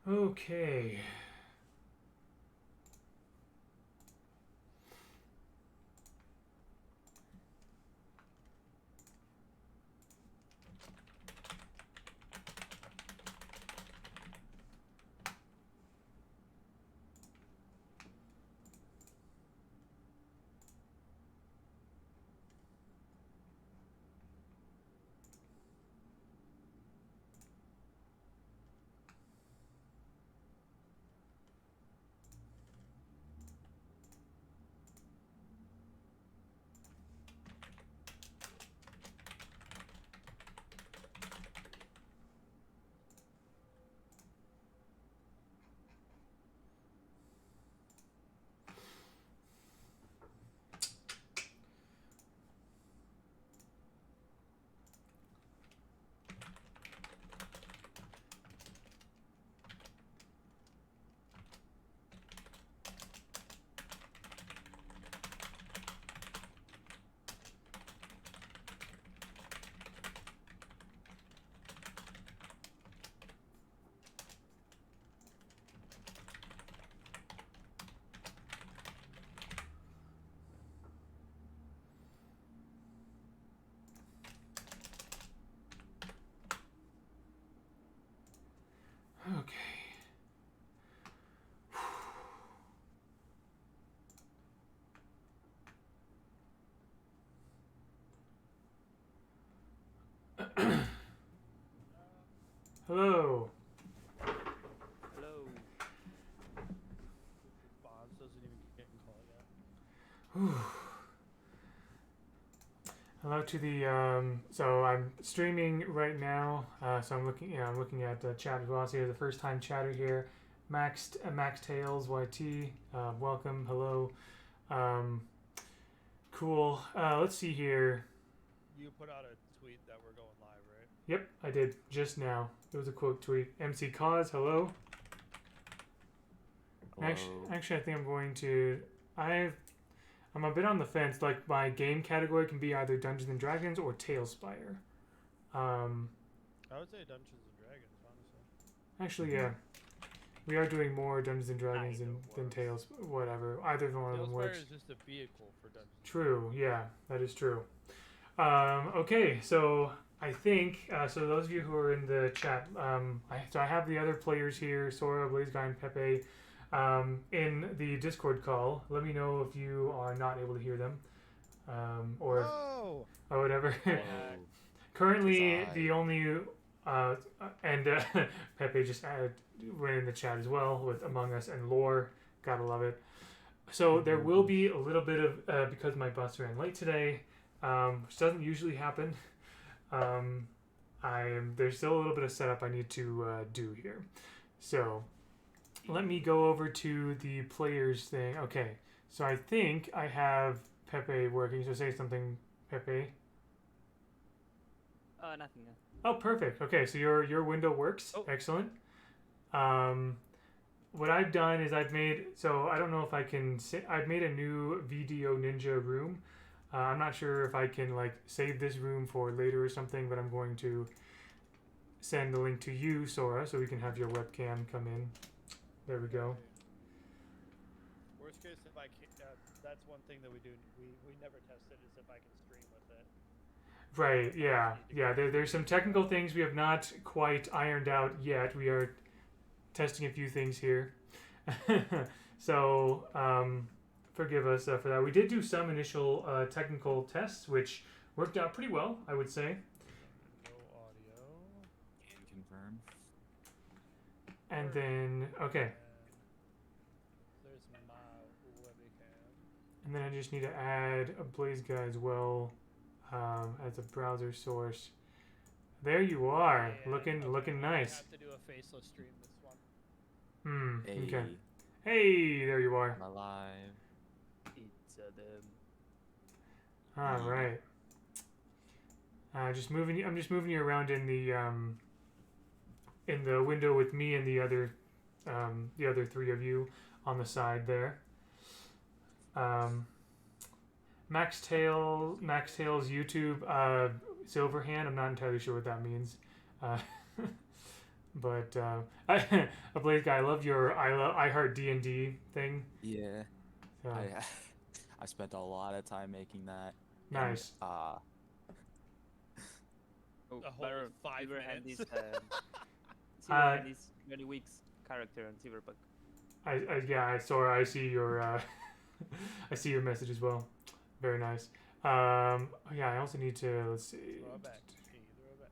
Okay. Okay. Hello. Hello. Boz doesn't even get in call yet. Hello to the so I'm streaming right now. So I'm looking at chat as well. So you're the first time chatter here. Max Tails YT. Welcome. Hello. Um, cool. Let's see here. You put out a tweet that we're going live, right? Yep, I did just now. It was a quote tweet. MC Cause, hello. Hello. Actually, I think I'm going to. I'm a bit on the fence. Like my game category can be either Dungeons and Dragons or Tailspire. I would say Dungeons and Dragons, honestly. Actually, yeah, we are doing more Dungeons and Dragons than Tales. Whatever, either one of them works. Tailspire is just a vehicle for Dungeons. True. Yeah, that is true. Okay, so I think so. Those of you who are in the chat, I have the other players here: Sora, Blaze Guy, and Pepe. In the Discord call, let me know if you are not able to hear them, or whatever. Currently, the only and Pepe just went in the chat as well with Among Us and Lore. Gotta love it. So there will be a little bit of because my bus ran late today, which doesn't usually happen. There's still a little bit of setup I need to do here. So let me go over to the players thing. Okay, so I think I have Pepe working. So say something, Pepe. Nothing. Oh, perfect. Okay, so your window works. Oh. Excellent. What I've done is I've made so I don't know if I can. I've made a new VDO Ninja room. I'm not sure if I can like save this room for later or something, but I'm going to send the link to you, Sora, so we can have your webcam come in. There we go. Worst case, if I can, that's one thing that we do. We never tested is if I can stream with it. Right. Yeah. Yeah. There's some technical things we have not quite ironed out yet. We are testing a few things here. So forgive us for that. We did do some initial technical tests, which worked out pretty well, I would say. No audio. Can confirm. And then, okay. There's my webcam. And then I just need to add a Blaze guy as well as a browser source. There you are, Yeah, looking nice. I have to do a faceless stream this one. Hey. Okay. Hey, there you are. I'm alive. It's them. All right. I'm just moving you around in the window with me and the other three of you on the side there. Max Tails YouTube Silverhand. I'm not entirely sure what that means. But a Blaze guy, I love your I heart D&D thing. Yeah. So, I spent a lot of time making that. nice. And, Oh, A whole Baron, 5 Silverhand minutes. is Silverhand is 20 weeks character on Cyberpunk. I see your I see your message as well. Very nice. Yeah, I also need to let's see. Throw it back. Hey, throw it back.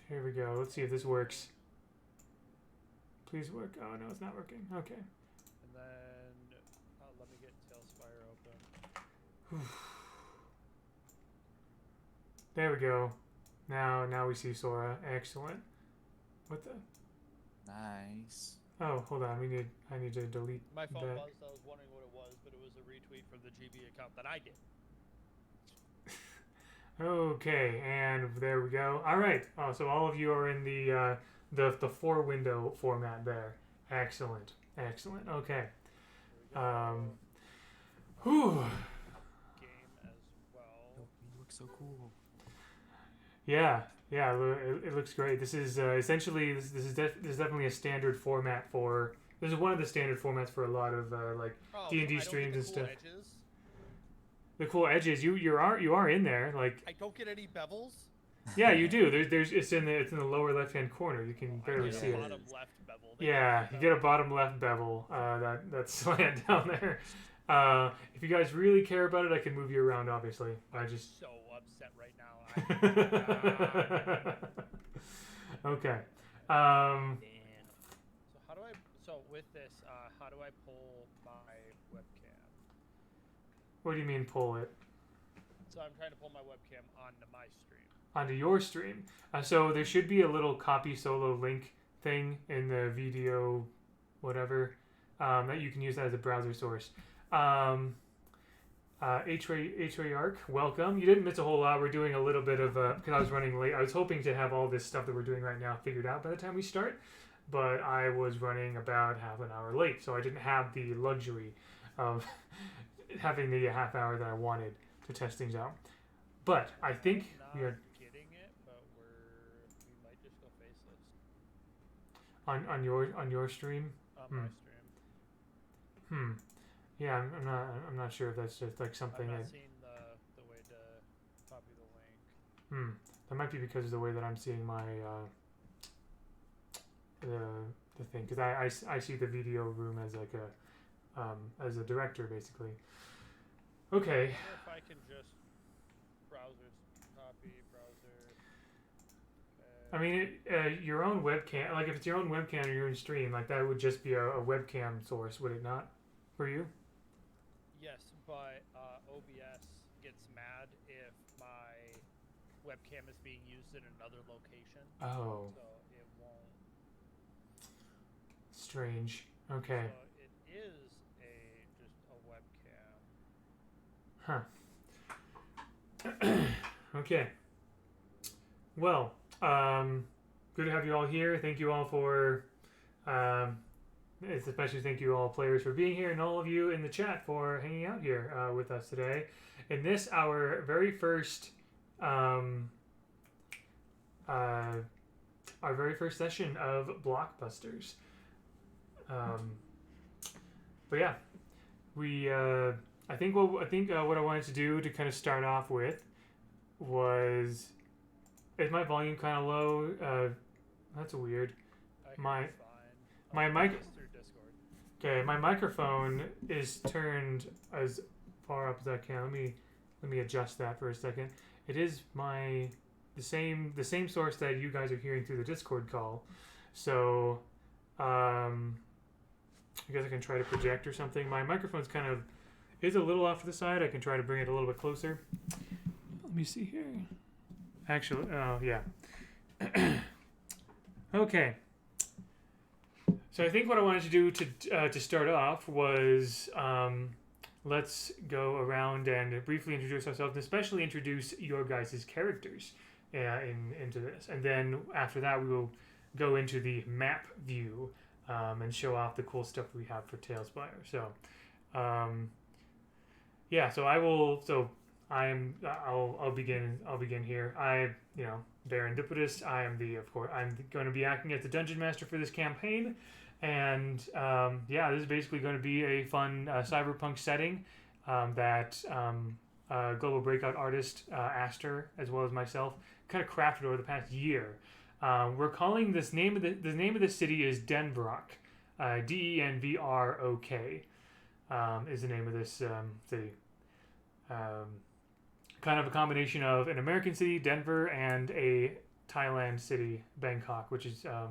Here we go. Let's see if this works. Please work. Oh no, it's not working. Okay. And then let me get Tailspire open. There we go. Now we see Sora. Excellent. What the? nice. Oh, hold on. I need to delete My phone that. buzzed. I was wondering what it was, but it was a retweet from the GB account that I did. Okay, and there we go. All right. Oh, so all of you are in the 4-window format there. Excellent. Excellent. Okay. Here we go. Whew. Game as well. You look so cool. Yeah. Yeah. It looks great. This is essentially this is definitely a standard format for. This is one of the standard formats for a lot of like Oh, D&D I don't get streams the and cool stuff. Edges. The cool edges. You are in there. Like I don't get any bevels. yeah, you do. There's it's in the lower left hand corner. You can I barely get see a it. bottom left bevel. They Yeah, get you a get a bottom left bevel that's slant down there. If you guys really care about it, I can move you around. Obviously, I just so upset right now. okay. Damn. So how do I? So with this, how do I pull my webcam? What do you mean pull it So I'm trying to pull my webcam onto my stream. onto your stream? So there should be a little copy solo link thing in the video, whatever, that you can use that as a browser source. H-Ray Arc, welcome. You didn't miss a whole lot. We're doing a little bit of because I was running late. I was hoping to have all this stuff that we're doing right now figured out by the time we start, but I was running about half an hour late, so I didn't have the luxury of having the half hour that I wanted to test things out. But I think I'm we not are getting it, but we might just go faceless on your stream. on Hmm. my stream. Yeah, I'm not sure if that's just like something I'm that not seeing the way to copy the link. that might be because of the way that I'm seeing my the thing, because I see the video room as like a as a director basically. Okay. I wonder if I can just browsers copy browser. I mean, your own webcam, like if it's your own webcam or your own stream, like that would just be a webcam source, would it not, for you? Yes, but OBS gets mad if my webcam is being used in another location. Oh, So it won't. strange. Okay. So it is just a webcam. Huh. Okay. Well, good to have you all here. Thank you all for, especially thank you all players for being here, and all of you in the chat for hanging out here with us today. In this, our very first, session of Blockbusters. But yeah, we. I think what I wanted to do to kind of start off with was, is my volume kind of low? That's weird. I can My- be fine. my I'll mic- do this through Discord. Okay, my microphone is turned as far up as I can. Let me adjust that for a second. It is the same source that you guys are hearing through the Discord call. So, I guess I can try to project or something. My microphone's kind of is a little off to the side. I can try to bring it a little bit closer. Let me see here. Actually, oh yeah. Okay. So I think what I wanted to do to start off was let's go around and briefly introduce ourselves, and especially introduce your guys' characters into this. And then after that, we will go into the map view and show off the cool stuff we have for Tailspire. So, yeah. So I will. So I'll begin. I'll begin here. Serendipitous. I'm going to be acting as the dungeon master for this campaign, and yeah, this is basically going to be a fun cyberpunk setting that global breakout artist Aster, as well as myself, kind of crafted over the past year. We're calling the name of the city is Denvrok, Denvrok, is the name of this city. Kind of a combination of an American city, Denver, and a Thailand city, Bangkok, which is I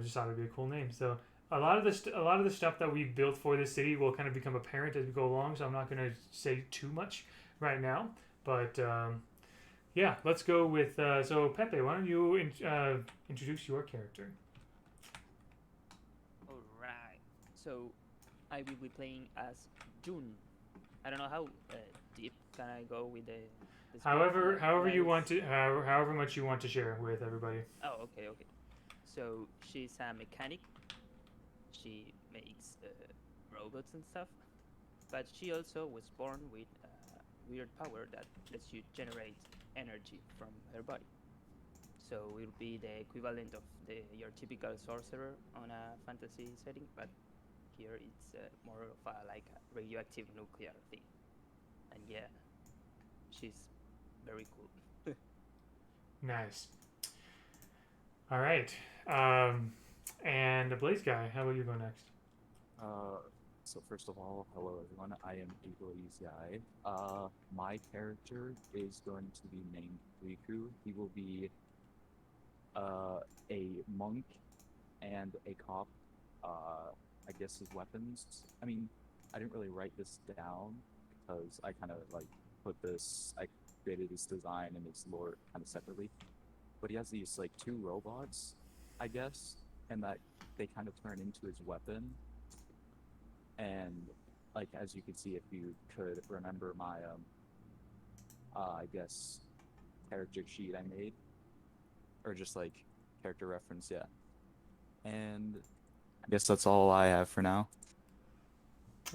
just thought it'd be a cool name. So a lot of the stuff that we built for this city will kind of become apparent as we go along. So I'm not going to say too much right now, but yeah, let's go with so Pepe. Why don't you introduce your character? Alright. So I will be playing as Jun. I don't know how deep can I go with the However you want to, however much you want to share with everybody. Oh, okay. So she's a mechanic. She makes robots and stuff, but she also was born with a weird power that lets you generate energy from her body. So it will be the equivalent of your typical sorcerer on a fantasy setting, but here it's more of a like a radioactive nuclear thing. And yeah, she's very cool. Nice. All right. And the Blaze guy, how about you go next? So first of all, hello everyone. I am Blaze guy. My character is going to be named Riku. He will be a monk and a cop. I guess his weapons. I mean, I didn't really write this down because I kind of like I created this design and its lore kind of separately. But he has these like two robots, I guess, and that they kind of turn into his weapon. And like as you can see, if you could remember my I guess character sheet I made, or just like character reference, yeah. And I guess that's all I have for now.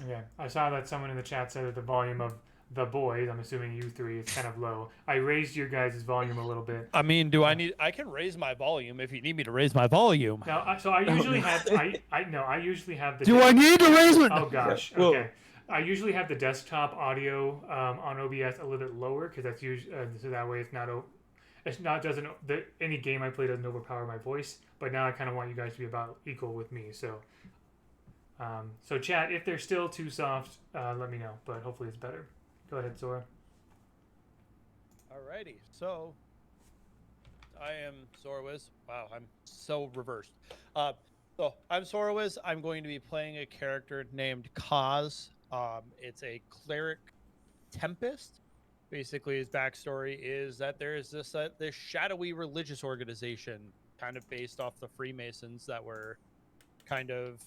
Okay. I saw that someone in the chat said that the volume of the boys, I'm assuming you three, is kind of low. I raised your guys' volume a little bit. I mean, I can raise my volume if you need me to raise my volume. Now, so I usually have. I usually have the. Do I need to raise my? Oh gosh. Okay. I usually have the desktop audio on OBS a little bit lower because that's usually so that way any game I play doesn't overpower my voice. But now I kind of want you guys to be about equal with me. So. So chat, if they're still too soft, let me know. But hopefully it's better. Go ahead, Sora. Alrighty, so I am Sorawiz. Wow, I'm so reversed. So I'm Sorawiz. I'm going to be playing a character named Kaz. It's a cleric tempest. Basically, his backstory is that there is this shadowy religious organization, kind of based off the Freemasons, that were kind of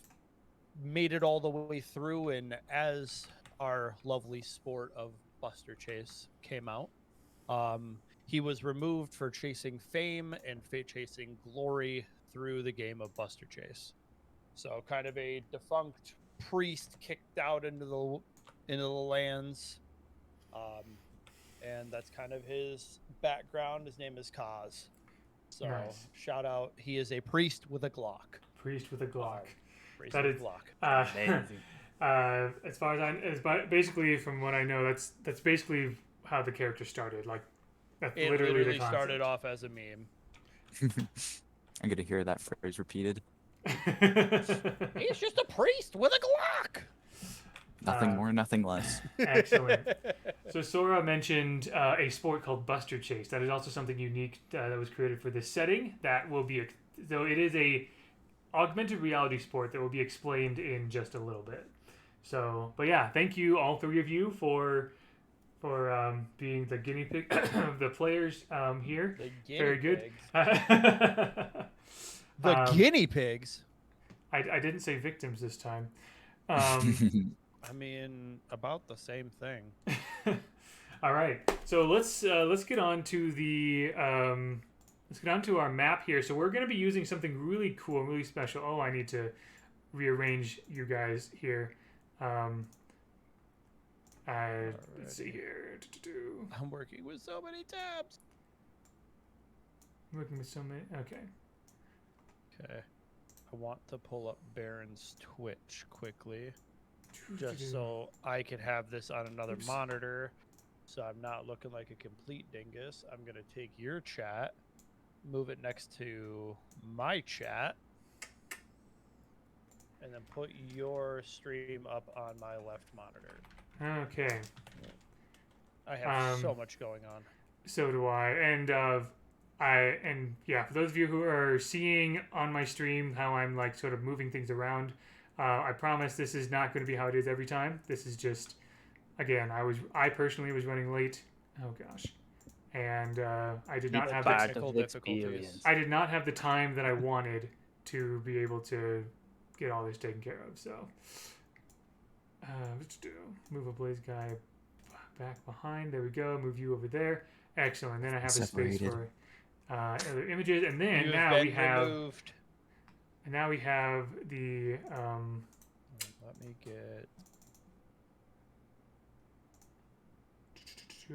made it all the way through, and as our lovely sport of Buster Chase came out, he was removed for chasing fame and chasing glory through the game of Buster Chase. So kind of a defunct priest kicked out into the lands, and that's kind of his background. His name is Kaz. So Nice. Shout out, he is a priest with a Glock. Priest with a Glock. Priest That with is- a Glock. Amazing. As far as basically from what I know, that's basically how the character started. Like that's It literally literally the concept. started off as a meme. I'm gonna hear that phrase repeated. He's just a priest with a Glock. Nothing more, nothing less. Excellent. So Sora mentioned a sport called Buster Chase. That is also something unique that was created for this setting. That will be so it is a augmented reality sport that will be explained in just a little bit. So, but yeah, thank you all three of you for being the guinea pig of the players here. The guinea Very good. pigs. The guinea pigs. I didn't say victims this time. I mean, about the same thing. All right, so let's get on to the let's get on to our map here. So we're going to be using something really cool, really special. Oh, I need to rearrange you guys here. Let's see here. I'm working with so many tabs. working with so many. Okay. Okay. I want to pull up Baron's Twitch quickly, just so I can have this on another Oops. monitor, so I'm not looking like a complete dingus. I'm gonna take your chat, move it next to my chat, and then put your stream up on my left monitor. Okay. I have so much going on. So do I. And yeah, for those of you who are seeing on my stream how I'm like sort of moving things around, I promise this is not going to be how it is every time. This is just, again, I personally was running late. Oh gosh, and I did not have part the of technical the difficulties. experience. I did not have the time that I wanted to be able to get all this taken care of. So let's do move a blaze guy back behind. There we go. Move you over there. Excellent. Then I have a space for other images, and then now we have removed. and now we have the Let me get.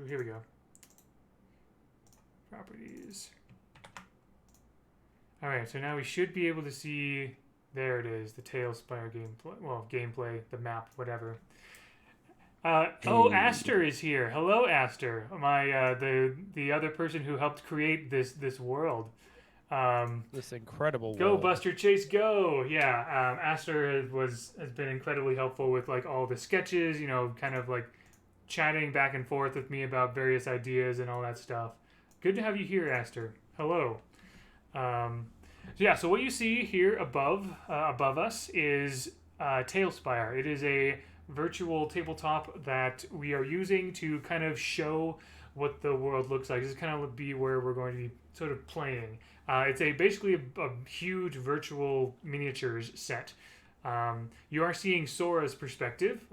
here we go. Properties. All right, so now we should be able to see. There it is, the Tailspire gameplay. Well, gameplay, the map, whatever. Oh, Aster is here. Hello, Aster. My the other person who helped create this world. This incredible Go world. Buster Chase, go! Yeah, Aster has been incredibly helpful with like all the sketches. You know, kind of like chatting back and forth with me about various ideas and all that stuff. Good to have you here, Aster. Hello. So what you see here above us is Tailspire. It is a virtual tabletop that we are using to kind of show what the world looks like. This is kind of be where we're going to be sort of playing. It's basically a huge virtual miniatures set. You are seeing Sora's perspective,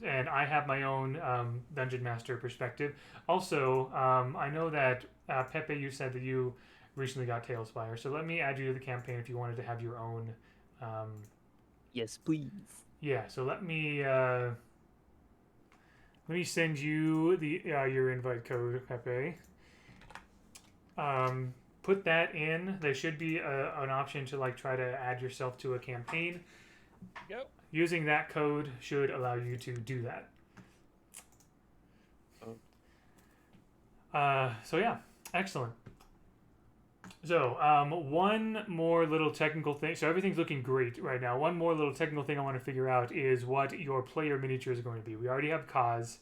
and I have my own Dungeon Master perspective. Also, I know that Pepe, you said that you recently got Tailspire, so let me add you to the campaign if you wanted to have your own. Yes, please. Yeah, so let me send you the your invite code, Pepe. Put that in. There should be an option to like try to add yourself to a campaign. Yep. Using that code should allow you to do that. So yeah, excellent. So one more little technical thing. So everything's looking great right now. One more little technical thing I want to figure out is what your player miniature is going to be. We already have Kaz.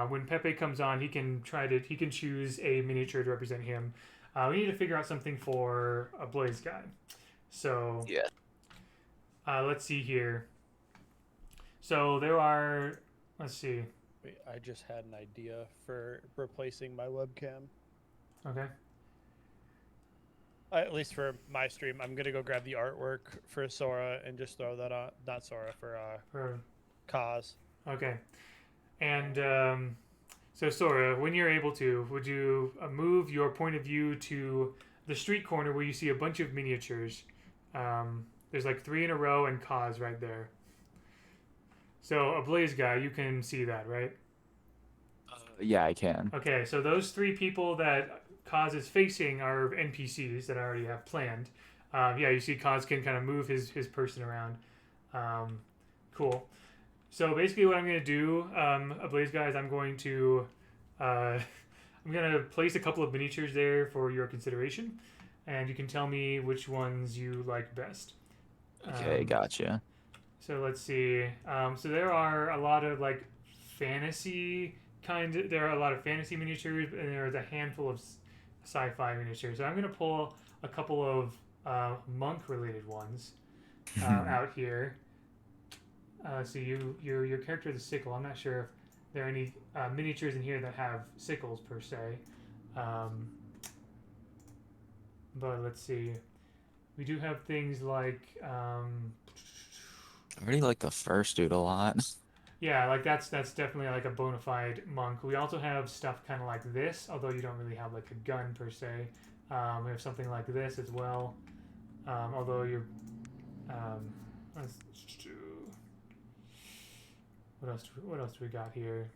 When Pepe comes on, he can choose a miniature to represent him. We need to figure out something for a blaze guy. So Yeah. let's see here. So there are. Let's see. Wait, I just had an idea for replacing my webcam. Okay. At least for my stream, I'm gonna go grab the artwork for Sora and just throw that on. Not Sora, for Kaz. Okay. And so Sora, when you're able to, would you move your point of view to the street corner where you see a bunch of miniatures? There's like 3 in a row and Kaz right there. So a blaze guy, you can see that, right? Yeah, I can. Okay, so those 3 people that Kaz is facing are NPCs that I already have planned. Yeah, you see Kaz can kind of move his person around. Cool. So basically what I'm going to do, Blaze guys, I'm going to place a couple of miniatures there for your consideration, and you can tell me which ones you like best. Okay, gotcha. So let's see. So there are a lot of like fantasy there are a lot of fantasy miniatures, and there's a handful of sci-fi miniatures. So I'm going to pull a couple of monk-related ones out here. So your character is a sickle. I'm not sure if there are any miniatures in here that have sickles per se. But let's see. We do have things like... I really like the first dude a lot. Yeah, like that's definitely like a bona fide monk. We also have stuff kind of like this, although you don't really have like a gun per se. We have something like this as well. Although you're... let's do... What else do we got here?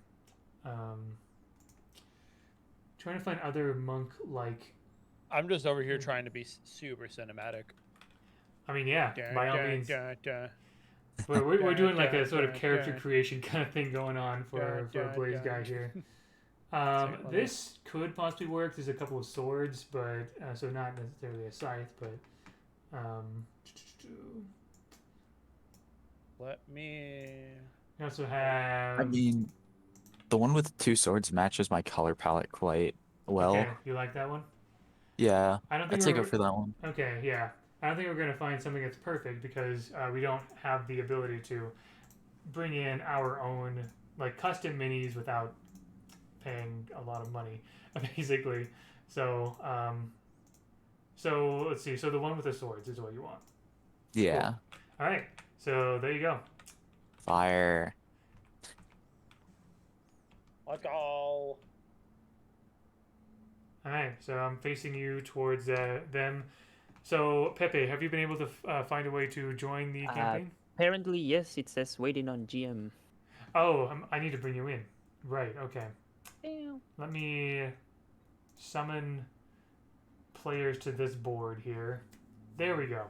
Trying to find other monk-like I'm just over here trying to be super cinematic. I mean, yeah, Dun, by all dun, means. dun, dun. We're doing like a Dun, sort of dun, character dun. creation kind of thing going on for Dun, a dun, Blaze guy dun. here. Certainly. This could possibly work. There's a couple of swords, but so not necessarily a scythe, but Let me. you also have. I mean, the one with 2 swords matches my color palette quite well. Okay, you like that one? Yeah, I don't I'd think say we're go for that one. okay. Yeah, I don't think we're gonna find something that's perfect because we don't have the ability to bring in our own like custom minis without paying a lot of money, basically. So so let's see. So the one with the swords is what you want. Yeah. All right. So there you go. Fire. Let's go. All right. So I'm facing you towards them. So Pepe, have you been able to find a way to join the campaign? Apparently, yes. It says waiting on GM. Oh, I need to bring you in. Right. Okay. Ew. Let me summon players to this board here. There we go.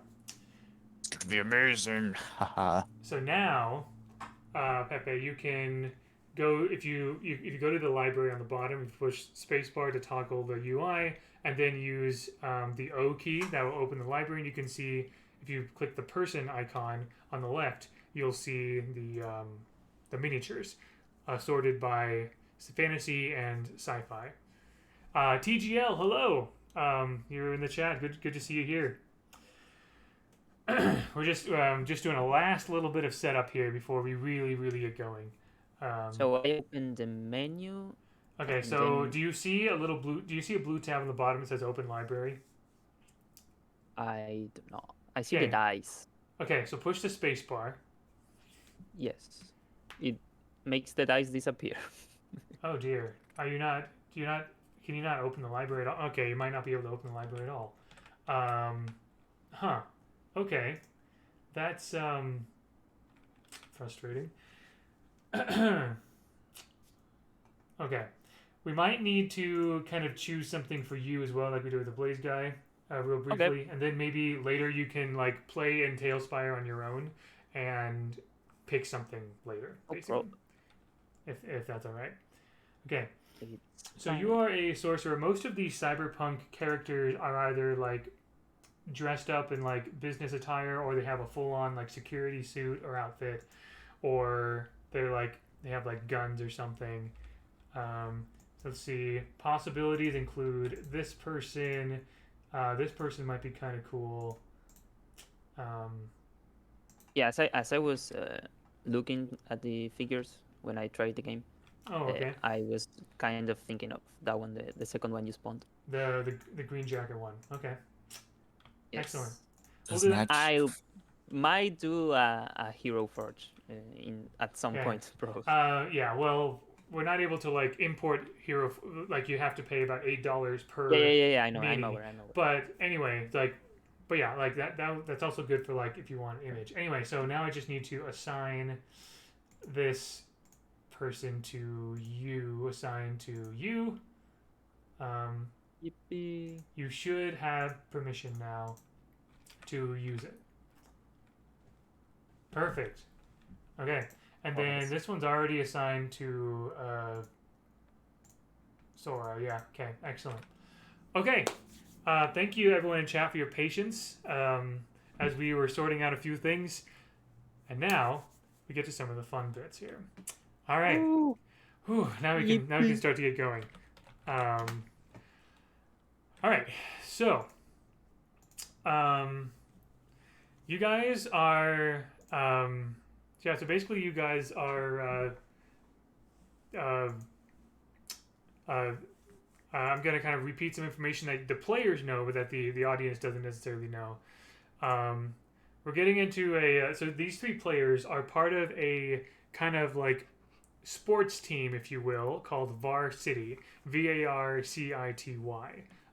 It's gonna be amazing. Haha. So now, Pepe, you can go if you go to the library on the bottom, you push spacebar to toggle the UI, and then use the O key that will open the library. And you can see if you click the person icon on the left, you'll see the miniatures sorted by fantasy and sci-fi. TGL, hello. You're in the chat. Good to see you here. We're just doing a last little bit of setup here before we really get going. So I open the menu. Okay, and so then do you see a blue tab on the bottom that says Open Library? I don't know. I see Okay. the dice. Okay, so push the space bar. Yes, it makes the dice disappear. Oh dear, can you not open the library at all? Okay, you might not be able to open the library at all. Huh. Okay, that's frustrating. Okay, we might need to kind of choose something for you as well, like we did with the Blaze guy, real briefly, and then maybe later you can like play in Tailspire on your own and pick something later, basically, if that's all right. Okay. So you are a sorcerer. Most of these cyberpunk characters are either like dressed up in like business attire, or they have a full-on like security suit or outfit, or they have like guns or something. Let's see. Possibilities include this person. This person might be kind of cool. Yeah, as I was looking at the figures when I tried the game, Oh, okay. I was kind of thinking of that one, the second one you spawned. The green jacket one. Okay. Yes. Excellent. Doesn't Well, that I might do a hero forge at some Okay. point, bro. Yeah. Well, we're not able to like import hero. Like you have to pay about $8 per. Yeah. I know. I'm mini. aware. But anyway, but yeah, like that's also good for like if you want an image. Anyway, so now I just need to assign this person to you. Assign to you. Yippee. You should have permission now to use it. Perfect. Okay. And then Nice. this one's already assigned to Sora. Yeah. Okay. Excellent. Okay. Thank you, everyone in chat, for your patience as we were sorting out a few things. And now we get to some of the fun bits here. All right. Whew, now we can start to get going. All right. So, you guys are. Yeah, so basically, you guys are. I'm going to kind of repeat some information that the players know, but that the audience doesn't necessarily know. We're getting into so these 3 players are part of a kind of like sports team, if you will, called Varsity, VARCITY,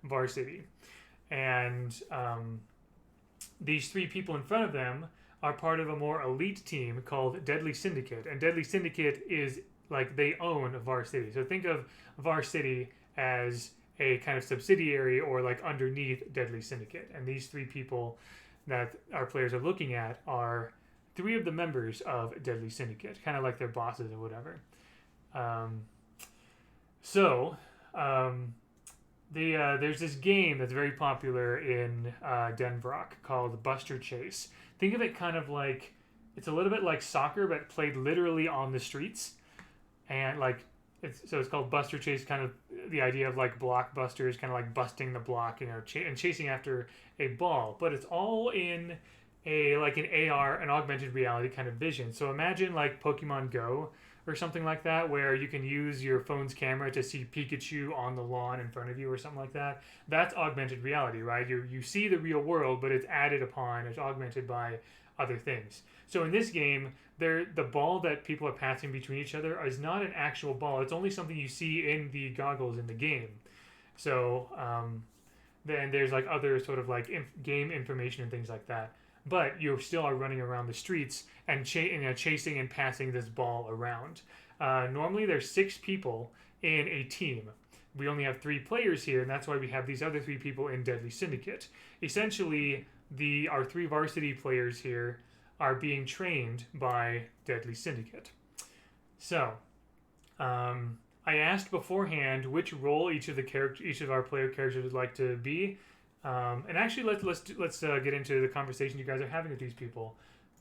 Varsity, and these 3 people in front of them are part of a more elite team called Deadly Syndicate, and Deadly Syndicate is like they own Varsity. So think of Varsity as a kind of subsidiary or like underneath Deadly Syndicate. And these three people that our players are looking at are three of the members of Deadly Syndicate, kind of like their bosses or whatever. There's this game that's very popular in Denvrok called Buster Chase. Think of it kind of like, it's a little bit like soccer, but played literally on the streets. And like, it's called Buster Chase, kind of the idea of like blockbusters, kind of like busting the block, you know, and chasing after a ball. But it's all in an AR, an augmented reality kind of vision. So imagine like Pokemon Go or something like that, where you can use your phone's camera to see Pikachu on the lawn in front of you or something like that. That's augmented reality, right? You see the real world, but it's added upon, it's augmented by other things. So in this game, the ball that people are passing between each other is not an actual ball. It's only something you see in the goggles in the game. So then there's like other sort of like game information and things like that. But you still are running around the streets and chasing and passing this ball around. Normally there's 6 people in a team. We only have 3 players here, and that's why we have these other 3 people in Deadly Syndicate. Essentially, our 3 varsity players here are being trained by Deadly Syndicate. So, I asked beforehand which role each of our player characters would like to be. And actually, let's get into the conversation you guys are having with these people.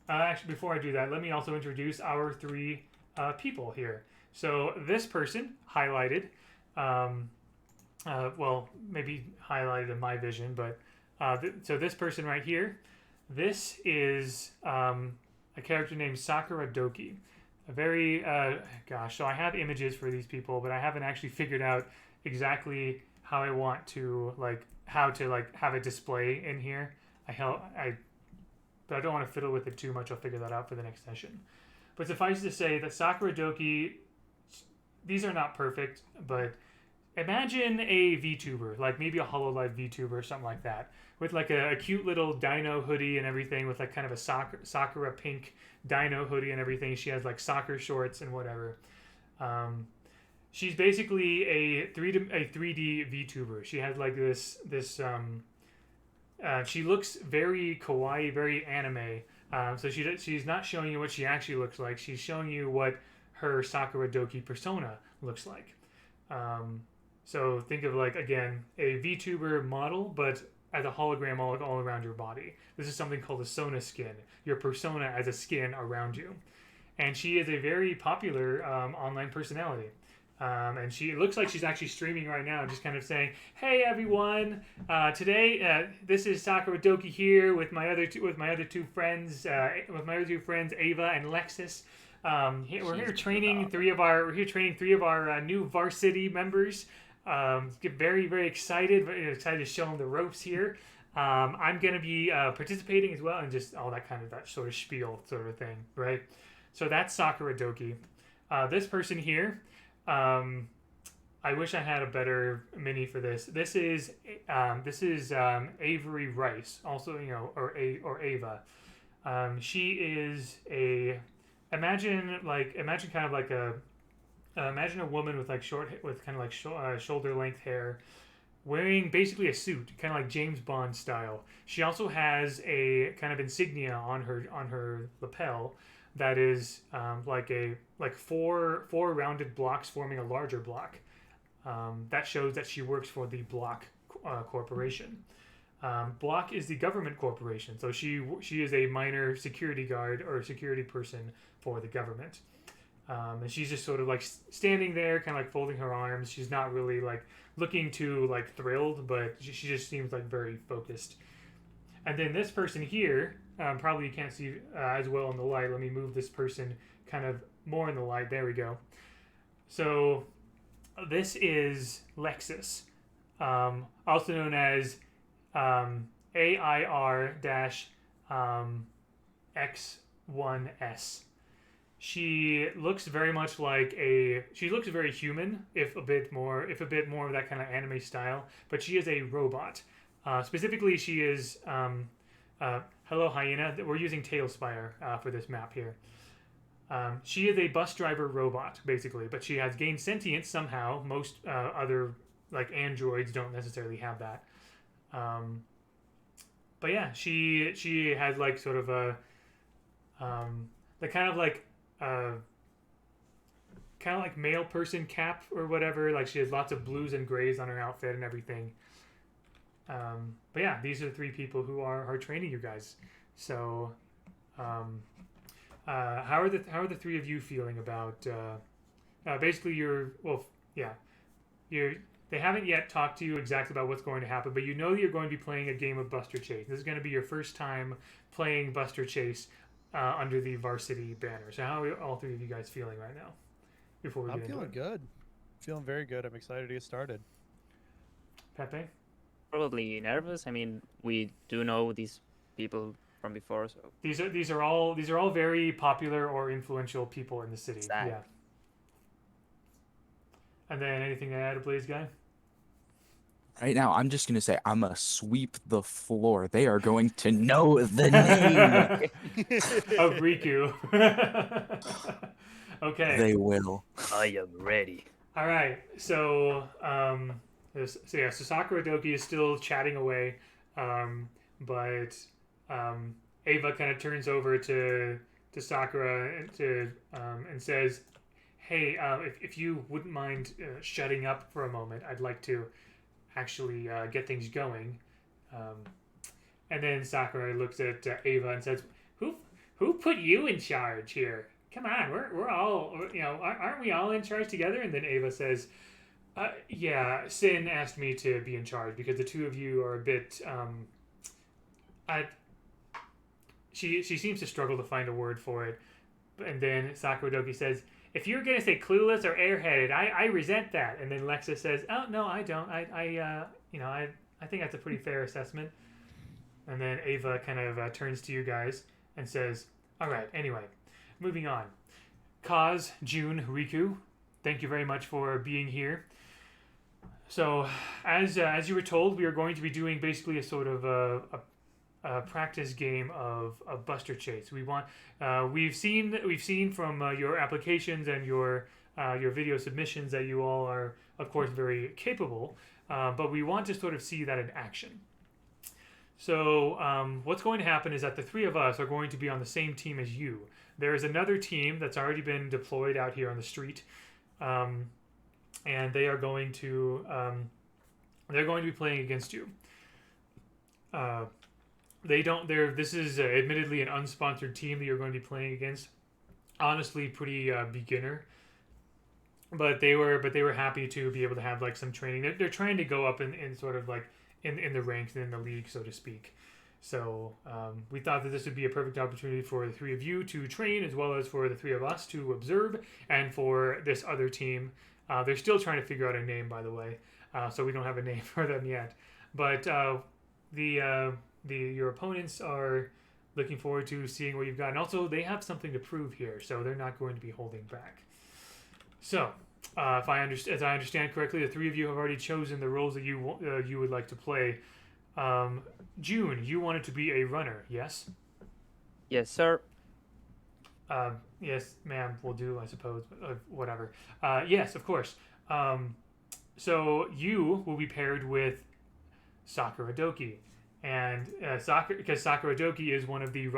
Actually, before I do that, let me also introduce our 3 people here. So this person highlighted, well, maybe highlighted in my vision, but so this person right here, this is a character named Sakura Doki. A very so I have images for these people, but I haven't actually figured out exactly how I want to have a display in here. But I don't want to fiddle with it too much. I'll figure that out for the next session. But suffice to say that Sakura Doki, these are not perfect, but imagine a VTuber, like maybe a HoloLive VTuber or something like that, with like a cute little dino hoodie and everything, with like kind of a Sakura pink dino hoodie and everything. She has like soccer shorts and whatever. She's basically a 3D VTuber. She has like this she looks very kawaii, very anime. So she's not showing you what she actually looks like. She's showing you what her Sakura Doki persona looks like. So think of like, again, a VTuber model, but as a hologram all around your body. This is something called a Sona skin. Your persona as a skin around you. And she is a very popular online personality. And it looks like she's actually streaming right now, just kind of saying, "Hey everyone, today this is Sakura Doki here with my other two friends, Ava and Lexus. We're here training three of our new varsity members. Get very, very excited to show them the ropes here. I'm gonna be participating as well, and just all that kind of that sort of spiel sort of thing, right? So that's Sakura Doki. This person here. I wish I had a better mini for this. This is Avery Rice, also or Ava. She is imagine a woman with like shoulder length hair, wearing basically a suit, kind of like James Bond style. She also has a kind of insignia on her lapel that is like four rounded blocks forming a larger block. That shows that she works for the Block Corporation. Block is the government corporation, so she is a minor security guard or security person for the government. And she's just sort of like standing there, kind of like folding her arms. She's not really like looking too like thrilled, but she just seems like very focused. And then this person here, probably you can't see as well in the light. Let me move this person kind of more in the light. There we go. So this is Lexus, also known as AIR-X1S. She looks very much like she looks very human, if a bit more of that kind of anime style, but she is a robot. Specifically, she is Hello Hyena. We're using Tailspire for this map here. She is a bus driver robot, basically, but she has gained sentience somehow. Most other like androids don't necessarily have that. But yeah, she has like sort of a the kind of like male person cap or whatever. Like she has lots of blues and grays on her outfit and everything. But yeah, these are the three people who are training you guys. So, how are the three of you feeling about basically they haven't yet talked to you exactly about what's going to happen, but you know that you're going to be playing a game of Buster Chase. This is going to be your first time playing Buster Chase under the varsity banner. So how are all three of you guys feeling right now? Before we I'm get into feeling it? good. Feeling very good. I'm excited to get started. Pepe? Probably nervous. I mean, we do know these people from before, so These are all very popular or influential people in the city. Sad. Yeah. And then anything to add, Blaze guy? Right now, I'm just gonna say I'm gonna sweep the floor. They are going to know the name. Of Riku. Okay. They will. I am ready. All right. So so Sakura Doki is still chatting away, but Ava kind of turns over to Sakura and says, "Hey, if you wouldn't mind shutting up for a moment, I'd like to actually get things going." And then Sakura looks at Ava and says, "Who put you in charge here? Come on, we're all, aren't we all in charge together?" And then Ava says, "Yeah, Sin asked me to be in charge because the two of you are a bit She seems to struggle to find a word for it." And then Sakura Doki says, "If you're gonna say clueless or airheaded, I resent that." And then Lexa says, "Oh no, I don't. I think that's a pretty fair assessment." And then Ava kind of turns to you guys and says, "All right. Anyway, moving on. Kaz, June, Riku, thank you very much for being here. So, as you were told, we are going to be doing basically a sort of a practice game of Buster Chase. We've seen from your applications and your video submissions that you all are, of course, very capable, but we want to sort of see that in action. So what's going to happen is that the three of us are going to be on the same team as you. There is another team that's already been deployed out here on the street, and they are going to be playing against you. This is admittedly an unsponsored team that you're going to be playing against. Honestly, pretty beginner, but they were happy to be able to have like some training. They're trying to go up in sort of like in the ranks and in the league, so to speak. So we thought that this would be a perfect opportunity for the three of you to train, as well as for the three of us to observe, and for this other team. They're still trying to figure out a name, by the way, so we don't have a name for them yet. But your opponents are looking forward to seeing what you've got, and also they have something to prove here, so they're not going to be holding back. So, as I understand correctly, the three of you have already chosen the roles that you would like to play. June, you wanted to be a runner, yes? Yes, sir. Yes, ma'am, will do, I suppose. Whatever. Yes, of course. So you will be paired with Sakura Doki. And because Sakura Doki is one of the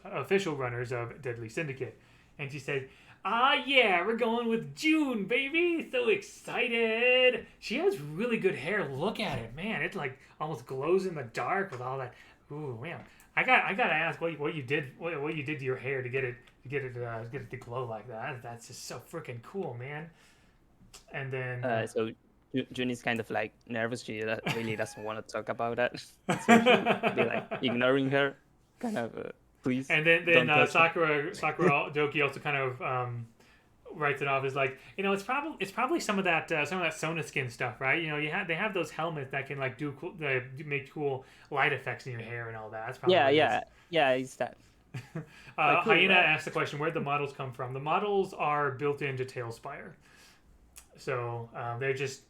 official runners of Deadly Syndicate. And she said, yeah, we're going with June, baby. So excited. She has really good hair. Look at it, man. It like almost glows in the dark with all that. Ooh, man. I gotta ask what you did to your hair to get it to glow like that. That's just so freaking cool, man. And then So June is kind of like nervous. She really doesn't want to talk about that. So she'll be like ignoring her, kind of. Please. And then don't touch me. Sakura Doki also kind of writes it off as like, it's probably some of that Sona skin stuff, right? they have those helmets that can like do cool, make cool light effects in your hair and all that. That's probably yeah, it's that. Cool, right? Hyena asked the question, where'd the models come from? The models are built into Tailspire, so they're just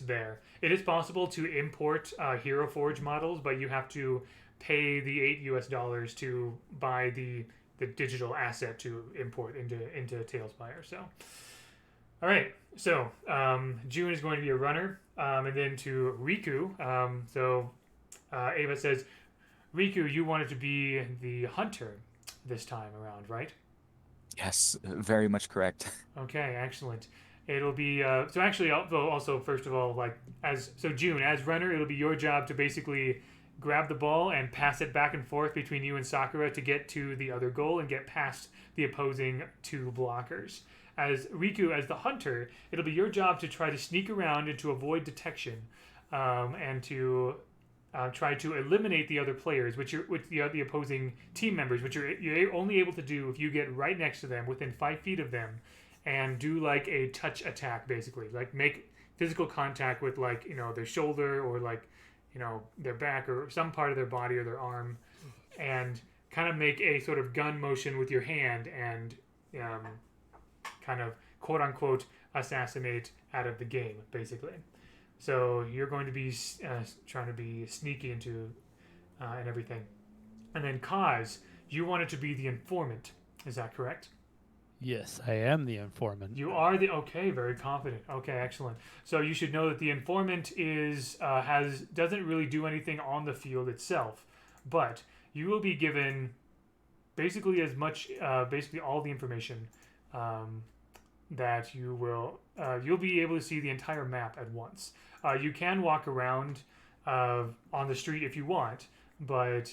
there. It is possible to import Hero Forge models, but you have to pay the $8 to buy the digital asset to import into Tailspire. So All right. So June is going to be a runner, and then to Riku. Ava says, Riku, you wanted to be the hunter this time around, right? Yes, very much correct. Okay, excellent. It'll be also first of all, like June as runner, it'll be your job to basically grab the ball and pass it back and forth between you and Sakura to get to the other goal and get past the opposing two blockers. As Riku, as the hunter, it'll be your job to try to sneak around and to avoid detection, and to try to eliminate the other players, which the opposing team members, which you're only able to do if you get right next to them, within 5 feet of them, and do like a touch attack, basically, like make physical contact with their shoulder or their back or some part of their body or their arm, and kind of make a sort of gun motion with your hand and kind of quote unquote assassinate out of the game, basically. So you're going to be trying to be sneaky into and everything. And then Kaz, you wanted to be the informant. Is that correct? Yes, I am the informant. You are okay, very confident. Okay, excellent. So you should know that the informant doesn't really do anything on the field itself, but you will be given basically basically all the information that you'll be able to see the entire map at once. You can walk around on the street if you want, but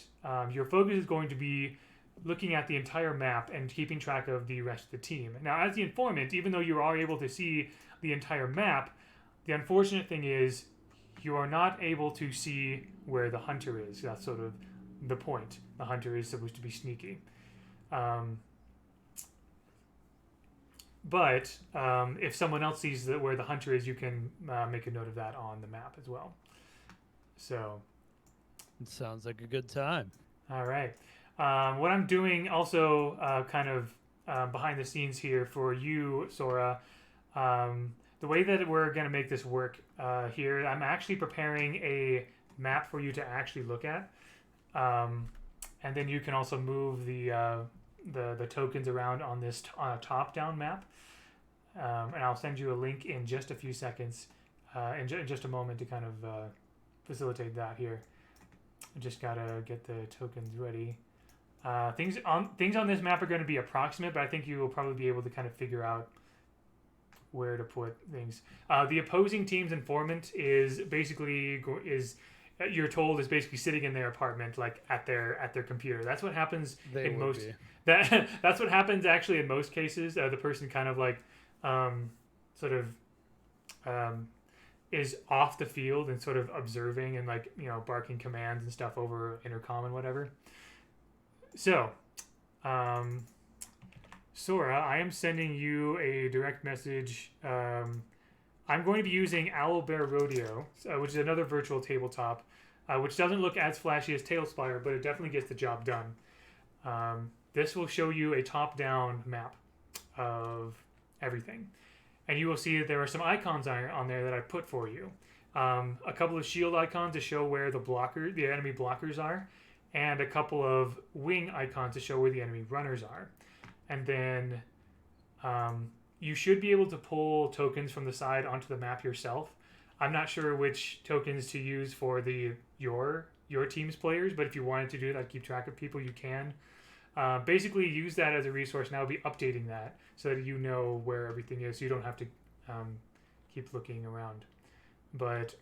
your focus is going to be looking at the entire map and keeping track of the rest of the team. Now, as the informant, even though you are able to see the entire map, the unfortunate thing is you are not able to see where the hunter is. That's sort of the point. The hunter is supposed to be sneaky. But if someone else sees where the hunter is, you can make a note of that on the map as well. So, It sounds like a good time. all right. What I'm doing also kind of behind the scenes here for you, Sora, the way that we're going to make this work here, I'm actually preparing a map for you to actually look at. And then you can also move the tokens around on a top-down map. And I'll send you a link in just a few seconds, in just a moment to kind of facilitate that here. I just gotta get the tokens ready. Things on this map are going to be approximate, but I think you will probably be able to kind of figure out where to put things. The opposing team's informant is basically you're told is basically sitting in their apartment, like at their computer. That's what happens in most. That's what happens actually in most cases. The person kind of is off the field and sort of observing and barking commands and stuff over intercom and whatever. So, Sora, I am sending you a direct message. I'm going to be using Owlbear Rodeo, which is another virtual tabletop, which doesn't look as flashy as Tailspire, but it definitely gets the job done. This will show you a top-down map of everything. And you will see that there are some icons on there that I put for you. A couple of shield icons to show where the enemy blockers are, and a couple of wing icons to show where the enemy runners are. And then you should be able to pull tokens from the side onto the map yourself. I'm not sure which tokens to use for your team's players, but if you wanted to do that, keep track of people, you can. Basically use that as a resource, and I'll be updating that so that you know where everything is, so you don't have to keep looking around. But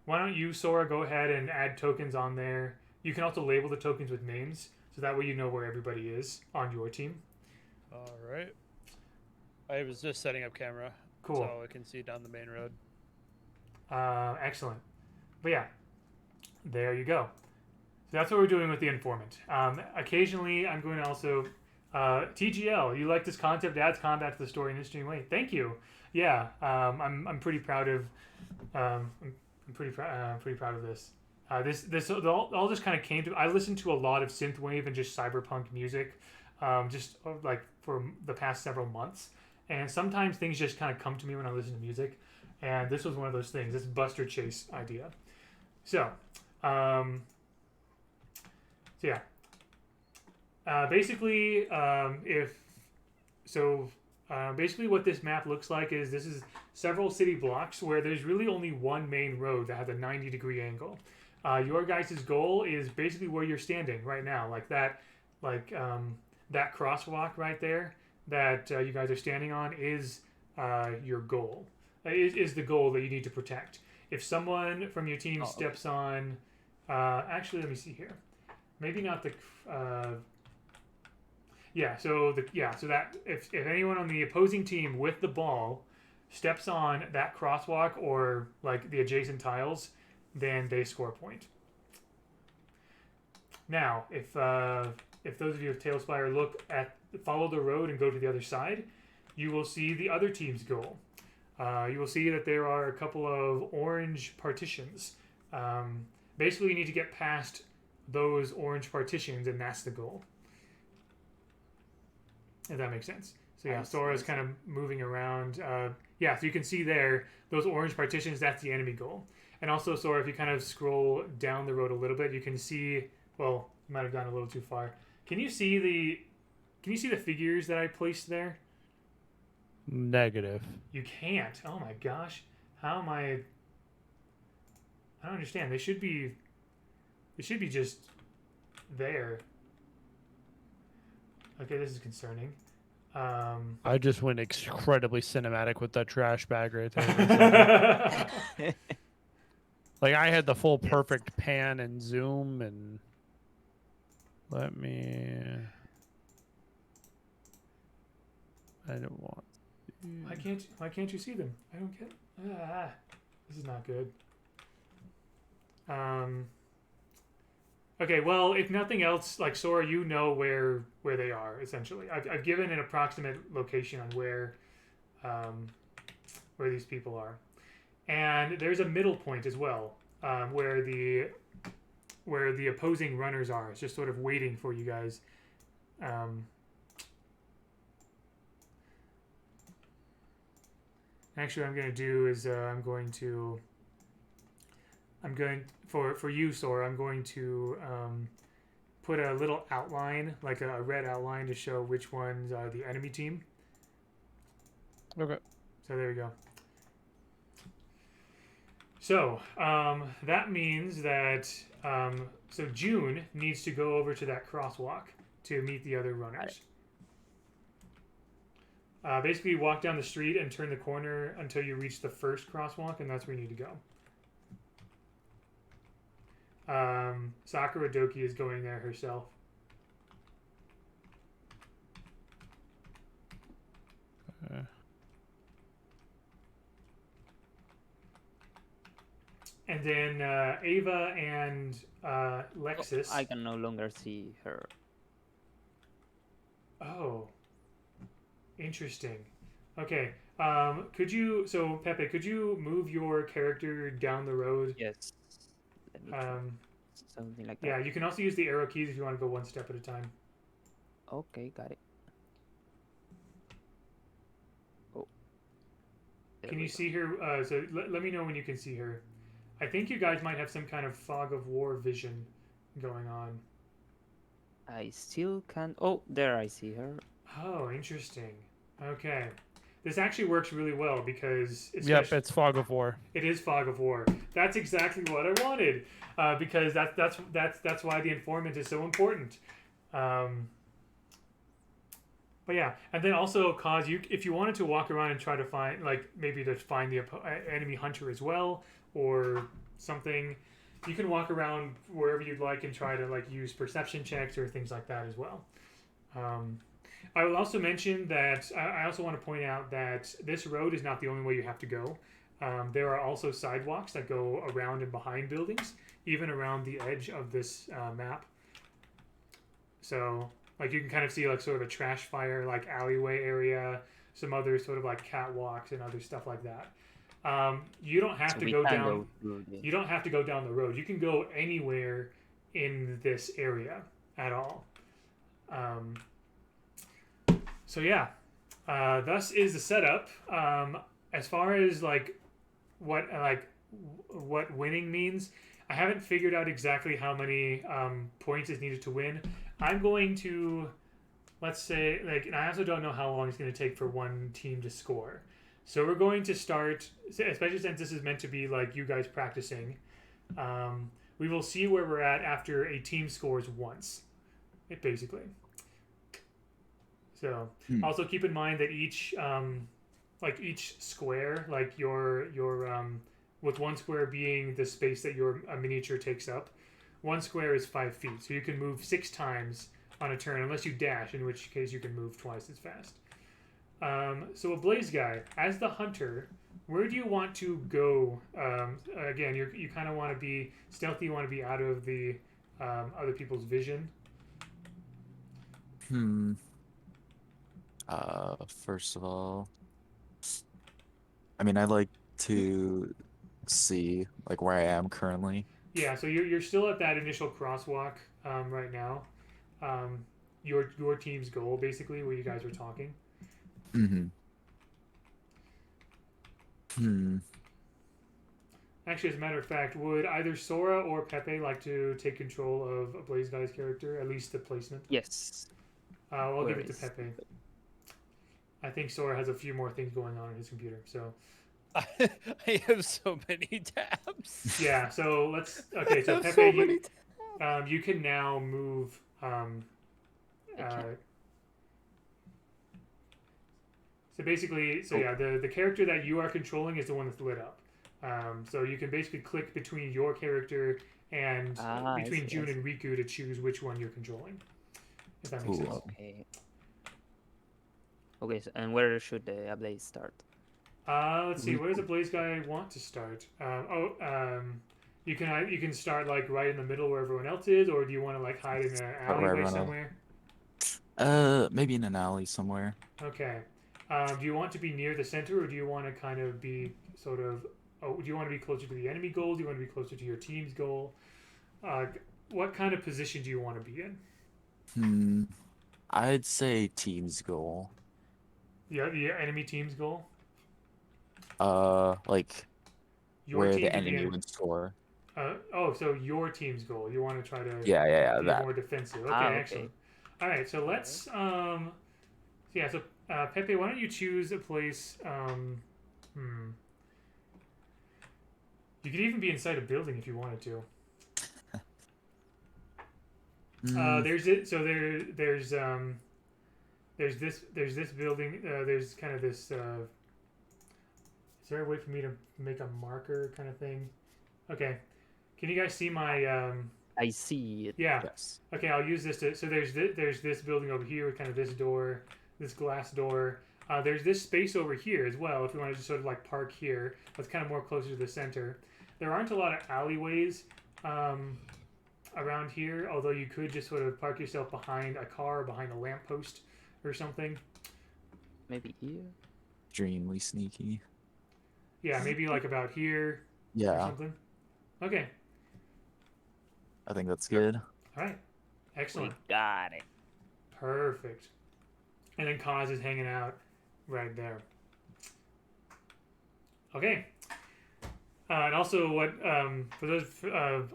why don't you, Sora, go ahead and add tokens on there. You can also label the tokens with names, so that way you know where everybody is on your team. All right. I was just setting up camera. Cool. So I can see down the main road. Excellent. But yeah, there you go. So that's what we're doing with the informant. Occasionally, I'm going to also TGL. You like this concept? Adds combat to the story in an interesting way. Thank you. Yeah, I'm pretty proud of. I'm pretty proud of this. This all just kind of came to. I listened to a lot of synthwave and just cyberpunk music, just like for the past several months, and sometimes things just kind of come to me when I listen to music, and this was one of those things. This Buster Chase idea. So, basically, Basically, what this map looks like is this is several city blocks where there's really only one main road that has a 90-degree angle. Your guys' goal is basically where you're standing right now, like that, that crosswalk right there that you guys are standing on is your goal. Is the goal that you need to protect. If someone from your team steps on, actually, let me see here. Maybe not the. So that if anyone on the opposing team with the ball steps on that crosswalk or like the adjacent tiles, then they score a point. Now, if those of you with Tailspire follow the road and go to the other side, you will see the other team's goal. You will see that there are a couple of orange partitions. Basically, you need to get past those orange partitions, and that's the goal. If that makes sense. So yeah, Sora's kind of moving around. So you can see there, those orange partitions, that's the enemy goal. And also, Sora, if you kind of scroll down the road a little bit, you can see, well, you might have gone a little too far. Can you see the figures that I placed there? Negative. You can't. Oh my gosh. How am I don't understand. They should be just there. Okay, this is concerning. I just went incredibly cinematic with that trash bag right there. Like I had the full perfect pan and zoom, and I don't want. Why can't you see them? I don't get. This is not good. Okay, well, if nothing else, like Sora, you know where they are essentially. I've given an approximate location on where these people are, and there's a middle point as well, where the opposing runners are. It's just sort of waiting for you guys. Actually, what I'm going to do is for you, Sora, I'm going to put a little outline, like a red outline, to show which ones are the enemy team. Okay. So there we go. So that means that so June needs to go over to that crosswalk to meet the other runners. Basically, walk down the street and turn the corner until you reach the first crosswalk, and that's where you need to go. Sakura Doki is going there herself. And then Ava and Lexus. I can no longer see her. Oh, interesting. Okay. Pepe, could you move your character down the road? Yes. Let me try. Something like that. Yeah, you can also use the arrow keys if you want to go one step at a time. Okay, got it. Oh. Can you see her? Let me know when you can see her. I think you guys might have some kind of fog of war vision going on. I still can't. Oh, there I see her. Oh, interesting. Okay. This actually works really well because it's Fog of War. It is Fog of War. That's exactly what I wanted, because that's why the informant is so important. But yeah, and then also, cause if you wanted to walk around and try to find, like, maybe to find the enemy hunter as well or something, you can walk around wherever you'd like and try to like use perception checks or things like that as well. I will also mention that I also want to point out that this road is not the only way you have to go. There are also sidewalks that go around and behind buildings, even around the edge of this map. So, like, you can kind of see like sort of a trash fire, like alleyway area, some other sort of like catwalks and other stuff like that. You don't have to go down. You don't have to go down the road. You can go anywhere in this area at all. So yeah, thus is the setup. As far as like what winning means, I haven't figured out exactly how many points is needed to win. I'm going to let's say, like, and I also don't know how long it's going to take for one team to score. So we're going to start, especially since this is meant to be like you guys practicing. We will see where we're at after a team scores once, basically. So also keep in mind that each square, like your with one square being the space that your miniature takes up, one square is 5 feet. So you can move 6 times on a turn, unless you dash, in which case you can move twice as fast. So a blaze guy, as the hunter, where do you want to go? Again, you kind of want to be stealthy. You want to be out of the other people's vision. First of all, I mean, I like to see like where I am currently. Yeah, so you're still at that initial crosswalk right now. Your team's goal, basically, where you guys were talking. Actually, as a matter of fact, would either Sora or Pepe like to take control of a Blaze Guy's character, at least the placement? Yes. I'll Where give it to is Pepe. I think Sora has a few more things going on his computer, so. I have so many tabs. Yeah, so let's. Okay, so I have Pepe, so many tabs. you can now move. So basically, the character that you are controlling is the one that's lit up. So you can basically click between your character and between June and Riku to choose which one you're controlling. If that makes sense. Okay. Okay, so, and where should the Blaze start? Let's see. Where does a Blaze guy want to start? You can start like right in the middle where everyone else is, or do you want to like hide in an alleyway somewhere? Maybe in an alley somewhere. Okay. Do you want to be near the center, or do you want to kind of be sort of? Oh, do you want to be closer to the enemy goal? Do you want to be closer to your team's goal? What kind of position do you want to be in? I'd say team's goal. Yeah, the enemy team's goal. Like your where team the enemy would score. So your team's goal. You want to try to be that. More defensive. Okay, okay. Excellent. All right, so let's So Pepe, why don't you choose a place? You could even be inside a building if you wanted to. There's it. So there's this building. There's kind of this. Is there a way for me to make a marker kind of thing? Okay. Can you guys see my? I see it. Yeah. Yes. Okay, I'll use this to. So there's this building over here with kind of this door, this glass door. There's this space over here as well. If you want to just sort of like park here, that's kind of more closer to the center. There aren't a lot of alleyways around here, although you could just sort of park yourself behind a car, behind a lamppost or something. Maybe here. Extremely sneaky. Yeah, maybe like about here. Yeah. Or something. Okay. I think that's good. All right. Excellent. We got it. Perfect. And then Kaz is hanging out right there. Okay. And also, what for those,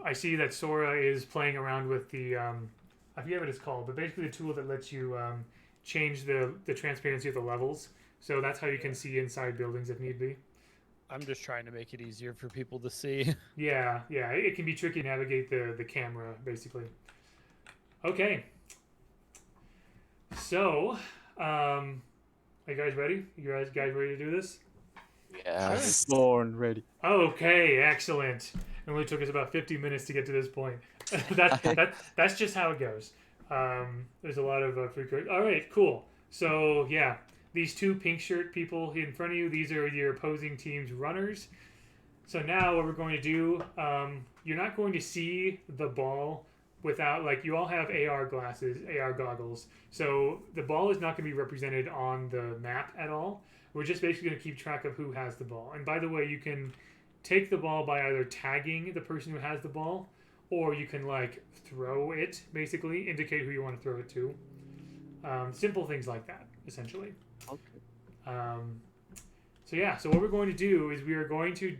I see that Sora is playing around with the I forget what it's called, but basically the tool that lets you change the transparency of the levels. So that's how you can see inside buildings if need be. I'm just trying to make it easier for people to see. Yeah, it can be tricky to navigate the camera, basically. Okay. So, are you guys ready? You guys ready to do this? Yes. Born ready. Okay, excellent. It only took us about 50 minutes to get to this point. That's just how it goes. There's a lot of free code. All right, cool. So, yeah. These two pink shirt people in front of you, these are your opposing team's runners. So now what we're going to do, you're not going to see the ball without, like, you all have AR goggles. So the ball is not going to be represented on the map at all. We're just basically going to keep track of who has the ball. And by the way, you can take the ball by either tagging the person who has the ball, or you can, like, throw it, basically, indicate who you want to throw it to. Simple things like that, essentially. Okay. So what we're going to do is we're going to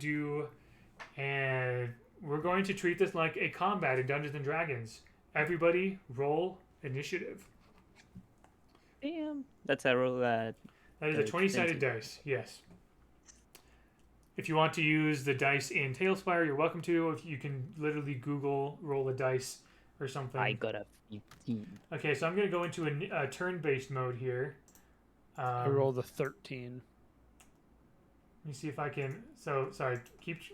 treat this like a combat in Dungeons and Dragons. Everybody roll initiative. Damn. That's a roll. That is a 20-sided 20. dice. Yes. If you want to use the dice in Tailspire, you're welcome to. If you can literally Google roll a dice or something. I got a 15. Okay, so I'm going to go into a turn-based mode here. I rolled a 13. Let me see if I can. So sorry.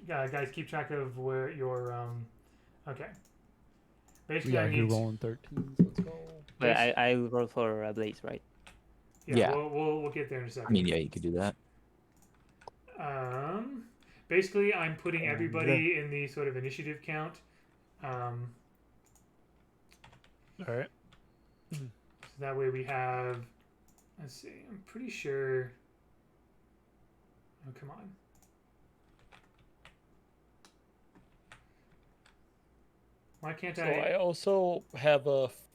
Guys, keep track of where your. Okay. Basically, Yeah, I you're need. rolling 13. Let's go. But I roll for a blaze, right? Yeah. We'll get there in a second. I mean, yeah, you could do that. Basically, I'm putting everybody in the sort of initiative count. All right. So that way we have. Let's see. I'm pretty sure. Oh, come on. Why can't So I? I also have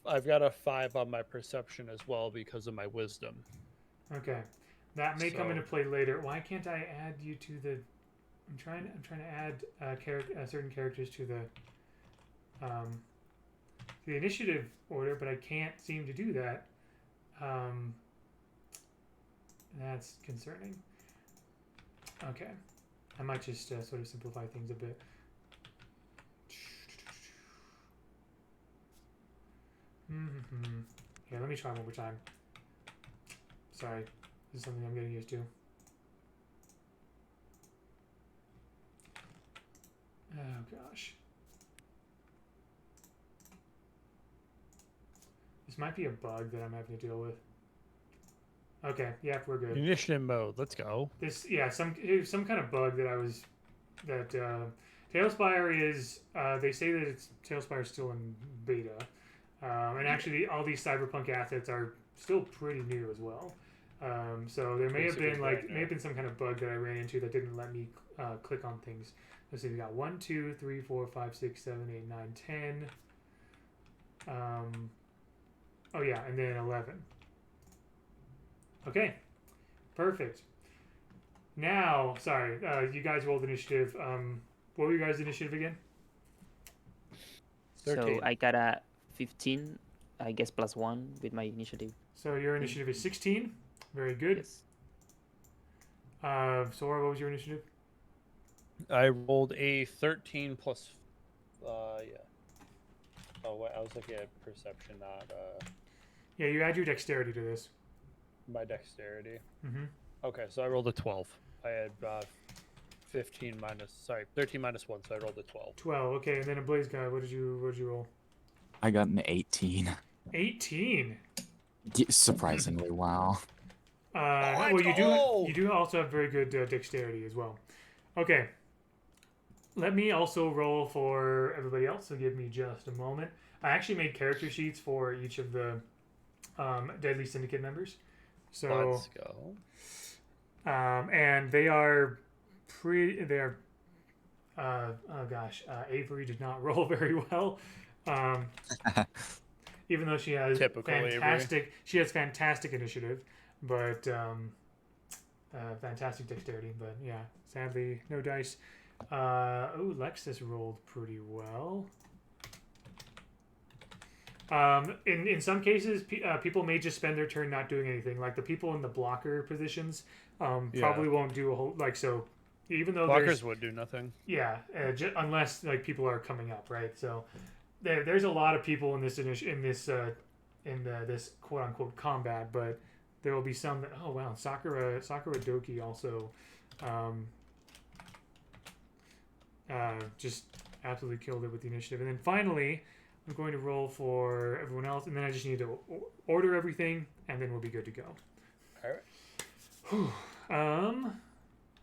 I've got a 5 on my perception as well because of my wisdom. Okay, that may come So- into play later. Why can't I add you to the? I'm trying to add certain characters to the initiative order, but I can't seem to do that. That's concerning. Okay, I might just sort of simplify things a bit. Here, let me try one more time. Sorry, this is something I'm getting used to. Oh gosh. This might be a bug that I'm having to deal with. Okay, yeah, we're good. Initiative mode. Let's go. Here's some kind of bug that Tailspire is. They say that Tailspire is still in beta, and actually all these cyberpunk assets are still pretty new as well. So there may have been some kind of bug that I ran into that didn't let me click on things. Let's see, we got 1, 2, 3, 4, 5, 6, 7, 8, 9, 10. Oh yeah, and then 11. Okay, perfect. Now, sorry, you guys rolled initiative. What were you guys' initiative again? 13. So I got a 15, I guess, +1 with my initiative. So your initiative is 16. Very good. Yes. Sora, what was your initiative? I rolled a 13 plus. Yeah. Oh, wait, I was looking at perception, not Yeah, you add your dexterity to this. my dexterity. Mm-hmm. Okay, so I rolled a 12. I had 13 minus 1, so I rolled a 12. 12. Okay, and then a blaze guy. What did you roll? I got an 18. 18. Surprisingly, wow. Well, you do also have very good dexterity as well. Okay. Let me also roll for everybody else, so give me just a moment. I actually made character sheets for each of the Deadly Syndicate members. So Let's go. and they are Avery did not roll very well. Even though she has fantastic initiative, but fantastic dexterity. But yeah, sadly, no dice. Lexus rolled pretty well. In some cases, people may just spend their turn not doing anything. Like the people in the blocker positions, probably won't do a whole so. Even though Blockers would do nothing. Yeah, unless like people are coming up, right? So there's a lot of people in this this quote unquote combat, but there will be some that Sakura Doki also just absolutely killed it with the initiative. And then finally, I'm going to roll for everyone else, and then I just need to order everything, and then we'll be good to go. All right.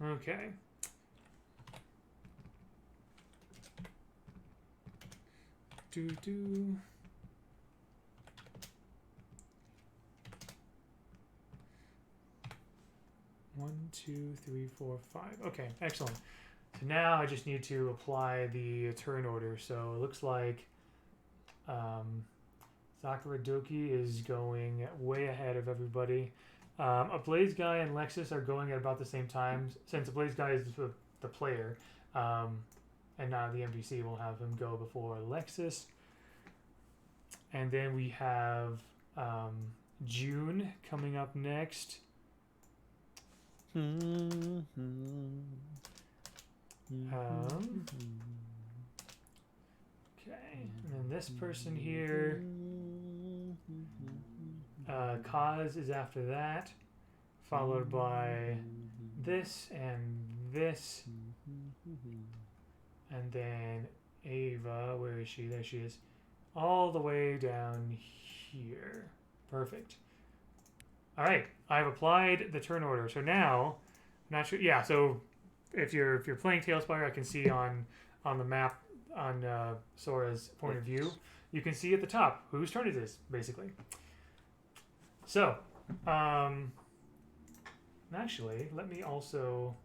Okay. Do. 1, 2, 3, 4, 5. Okay, excellent. So now I just need to apply the turn order. So it looks like Sakura Doki is going way ahead of everybody. A Blaze Guy and Lexus are going at about the same time. Since the Blaze Guy is the player, and now the NPC will have him go before Lexus. And then we have June coming up next. Okay, and then this person here, Kaz is after that, followed by this, and then Ava, where is she? There she is, all the way down here. Perfect. All right, I've applied the turn order. So now, I'm not sure. Yeah, so if you're playing Tailspire, I can see on the map on Sora's point of view, you can see at the top whose turn it is, basically. So, actually, let me also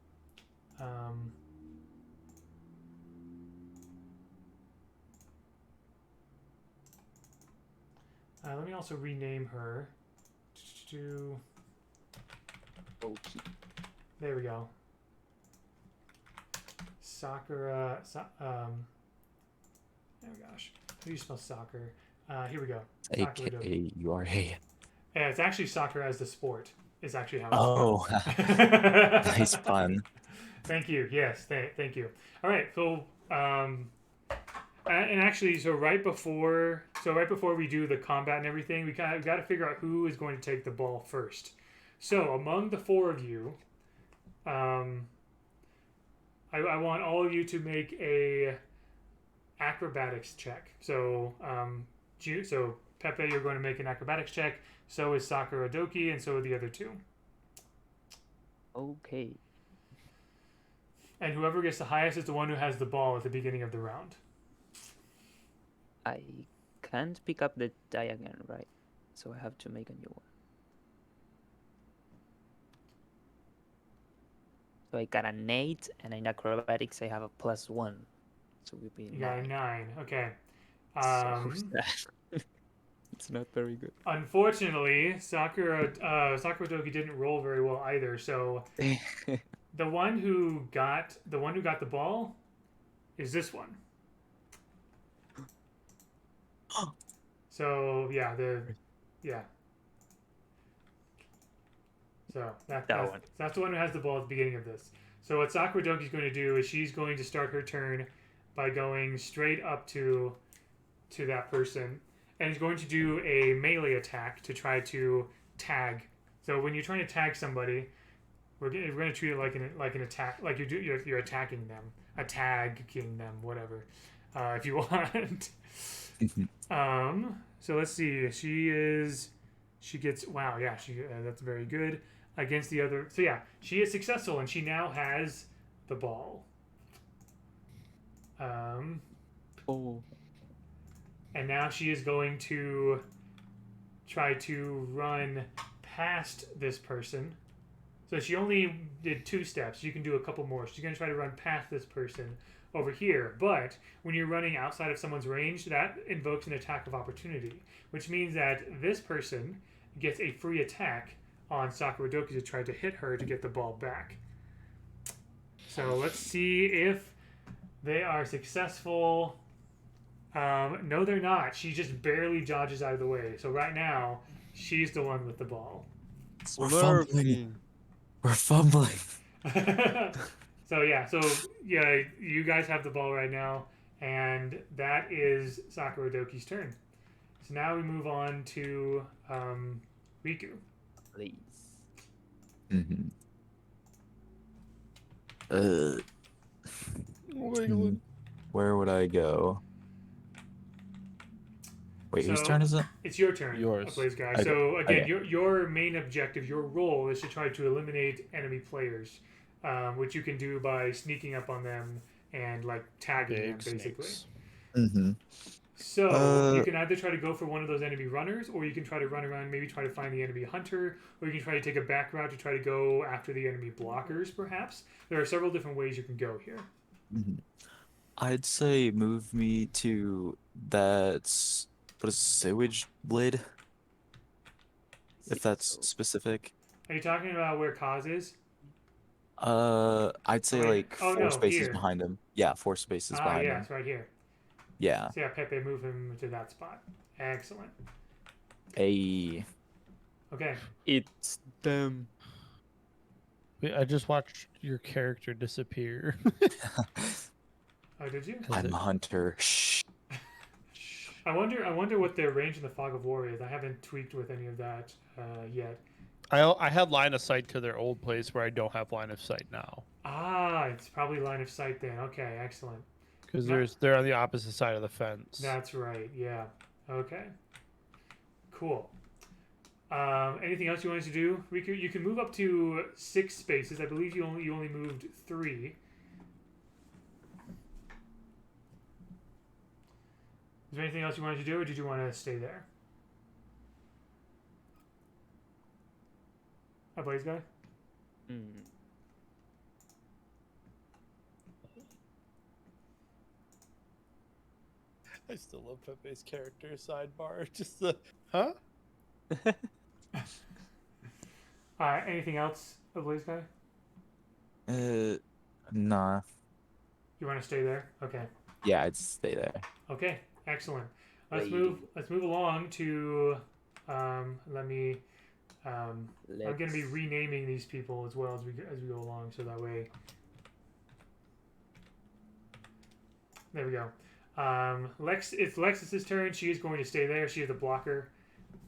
rename her to. Okay. There we go. Sakura. Oh gosh, how do you spell soccer? Here we go. Sakura. Yeah, it's actually soccer as the sport. Is actually how it's Oh, nice pun. Thank you. Yes, thank you. All right, so and actually, so right before we do the combat and everything, we got to figure out who is going to take the ball first. So among the four of you, I want all of you to make a acrobatics check. So so Pepe, you're going to make an acrobatics check. So is Sakura Doki, and so are the other two. Okay. And whoever gets the highest is the one who has the ball at the beginning of the round. I can't pick up the die again, right? So I have to make a new one. So I got an 8, and in acrobatics I have a +1. So we'll be You got a 9. 9. Okay. So it's not very good. Unfortunately, Sakura Doki didn't roll very well either. So the one who got the ball is this one. So yeah, So that's the one who has the ball at the beginning of this. So what Sakura Doki's going to do is she's going to start her turn by going straight up to that person, and is going to do a melee attack to try to tag. So when you're trying to tag somebody, we're going to treat it like an attack, like you're attacking them, tagging them, whatever, if you want. So let's see. She gets wow. Yeah, that's very good against the other. So yeah, she is successful, and she now has the ball. Oh. And now she is going to try to run past this person. So she only did 2 steps. You can do a couple more. She's going to try to run past this person over here. But when you're running outside of someone's range, that invokes an attack of opportunity, which means that this person gets a free attack on Sakura Doki to try to hit her to get the ball back. So let's see if they are successful. No, they're not. She just barely dodges out of the way. So right now, she's the one with the ball. We're fumbling. We're fumbling. So you guys have the ball right now, and that is Sakura Doki's turn. So now we move on to Riku. Please. Mm-hmm. Where would I go? Wait, whose turn is it? It's your turn. Yours. Please, guys. Okay. So again, Okay. your main objective, your role, is to try to eliminate enemy players, which you can do by sneaking up on them and like tagging them, basically. Mm-hmm. So you can either try to go for one of those enemy runners, or you can try to run around, maybe try to find the enemy hunter, or you can try to take a back route to try to go after the enemy blockers, perhaps. There are several different ways you can go here. Mm-hmm. I'd say move me to that. What is sewage lid? If that's specific. Are you talking about where Kaz is? I'd say like 4 spaces here. behind him. Yeah, 4 spaces behind him. It's right here. Yeah. So yeah, Pepe, move him to that spot. Excellent. A. Okay. It's them. Wait, I just watched your character disappear. Oh, did you? Has I'm it- a hunter. Shh. I wonder what their range in the Fog of War is. I haven't tweaked with any of that yet. I had line of sight to their old place where I don't have line of sight now Ah, it's probably line of sight then. Okay, excellent. because No- they're on the opposite side of the fence. That's right. Yeah. Okay. Cool. Anything else you wanted to do, Riku? You can move up to 6 spaces. I believe you only moved 3. Is there anything else you wanted to do, or did you want to stay there? Hi, Blaze Guy. Mm. I still love Pepe's character sidebar. Just the huh? Anything else, Blaze Guy? Nah. You want to stay there? Okay. Yeah, I'd stay there. Okay. Excellent. Let's Lady. move. Let's move along to. Let me. I'm going to be Let's- renaming these people as well as we go along, so that way. There we go. It's Lexus's turn. She is going to stay there. She is a blocker.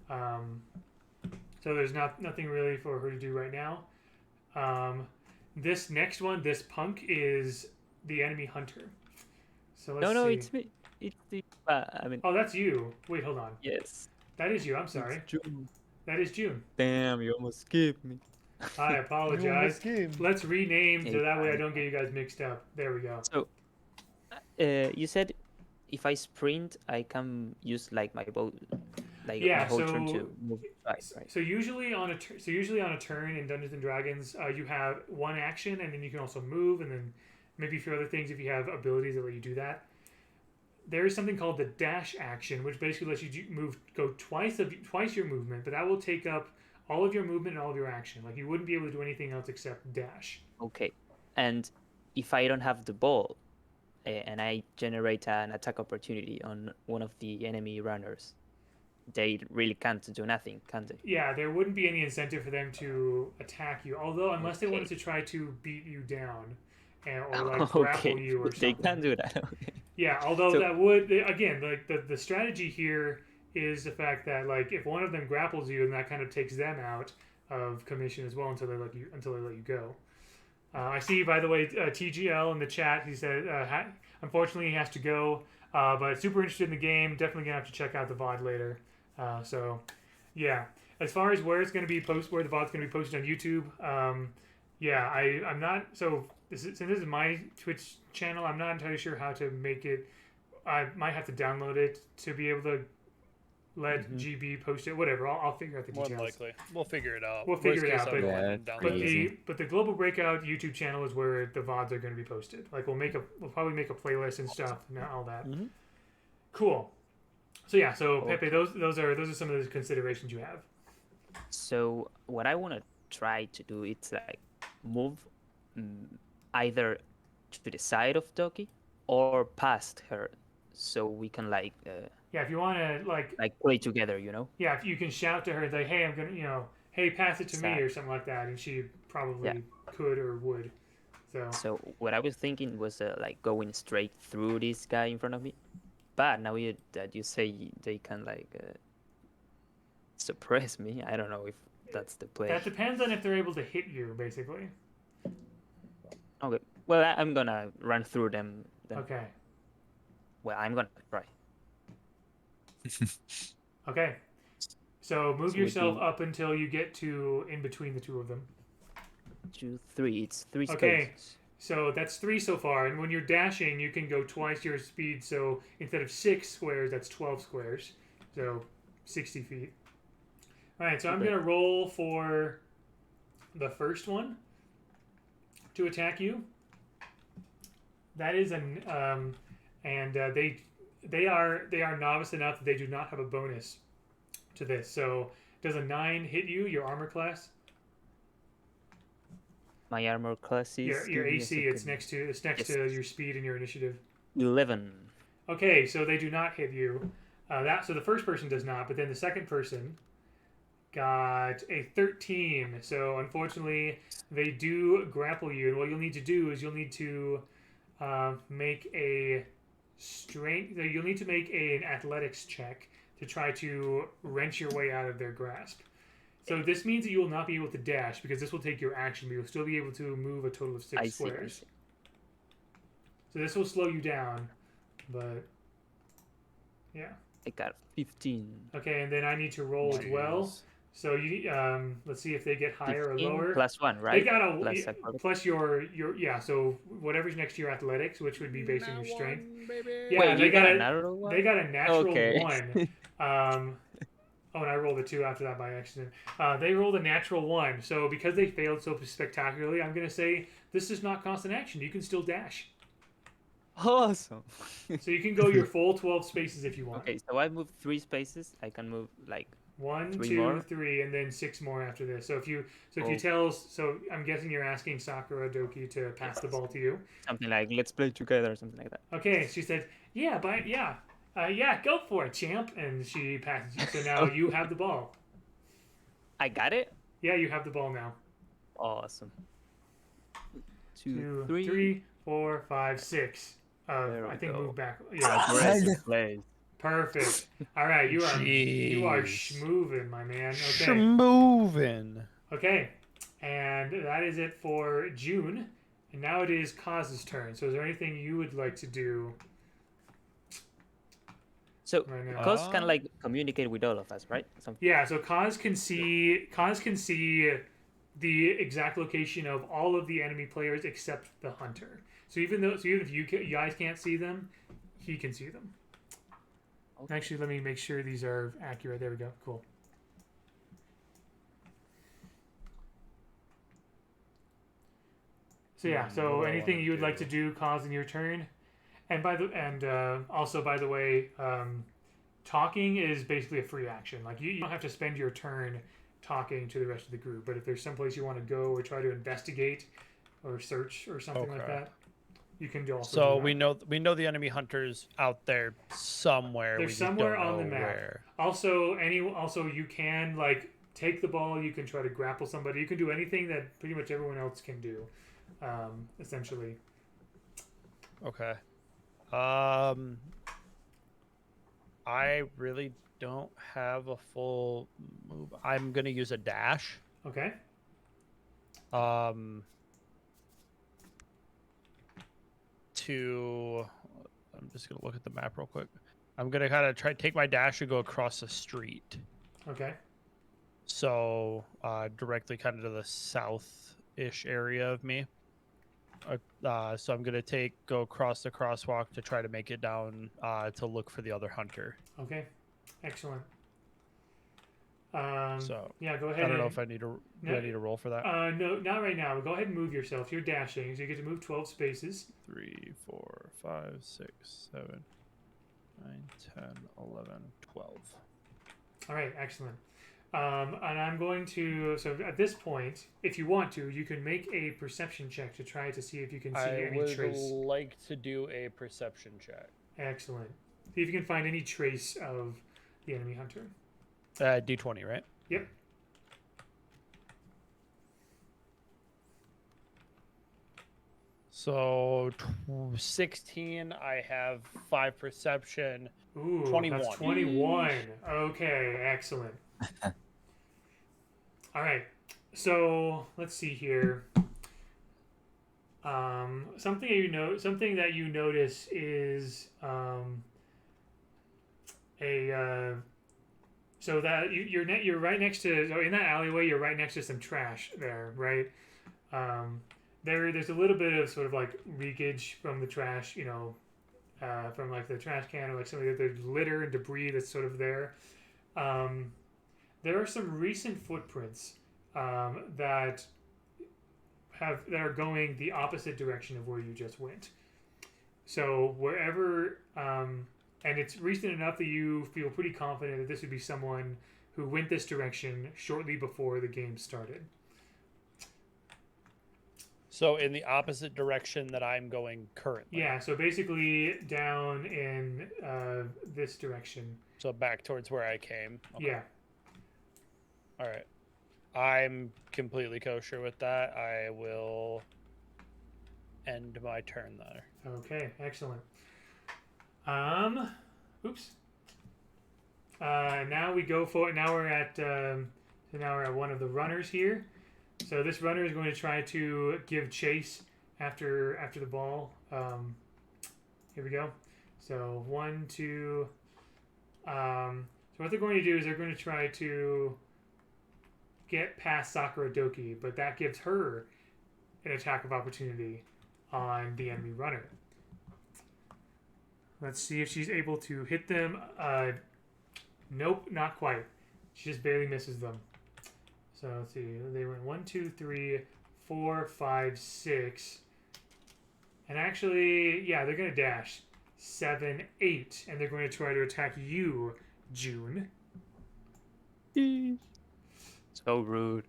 So there's nothing really for her to do right now. This next one, this punk, is the enemy hunter. So let's No, see. it's me. It's the. I mean, Oh, that's you. Wait, hold on. yes. That is you. I'm sorry. That is June. Damn, you almost skipped me. I apologize. Game. Let's rename so that way I Anytime. don't get you guys mixed up. There we go. So, you said if I sprint, I can use like my bow, like Yeah, my whole turn so- to move right. So usually on a turn in Dungeons and Dragons, you have one action, and then you can also move, and then maybe a few other things if you have abilities that let you do that. There is something called the dash action, which basically lets you go twice your movement, but that will take up all of your movement and all of your action. Like you wouldn't be able to do anything else except dash. Okay, and if I don't have the ball, and I generate an attack opportunity on one of the enemy runners, they really can't do nothing, can they? Yeah, there wouldn't be any incentive for them to attack you, although unless they wanted Okay. to try to beat you down, or like grapple you or they something. can do that. Okay. Yeah, although So- that would again, like the strategy here is the fact that like if one of them grapples you, then that kind of takes them out of commission as well until they let you go. I see, by the way, TGL in the chat. He said, unfortunately, he has to go, but super interested in the game. Definitely gonna have to check out the VOD later. So, yeah. As far as where it's gonna be where the VOD's gonna be posted on YouTube, yeah, I'm not so. Since this is my Twitch channel, I'm not entirely sure how to make it. I might have to download it to be able to let GB post it. Whatever, I'll figure out the More details. than likely, we'll figure it out. We'll figure it Worst out, case, I'll but- go ahead Yeah, and download But it. the Global Breakout YouTube channel is where the VODs are going to be posted. Like we'll probably make a playlist and stuff and all that. Mhm. Cool. So yeah, so Okay. Pepe, those are some of the considerations you have. So what I want to try to do is like move either to the side of Toki or past her, so we can like Yeah, if you want to like play together, you know. yeah, if you can shout to her like, hey, I'm gonna hey, pass it to me Sad. or something like that, and she probably Yeah. could or would. So So what I was thinking was like going straight through this guy in front of me, but now that you say they can like suppress me, I don't know if that's the play. that depends on if they're able to hit you, basically. Okay. Well, I'm gonna run through them. Then. Okay. Well, I'm gonna try. Okay. So move So we yourself do- up until you get to in between the two of them. 2, 3. It's 3 Okay. spaces. So that's 3 so far, and when you're dashing, you can go twice your speed. So instead of 6 squares, that's 12 squares. So 60 feet. All right, so I'm Okay. gonna roll for the first one to attack you. That is an and they are novice enough that they do not have a bonus to this. So does a 9 hit you? Your armor class? My armor class is Your give me a AC. It's second. next to Yes. your speed and your initiative. 11. Okay, so they do not hit you. So the first person does not, but then the second person got a 13. So unfortunately, they do grapple you. And what you'll need to do is you'll need to make a strength. You'll need to make an athletics check to try to wrench your way out of their grasp. So this means that you will not be able to dash because this will take your action, but you'll still be able to move a total of 6 I see. squares. So this will slow you down, but yeah. I got 15. Okay, and then I need to roll as well. Jeez. So you let's see if they get higher or 15 lower. plus 1, right? They got a Plus athletics. plus your yeah. So whatever's next to your athletics, which would be based on your strength. Yeah, Wait, they you got got a a natural one? they got a natural Okay. 1. Oh, and I rolled a 2 after that by accident. They rolled a natural 1. So because they failed so spectacularly, I'm gonna say this is not constant action. You can still dash. Awesome. So you can go your full 12 spaces if you want. Okay, so I moved 3 spaces. I can move like 1, 3 2, more? 3, and then 6 more after this. So if you Oh. tell, so I'm guessing you're asking Sakura Doki to pass the ball to you. something like let's play together or something like that. Okay, she said, yeah, but yeah, go for it, champ. And she passes you. So now you have the ball. I got it. Yeah, you have the ball now. Awesome. 2, 2, 3. 3, 4, 5, 6. There we I think go. move back. Yeah, Aggressive plays. perfect. All right, you are Jeez. schmoving, my man. Okay. Schmovin'. Okay, and that is it for June. And now it is Kaz's turn. So is there anything you would like to do So right now? Cos can like communicate with all of us, right? Yeah, so Kaz can see the exact location of all of the enemy players except the hunter. So even if you guys can't see them, he can see them. Okay. Actually, let me make sure these are accurate. There we go. Cool. So yeah, What so do I anything wanna you would like to do? do, Kaz, in your turn, and also by the way, talking is basically a free action. Like you don't have to spend your turn talking to the rest of the group, but if there's someplace you want to go or try to investigate or search or something like Okay. that, you can do also. So do that. we know the enemy hunters out there somewhere. They're we just somewhere don't on know the map. where. Also you can like take the ball. You can try to grapple somebody. You can do anything that pretty much everyone else can do, essentially. Okay. I really don't have a full move. I'm gonna use a dash. Okay. I'm just gonna look at the map real quick. I'm gonna kind of try to take my dash and go across the street. Okay. So directly kind of to the south-ish area of me. So I'm gonna go across the crosswalk to try to make it down to look for the other hunter. Okay. Excellent. So yeah, go ahead. I don't know and- if I need to. Do No, I need to roll for that? No, not right now. Go ahead and move yourself. You're dashing, so you get to move 12 spaces. 3, 4, 5, 6, 7, 9, 10, 11, 12. All right, excellent. And I'm going to. So at this point, if you want to, you can make a perception check to try to see if you can see I any would trace. like to do a perception check. Excellent. See if you can find any trace of the enemy hunter. D20, right? Yep. So 16, I have 5 perception. Ooh, 21. That's 21. Okay, excellent. All right. So let's see here. Something that you notice is so that you're right next to, so in that alleyway you're right next to some trash there, right? There's a little bit of sort of like leakage from the trash, from like the trash can or like some of the litter and debris that's sort of there. There are some recent footprints that are going the opposite direction of where you just went. So wherever, and it's recent enough that you feel pretty confident that this would be someone who went this direction shortly before the game started. So in the opposite direction that I'm going currently. Yeah, so basically down in this direction. So back towards where I came. Okay. Yeah. All right. I'm completely kosher with that. I will end my turn there. Okay, excellent. Oops. Now we go for it. Now we're at one of the runners here. So this runner is going to try to give chase after the ball. Here we go. So 1, 2. So what they're going to do is they're going to try to get past Sakura Doki, but that gives her an attack of opportunity on the enemy runner. Let's see if she's able to hit them. Nope, not quite. She just barely misses them. So let's see. They went 1, 2, 3, 4, 5, 6. And actually, yeah, they're going to dash 7, 8. And they're going to try to attack you, June. So rude.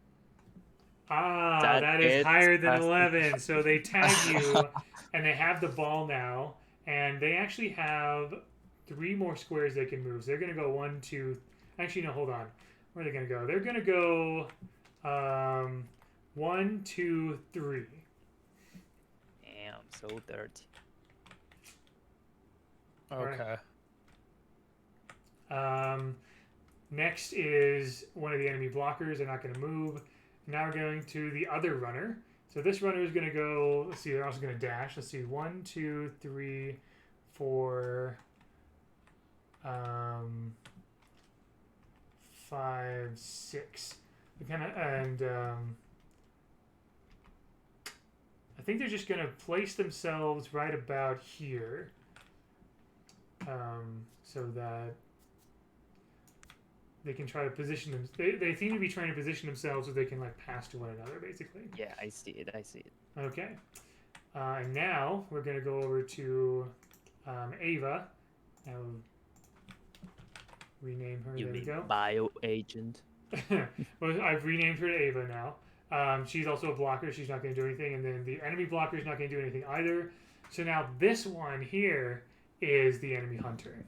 That is higher than 11. So they tag you, and they have the ball now. And they actually have 3 more squares they can move. So they're going to go 1, 2. Actually, no, hold on. Where are they going to go? They're going to go 1, 2, 3. Damn, so dirty. Okay. Next is one of the enemy blockers. They're not going to move. Now we're going to the other runner. So this runner is going to go. Let's see. They're also going to dash. Let's see. 1, 2, 3, 4. 5, 6. I think they're just going to place themselves right about here, so that they can try to position them. They seem to be trying to position themselves so they can like pass to one another, basically. Yeah, I see it. Okay. And now we're going to go over to Ava. I'll rename her. You there we mean go. bio agent? Well, I've renamed her to Ava now. She's also a blocker. She's not going to do anything. And then the enemy blocker is not going to do anything either. So now this one here is the enemy hunter.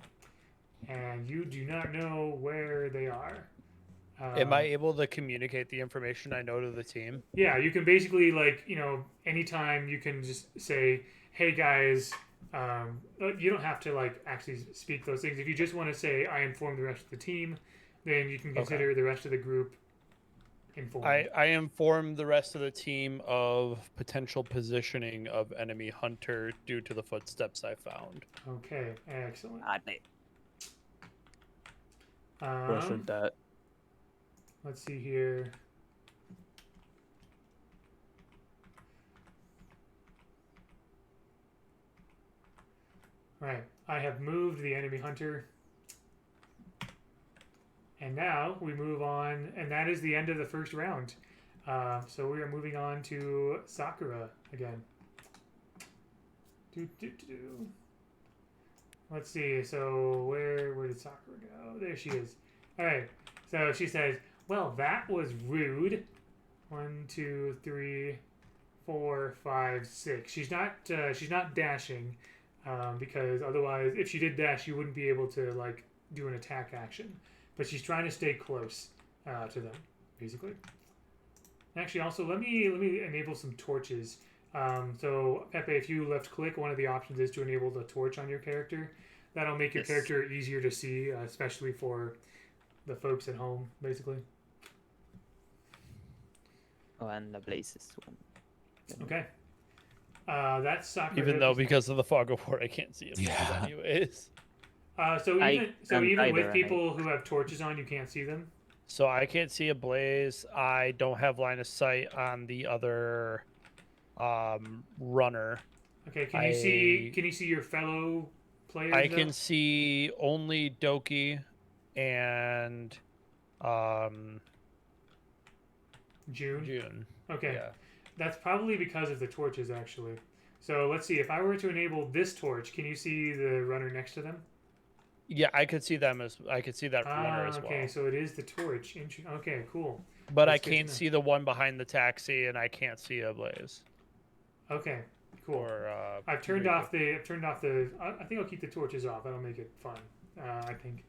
And you do not know where they are. Am I able to communicate the information I know to the team? Yeah, you can basically, like, anytime you can just say, hey, guys, you don't have to, like, actually speak those things. If you just want to say, I inform the rest of the team, then you can consider the rest of the group informed. I informed the rest of the team of potential positioning of enemy hunter due to the footsteps I found. Okay, excellent. Questioned that. Let's see here. Right, I have moved the enemy hunter. And now we move on, and that is the end of the first round. So we are moving on to Sakura again. Let's see, so where did Sakura go? There she is. All right, so she says, well, that was rude. 1, 2, 3, 4, 5, 6. She's not dashing, because otherwise, if she did dash, you wouldn't be able to like do an attack action. But she's trying to stay close to them, basically. Actually, also let me enable some torches. So Pepe, if you left click, one of the options is to enable the torch on your character. That'll make your character easier to see, especially for the folks at home, basically. Oh, and the blazes one. Okay. That's Sakura. Even though because of the fog of war, I can't see it anyways. So even with people who have torches on, you can't see them? So I can't see a blaze. I don't have line of sight on the other runner. Okay, can you see your fellow players? I can see only Doki and June. Okay. Yeah. That's probably because of the torches, actually. So let's see. If I were to enable this torch, can you see the runner next to them? Yeah, I could see them I could see that runner as well. Okay, so it is the torch. Okay, cool. But I can't see the one behind the taxi, and I can't see a blaze. Okay, cool. Or, I've turned off the. I think I'll keep the torches off. That'll make it fun. I think.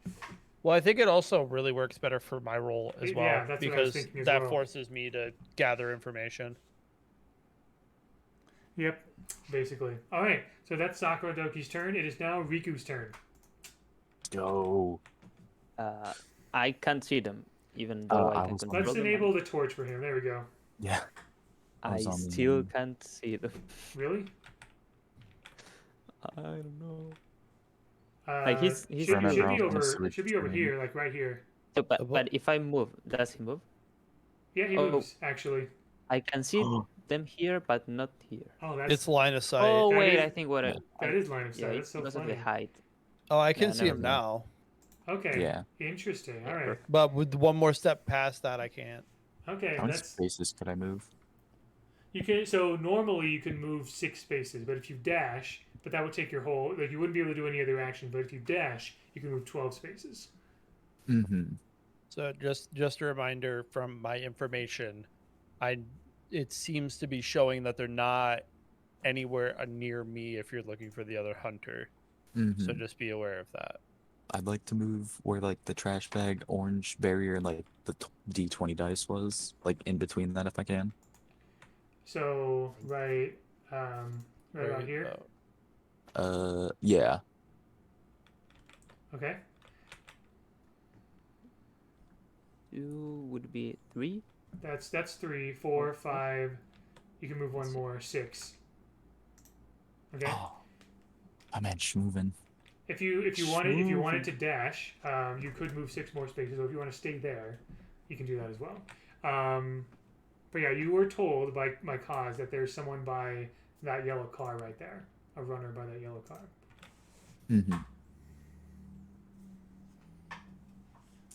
Well, I think it also really works better for my role as well, Yeah, that's what I was because thinking as that well. forces me to gather information. Yep, basically. All right, so that's Sakura Doki's turn. It is now Riku's turn. Go. I can't see them, even though I I can was on- control Let's them. enable the torch for him. There we go. Yeah. I I was on the still moon. can't see them. Really? I don't know. Should be Remember, I was on a over. It sewage should be over train. here, like right here. So, But- but if I move, does he move? Yeah, he Oh. moves actually. I can see them here, but not here. Oh, that's It's line of sight. Oh that wait, is- I think what yeah. I that is line of sight. yeah, That's it's so because of funny. the height. Oh, I can Yeah, see never him mind. now. Okay. Yeah. Interesting. Yeah, All right. perfect. But with one more step past that, I can't. Okay, How many that's spaces could I move? you can. So normally you can move 6 spaces, but if you dash, but that would take your whole. Like you wouldn't be able to do any other action. But if you dash, you can move 12 spaces. Mm-hmm. So just a reminder from my information, it seems to be showing that they're not anywhere near me if you're looking for the other hunter. Mm-hmm. So just be aware of that. I'd like to move where like the trash bag orange barrier, like the D20 dice was, like in between that if I can. So right about here. Yeah. Okay. 2 would be 3. That's 3, 4, 5. You can move one more, 6. Okay. Oh, my man schmovin'. If you wanted to dash, you could move 6 more spaces. Or if you want to stay there, you can do that as well. But yeah, you were told by my cause that there's someone by that yellow car right there, a runner by that yellow car. Mm-hmm.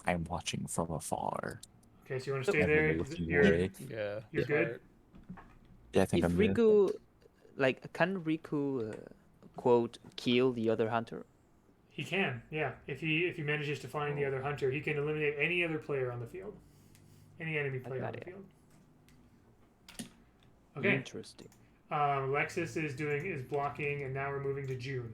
I'm watching from afar. Okay, so you want to stay Never there? looking You're away. Yeah. You're good? Yeah, I think If I'm good. Riku, like, can Riku, quote, kill the other hunter? He can, yeah. If he manages to find the other hunter, he can eliminate any other player on the field, any enemy player on got the it. field. Okay. Interesting. Lexus is blocking, and now we're moving to June.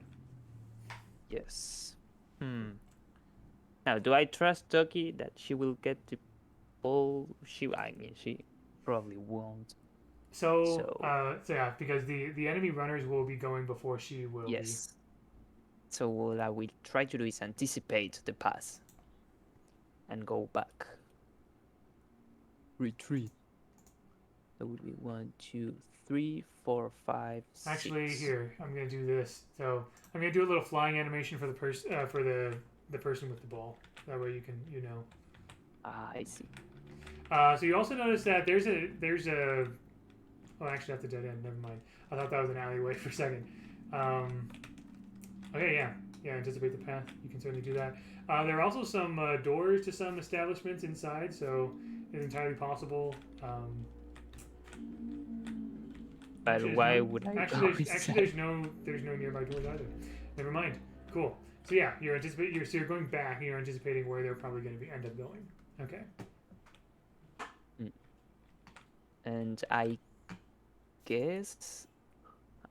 Yes. Now, do I trust Toki that she will get the ball? I mean, she probably won't. So yeah, because the enemy runners will be going before she will. Yes. So what I will try to do is anticipate the pass and go back. Retreat. That would be 1, 2, 3, 4, 5, 6. Actually, here I'm gonna do this. So I'm gonna do a little flying animation for the person for the person with the ball. That way you can Ah, I see. So you also notice that there's a. Oh, actually, that's a dead end. Never mind. I thought that was an alleyway for a second. Okay, yeah. Anticipate the path. You can certainly do that. There are also some doors to some establishments inside, so it's entirely possible. But why would I go Actually, inside? there's no nearby doors either. Never mind. Cool. So yeah, you're going back, and you're anticipating where they're probably going to end up going. Okay. And I guess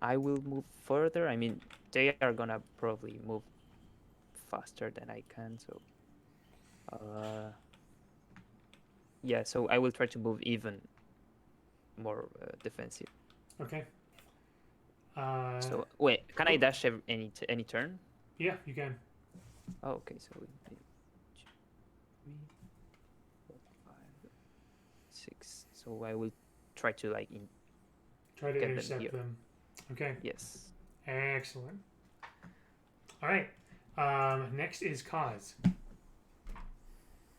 I will move further. I mean, they are gonna probably move faster than I can, so yeah, so I will try to move even more defensive. Okay. So wait, can I dash any turn? Yeah, you can. Oh, okay, so 1, 2, 3, 4, 5, 6. So I will try to Try to Get them intercept here. them. Okay. yes. Excellent. All right. Next is Cause.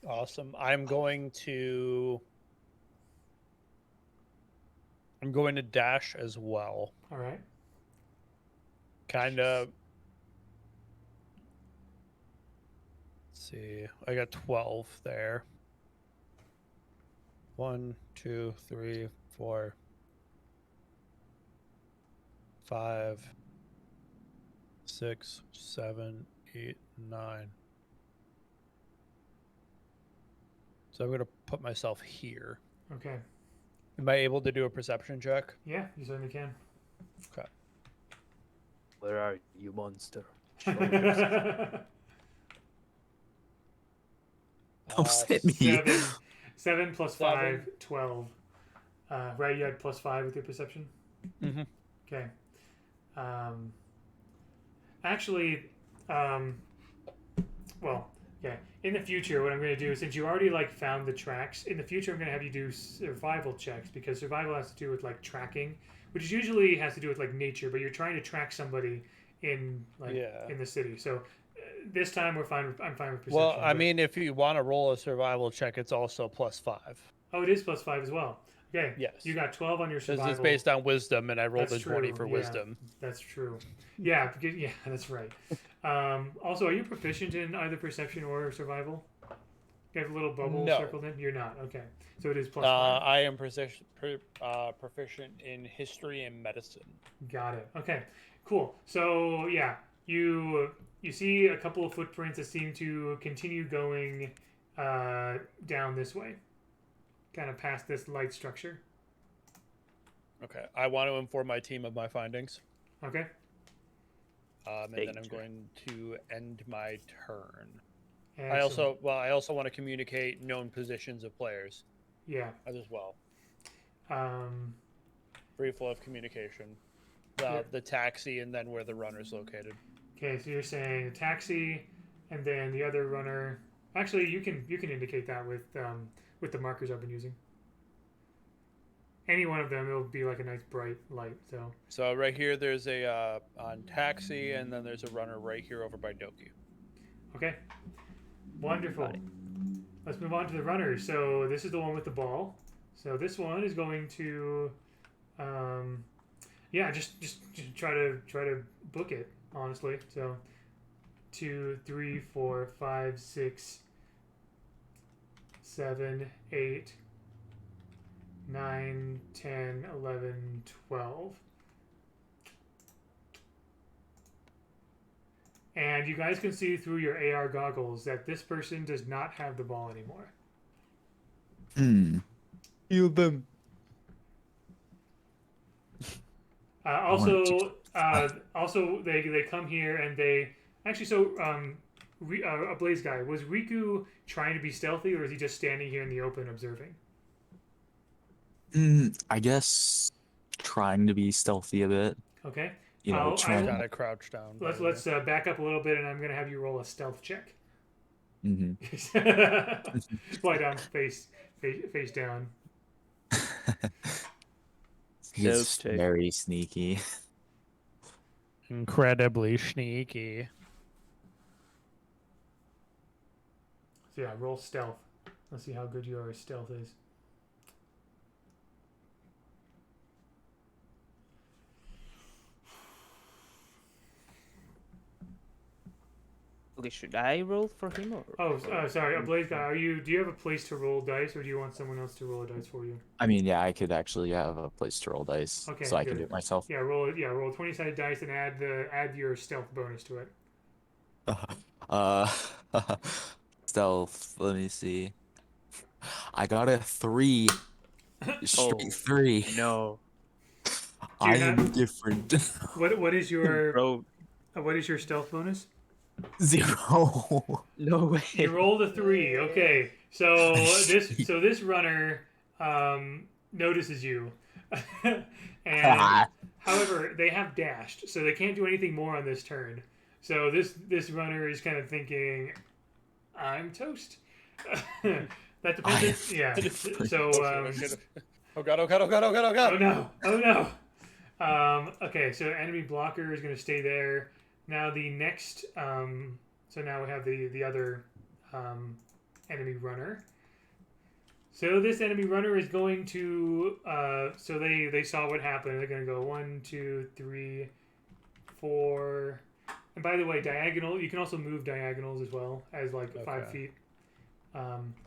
Awesome. I'm going to dash as well. All right. Kind of. Let's see. I got 12 there. 1, 2, 3, 4, 5, 6, 7, 8, 9. So I'm going to put myself here. Okay. Am I able to do a perception check? Yeah, you certainly can. Okay. Where are you, monster? Don't hit me. 7 plus 5, 7. 12. Right, you had plus 5 with your perception? Mm-hmm. Okay. Actually, well, yeah. In the future, what I'm going to do, since you already like found the tracks, in the future I'm going to have you do survival checks, because survival has to do with like tracking, which usually has to do with like nature, but you're trying to track somebody in like in the city. So this time we're fine. I'm fine with perception. Well, I but- mean, if you want to roll a survival check, it's also plus 5. Oh, it is plus 5 as well. Okay. Yes. You got 12 on your Because survival. it's based on wisdom, and I rolled That's a 20 true, for yeah. wisdom. That's true. Yeah, because, yeah, that's right. Also, are you proficient in either perception or survival? You have a little bubble No. circled in? You're not. Okay. So it is plus 5. I am proficient in history and medicine. Got it. Okay. Cool. So, yeah, you see a couple of footprints that seem to continue going down this way, kind of past this light structure. Okay. I want to inform my team of my findings. Okay. And then I'm going to end my turn. Excellent. I also want to communicate known positions of players Yeah. as well. Um, Free flow of communication. The taxi, and then where the runner's located. okay, so you're saying taxi, and then the other runner. Actually, you can indicate that with the markers I've been using. Any one of them, it'll be like a nice bright light. So right here, there's a on taxi, and then there's a runner right here over by Doki. Okay. Wonderful. Let's move on to the runner. So this is the one with the ball. So this one is going to, just try to book it, honestly. So 2, 3, 4, 5, 6, 7, 8, 9, 10, 11, 12. And you guys can see through your AR goggles that this person does not have the ball anymore. Heal them. Also, they come here and they actually. So, a Blaze guy, was Riku trying to be stealthy, or is he just standing here in the open observing? I guess trying to be stealthy a bit. Okay. You know, trying Gotta crouch down. Let's back up a little bit, and I'm gonna have you roll a stealth check. Lie down, face down. He's Stealth check. very sneaky. Incredibly sneaky. So yeah, roll stealth. Let's see how good your stealth is. Okay, should I roll for him or? Sorry, a Blaze guy. Do you have a place to roll dice, or do you want someone else to roll a dice for you? I mean, yeah, I could actually have a place to roll dice, Okay, so I can good. do it myself. Yeah, roll 20-sided dice and add your stealth bonus to it. Stealth. Let me see. I got a 3. Straight 3. No. I am different. What is your Bro, what is your stealth bonus? 0. no way. You rolled a 3. Okay, so this runner notices you, and however they have dashed, so they can't do anything more on this turn. So this runner is kind of thinking, I'm toast. That depends. Yeah. So. Oh god! Oh god! Oh god! Oh god! Oh god! Oh no! Oh no! Okay, so enemy blocker is going to stay there. Now the next, so now we have the other enemy runner. So this enemy runner is going to, so they saw what happened. They're going to go 1, 2, 3, 4. And by the way, diagonal. You can also move diagonals as well as like 5 feet.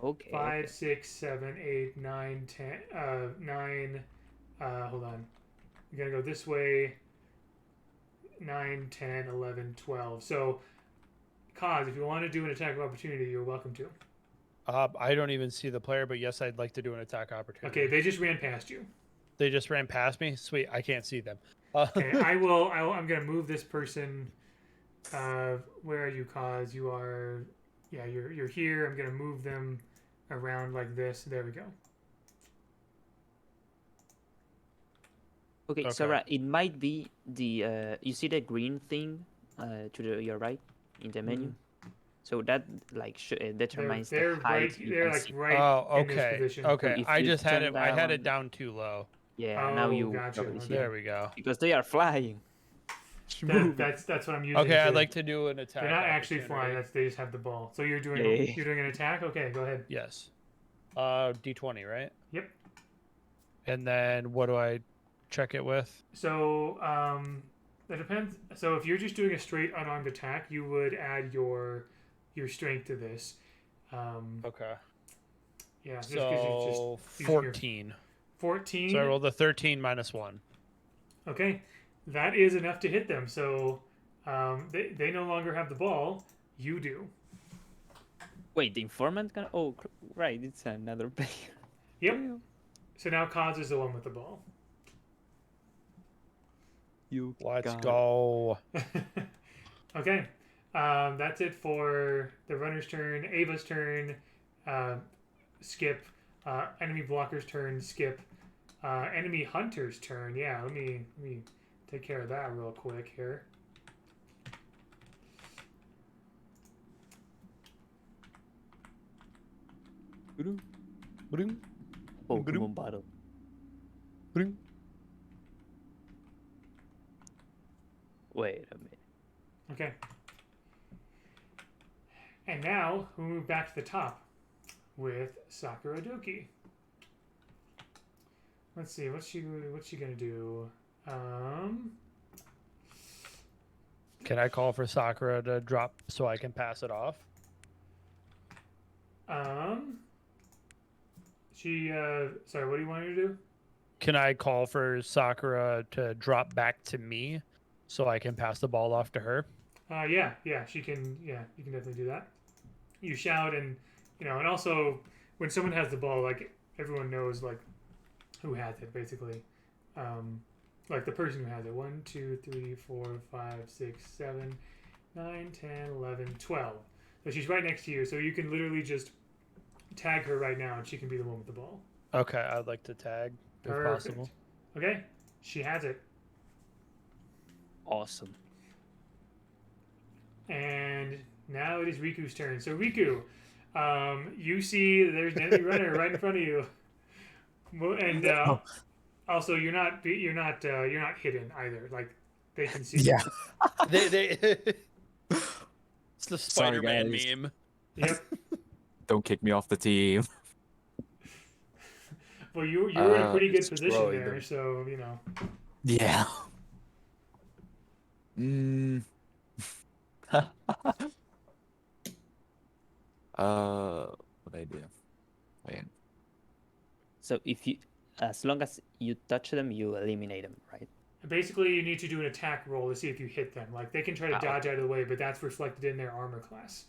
Okay. 5, 6, 7, 8, 9, 10, 9. Hold on. You're gonna go this way. 9, 10, 11, 12. So, Kaz, if you want to do an attack of opportunity, you're welcome to. I don't even see the player, but yes, I'd like to do an attack opportunity. Okay, they just ran past you. They just ran past me. Sweet, I can't see them. Okay, I'm gonna move this person. Where are you, Kaz? You are yeah, you're here. I'm gonna move them around like this. There we go. Okay, Okay. Sora, it might be the you see the green thing your right in the menu. So that like determines the They're height right. you They're can like see. right Oh, in this okay. position. Okay. if I you just had turn it. I had that it one- down too low. Yeah, now Oh, you gotcha. probably see Okay. There we go. because they are flying. Moving. That's what I'm using. Okay, I'd to- like to do an attack. They're not actually flying. opportunity. That's they just have the ball. So you're doing Yeah. you're doing an attack. Okay, go ahead. Yes. D20, right? Yep. And then what do I check it with? So that depends. So if you're just doing a straight unarmed attack, you would add your strength to this. Okay. Yeah. Just 'cause you're So just using your 14. 14. So I rolled the 13 minus 1. Okay, that is enough to hit them. So they no longer have the ball. You do. Wait, the informant can. Oh, right, it's another player. Yep. So now Kaz is the one with the ball. You. Let's got it. go. Okay. That's it for the runner's turn. Ava's turn. Skip. Enemy blocker's turn. Skip. Enemy hunter's turn. Yeah, let me take care of that real quick here. Bring, Pokemon battle. bring. Wait a minute. Okay. And now we move back to the top with Sakura Doki. Let's see, what's she gonna do? Can I call for Sakura to drop so I can pass it off? Sorry, what do you want her to do? Can I call for Sakura to drop back to me so I can pass the ball off to her? Yeah, she can. Yeah, you can definitely do that. You shout, and and also when someone has the ball, like everyone knows, like who has it, basically. Like the person who has it. 1, 2, 3, 4, 5, 6, 7, 9, 10, 11, 12. So she's right next to you, so you can literally just tag her right now, and she can be the one with the ball. Okay, I'd like to tag if Perfect. possible. Okay, she has it. Awesome. And now it is Riku's turn. So Riku, you see there's an enemy runner right in front of you, and also you're not hidden either. Like they can see. Yeah. They it's the Sorry, Spider-Man guys. meme. Yep. Don't kick me off the team. Well, you were in a pretty good position destroy there, them. so Yeah. What I do? Wait. So if you, as long as you touch them, you eliminate them, right? Basically you need to do an attack roll to see if you hit them. Like they can try to Oh. dodge out of the way, but that's reflected in their armor class.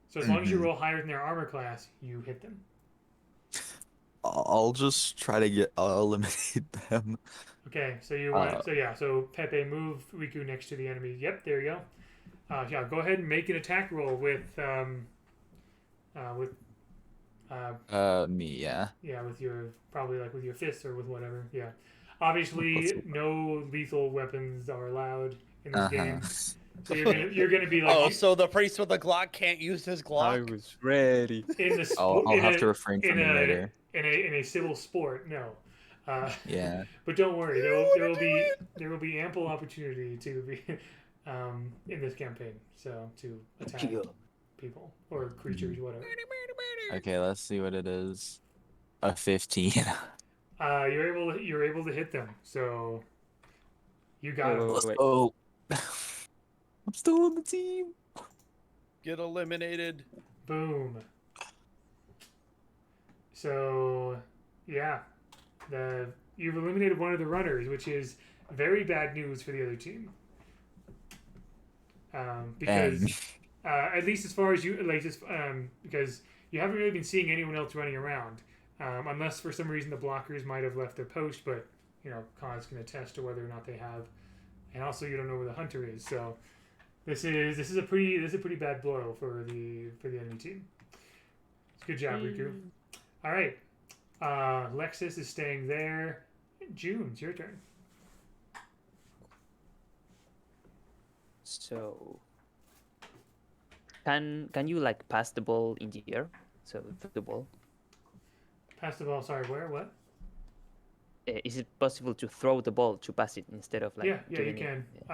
So as long as you Mhm. roll higher than their armor class, you hit them. I'll just try to eliminate them. Okay, so you want so Pepe move Riku next to the enemy. Yep, there you go. Yeah, go ahead and make an attack roll with Me, yeah. with your probably like with your fists or with whatever. Yeah, obviously no lethal weapons are allowed in this game. So you're gonna be like Oh, so the priest with the Glock can't use his Glock? was ready. in the I'll have to refrain from it later. in a civil sport. No. Yeah. But don't worry, there will be ample opportunity to be in this campaign. So to attack people or creatures, whatever. Okay, let's see what it is. A 15. You're able to hit them. So you got it. Let's Wait. go. I'm still on the team. Get eliminated. Boom. So yeah, you've eliminated one of the runners, which is very bad news for the other team. Because at least as far as you because you haven't really been seeing anyone else running around, unless for some reason the blockers might have left their post. But Kaz can attest to whether or not they have, and also you don't know where the hunter is. So This is a pretty bad blow for the enemy team. Good job, Riku. All right. Lexus is staying there. June, it's your turn. So, can you like pass the ball in the air? So the ball. Pass the ball. Sorry, where? What? Is it possible to throw the ball to pass it instead of like? Yeah, you giving can. it?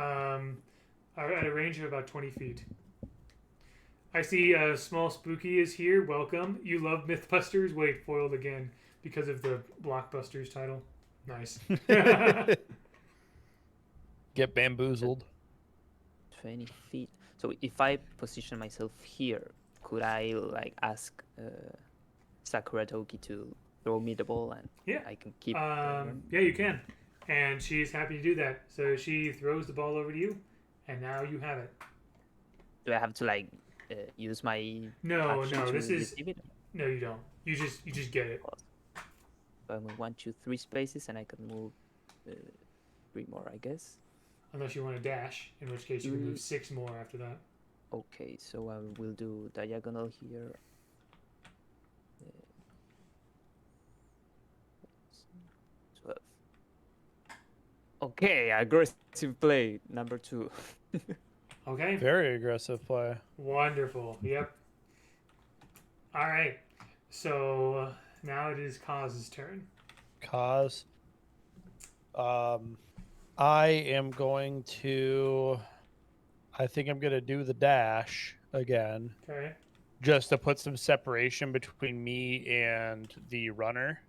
At a range of about 20 feet. I see Small Spooky is here. Welcome. You love Mythbusters? Wait, foiled again because of the Blockbusters title. Nice. Get bamboozled. 20 feet. So if I position myself here, could I like ask Sakura Toki to throw me the ball and Yeah. I can keep? Yeah, you can. And she's happy to do that. So she throws the ball over to you, and now you have it. Do I have to like use my? No, action no, to this is receive it? no, you don't. You just get it. So I move 1, 2, 3 spaces, and I can move 3 more, I guess. Unless you want to dash, in which case you can move 6 more after that. Okay, so I will do diagonal here. 12. Okay, aggressive play number 2. Okay. Very aggressive play. Wonderful. Yep. All right. So now it is Kaz's turn. Cause. I am going to. I think I'm gonna do the dash again, Okay. just to put some separation between me and the runner.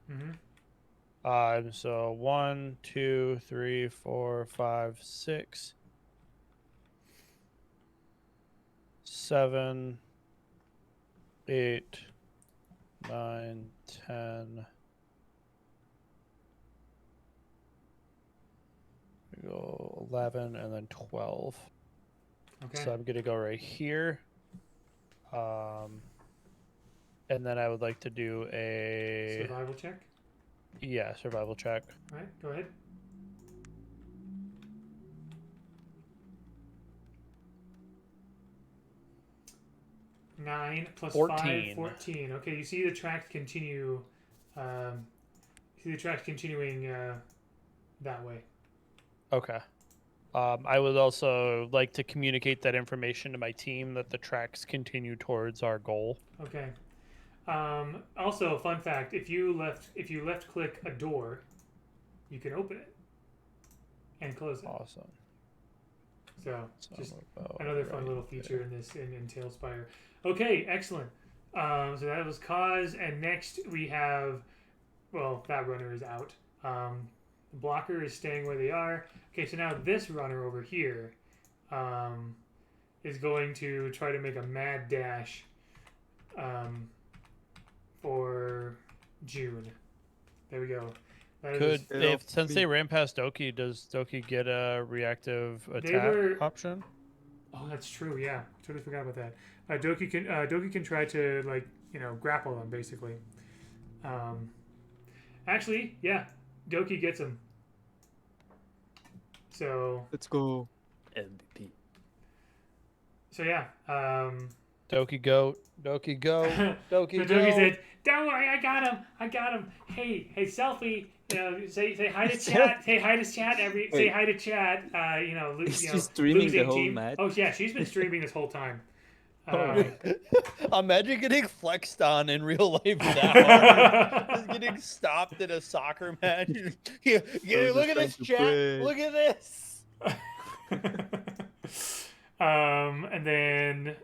Mm-hmm. So 1, 2, 3, 4, 5, 6, 7, 8, 9, 10. We go 11 and then 12. Okay. So I'm gonna go right here. And then I would like to do a Survival check. survival check. All right. Go ahead. Nine plus 14. 5, 14. Okay, you see the tracks continue. You see the tracks continuing that way. Okay. I would also like to communicate that information to my team that the tracks continue towards our goal. Okay. Also, fun fact: if you left click a door, you can open it and close it. Awesome. So just about another fun right little feature in this in Tailspire. Okay, excellent. So that was Cause, and next we have, well, that runner is out. The blocker is staying where they are. Okay, so now this runner over here is going to try to make a mad dash for June. There we go. That is- Since they ran past Doki, does Doki get a reactive attack were- option? Oh, that's true. Yeah, totally forgot about that. Doki can try to grapple them basically. Actually, yeah, Doki gets him. So Let's go. MVP. so yeah. Doki goat. Doki go. Doki So go. Doki said, "Don't worry, I got him. Hey, selfie. Say hi to chat. Say hi to chat. Say hi to chat. Is she streaming the losing whole team. match? Oh yeah, she's been streaming this whole time. Imagine getting flexed on in real life now. Just getting stopped in a soccer match. Yeah, look at this, chat. Look at this. And then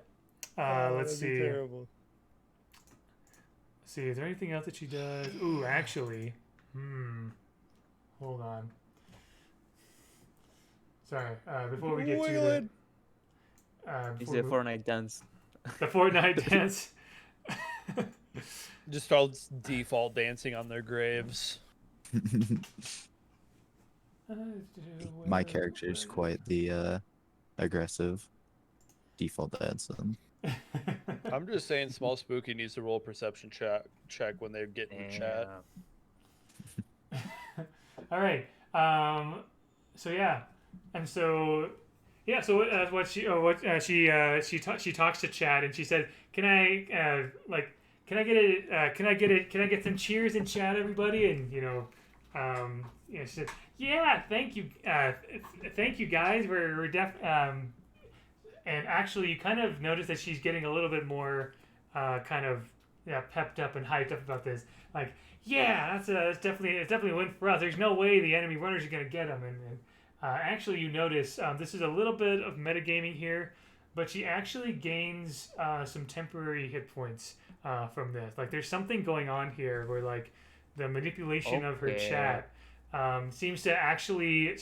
let's that'd be see. terrible. See, is there anything else that she does? Ooh, actually, hold on. Sorry, before we get to the It's before the we- Fortnite dance. the Fortnite dance. Just all default dancing on their graves. My character is quite the aggressive default dancing. I'm just saying, Small Spooky needs to roll a perception check when they get in chat. All right. So yeah, and so Yeah. So she talks to Chad and she said, "Can I can I get some cheers in chat, everybody?" And she said, "Yeah, thank you, thank you guys. We're and actually, you kind of notice that she's getting a little bit more, kind of, yeah, pepped up and hyped up about this. Like, yeah, it's definitely a win for us. There's no way the enemy runners are gonna get them. And actually, you notice this is a little bit of metagaming here, but she actually gains some temporary hit points from this. Like, there's something going on here where like the manipulation of her Okay. chat seems to actually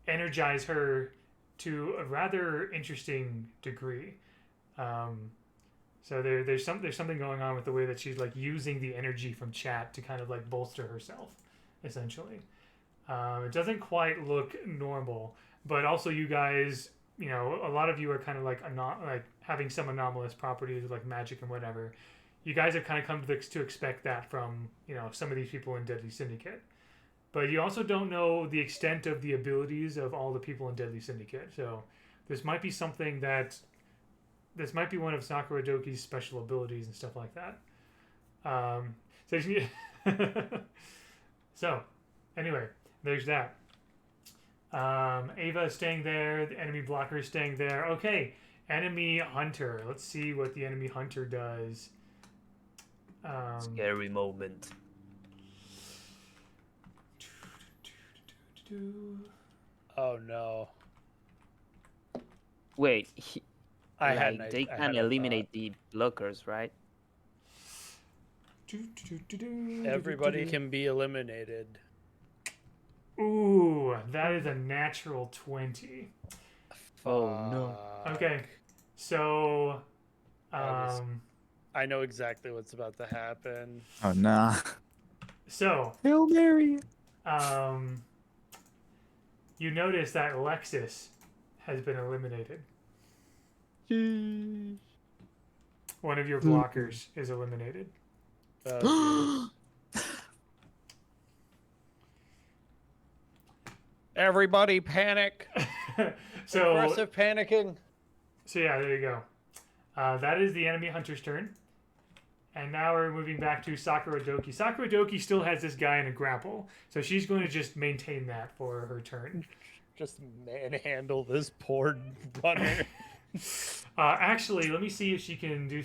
energize her to a rather interesting degree. So there's something going on with the way that she's like using the energy from chat to kind of like bolster herself, essentially. It doesn't quite look normal, but also you guys, a lot of you are kind of like like having some anomalous properties like magic and whatever. You guys have kind of come to expect that from some of these people in Deadly Syndicate. But you also don't know the extent of the abilities of all the people in Deadly Syndicate. So this might be something that this might be one of Sakura Doki's special abilities and stuff like that. So anyway, there's that. Ava is staying there. The enemy blocker is staying there. Okay, enemy hunter. Let's see what the enemy hunter does. Scary moment. Oh no. Wait, I had like an- they I can had a eliminate the blockers, right? Everybody can be eliminated. Ooh, that is a natural 20. Oh, no. Fuck. Okay, so That was- I know exactly what's about to happen. Oh nah. so Hail Mary. you notice that Alexis has been eliminated. One of your blockers is eliminated. Oh, everybody panic. so Aggressive panicking. So yeah, there you go. That is the enemy hunter's turn. And now we're moving back to Sakura Doki. Sakura Doki still has this guy in a grapple, so she's going to just maintain that for her turn. Just manhandle this poor runner. Actually, let me see if she can do.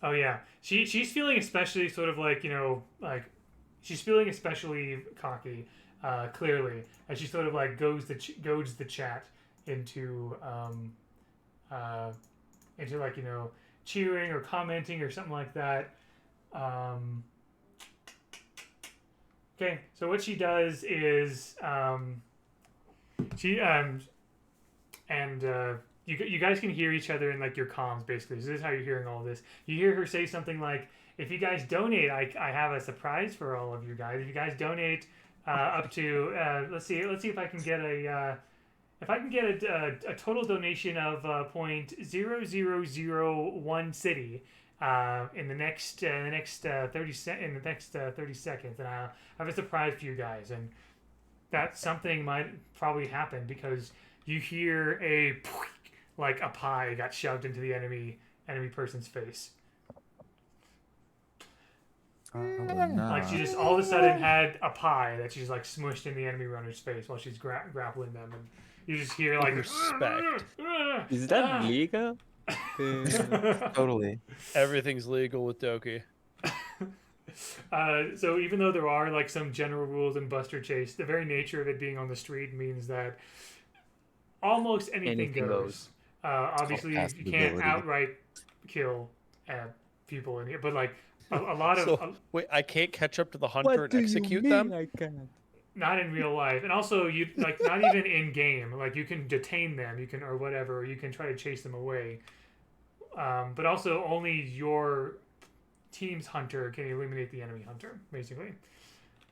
Oh yeah, she's feeling especially sort of like she's feeling especially cocky, clearly, as she sort of like goads the chat into like cheering or commenting or something like that. Okay, so what she does is you guys can hear each other in like your comms basically. So this is how you're hearing all of this. You hear her say something like, "If you guys donate, I have a surprise for all of you guys. If you guys donate up to let's see if I can get a total donation of 0.0001 city in the next 30 seconds, and I have a surprise for you guys." And that something might probably happen because you hear like a pie got shoved into the enemy person's face. Oh, no. Like she just all of a sudden had a pie that she's like smushed in the enemy runner's face while she's grappling them, and you just hear like Respect. Is that legal? Totally. Everything's legal with Doki. So even though there are like some general rules in Buster Chase, the very nature of it being on the street means that almost anything goes. Obviously, you can't Possibility. outright kill people in here, but like a lot of So, wait, I can't catch up to the hunter and execute them? I can't. not in real life, and also you like not even in game. Like you can detain them, you can or whatever, or you can try to chase them away. But also only your team's hunter can eliminate the enemy hunter, basically.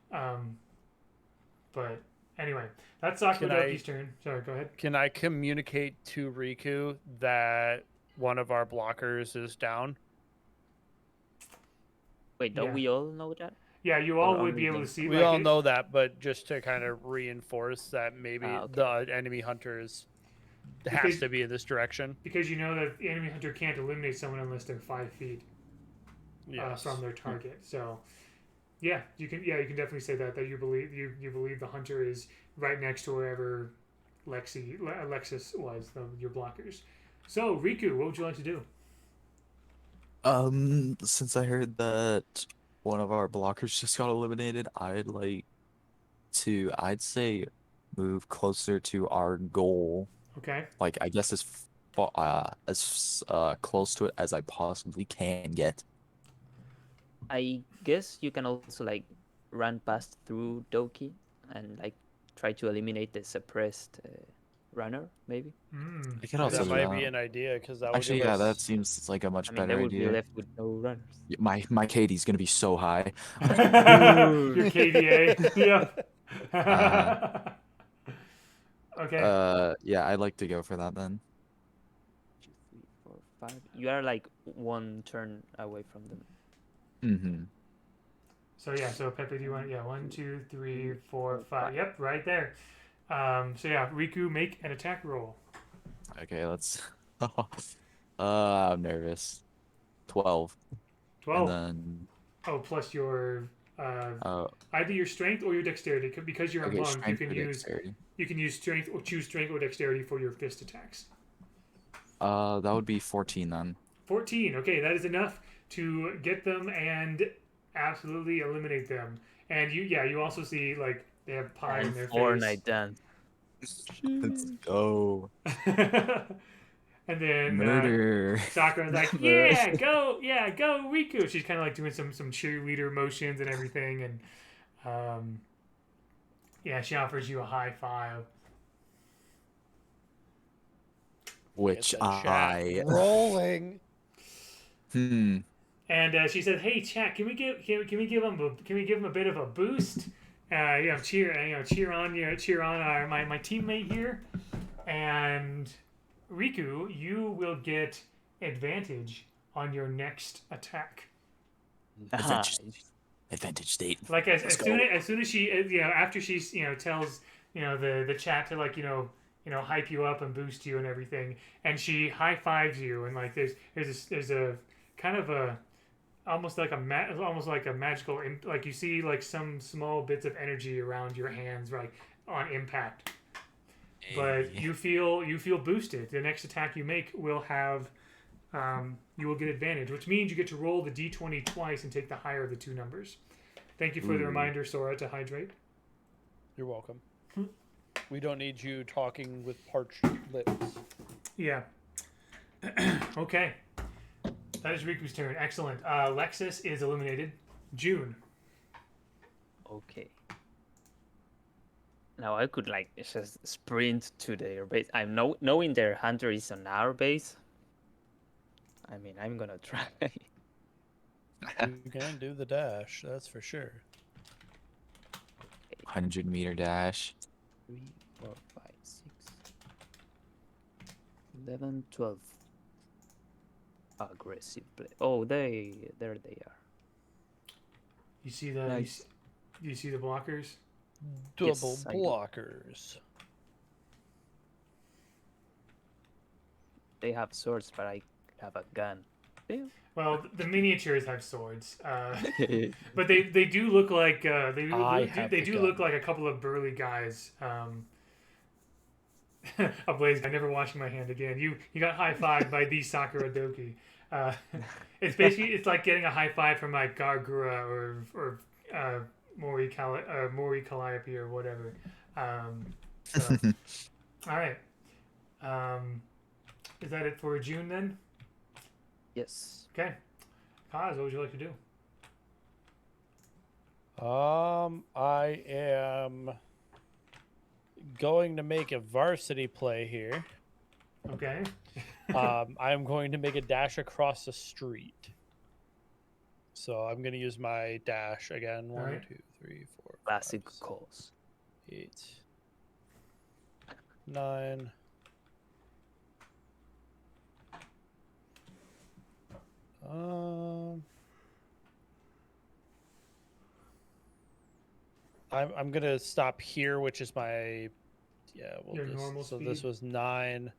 But anyway, that's Sakura Doki's turn. Sorry, go ahead. Can I communicate to Riku that one of our blockers is down? Wait, don't Yeah. we all know that? Yeah, you Or all would only be able to them? see. We like, all it- know that, but just to kind of reinforce that maybe Okay. the enemy hunters has Because- to be in this direction. because you know that the enemy hunter can't eliminate someone unless they're 5 feet Yes. from their target. So, yeah, you can definitely say that you believe the hunter is right next to wherever Alexis was, your blockers. So, Riku, what would you like to do? Since I heard that one of our blockers just got eliminated, I'd say move closer to our goal. Okay. Like, I guess as close to it as I possibly can get. I guess you can also like run past through Doki and like try to eliminate the suppressed runner, maybe. Mm. I could also That do might that. be an idea because that would Actually, give yeah, us... that seems like a much I mean, they better would be idea. left with no runners. My KD's gonna be so high. Your KDA. Yep. Uh-huh. Okay. Yeah, I'd like to go for that then. 2, 3, 4, 5. You are like one turn away from them. Mm-hmm. So yeah, so Pepe, do you want 1, 2, 3, 4, 5? Five. Yep, right there. So yeah, Riku, make an attack roll. Okay, let's. I'm nervous. 12. 12. And then Oh, plus your uh either your strength or your dexterity. Because you're a okay, monk, you strength can or use dexterity. strength or choose strength or dexterity for your fist attacks. That would be 14 then. 14. Okay, that is enough to get them and absolutely eliminate them. And you also see like they have pie in their Fortnite dance. Let's go. face. And then Murder. Sakura's like, yeah, go, Riku. She's kind of like doing some cheerleader motions and everything, and yeah, she offers you a high five. Which Get the chat I rolling. And she said, "Hey, chat, can we give him a bit of a boost? Cheer on my teammate here, and Riku, you will get advantage on your next attack. Advantage, advantage state. Like as Let's soon go. as she after she tells the chat to like hype you up and boost you and everything, and she high fives you, and like there's a kind of a almost like a magical like you see like some small bits of energy around your hands like on impact, but you feel boosted. The next attack you make will have you will get advantage, which means you get to roll the d20 twice and take the higher of the two numbers. Thank you for the reminder, Sora, to hydrate. You're welcome. We don't need you talking with parched lips. Yeah. Okay. That is Riku's turn. Excellent. Lexus is eliminated. June. Okay. Now I could like just sprint to their base. I'm knowing their hunter is on our base. I mean, I'm gonna try. You can do the dash, that's for sure. 100-meter dash. 3, 4, 5, 6, 11, 12. Aggressive play. Oh, there they are. You see the Nice. you see the blockers? Double Yes, I do. blockers. They have swords, but I have a gun. Damn. Well, the miniatures have swords, but they do look like they do look like a couple of burly guys. A blaze guy, never washing my hand again. You got high fived by the Sakura Doki. It's like getting a high five from like Gargura or Mori Calliope or whatever. So, all right. Is that it for June then? Yes. Okay. Kaz, what would you like to do? I am going to make a varsity play here. Okay. I'm going to make a dash across the street. So I'm going to use my dash again. 1, Alright. 2, 3, 4, Classic 5, 6, calls. 8, 9. I'm gonna stop here, which is my Your normal so this speed? was 9.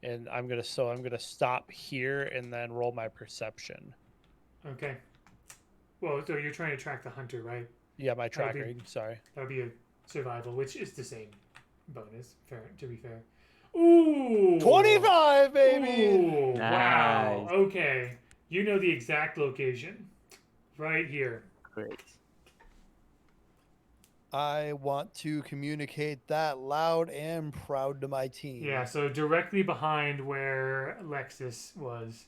And I'm gonna stop here and then roll my perception. Okay. Well, so you're trying to track the hunter, right? Yeah, my That would be- tracking. Sorry. That would be a survival, which is the same bonus. Fair, to be fair. Ooh. 25, baby. Ooh. Wow. Nice. Okay. You know the exact location. Right here. Great. I want to communicate that loud and proud to my team. Yeah. So directly behind where Lexus was.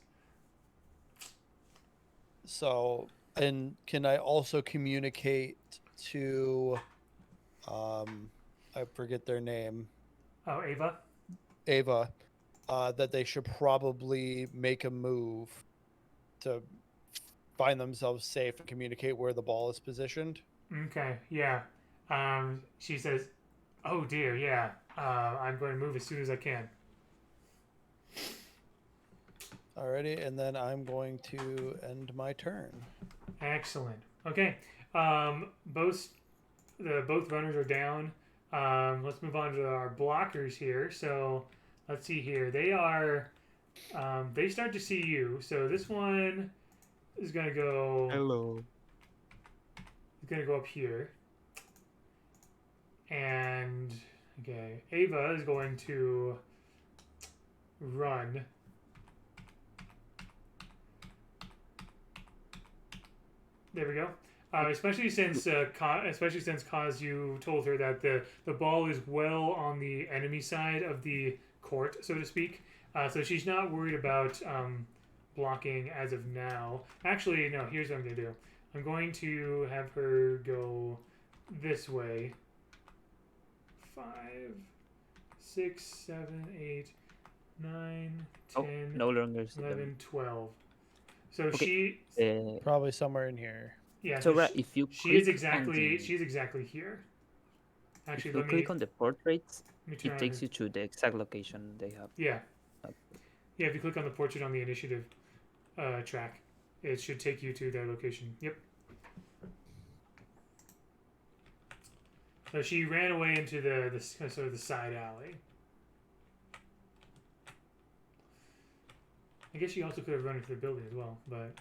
So, and can I also communicate to, I forget their name, Oh, Ava. Ava, that they should probably make a move to find themselves safe and communicate where the ball is positioned. Okay. Yeah. She says, "Oh dear. Yeah. I'm going to move as soon as I can." Alrighty, and then I'm going to end my turn. Excellent. Okay. Both runners are down. Let's move on to our blockers here. So let's see here. They are. They start to see you. So this one is gonna go. Hello. Is gonna go up here. And okay, Ava is going to run. There we go. Especially since Kaz, you told her that the ball is well on the enemy side of the court, so to speak. So she's not worried about blocking as of now. Actually, no. Here's what I'm gonna do. I'm going to have her go this way. 5, 6, 7, 8, 9, 10, No longer. see them. 11, 12. So Okay. she, Probably somewhere in here. yeah. So So right, if you she is click exactly on the, she's exactly here. Actually, if you let me click on the portraits, turn it on takes her- you to the exact location they have. Yeah, Okay. yeah. If you click on the portrait on the initiative track, it should take you to their location. Yep. So she ran away into the sort of the side alley. I guess she also could have run into the building as well, but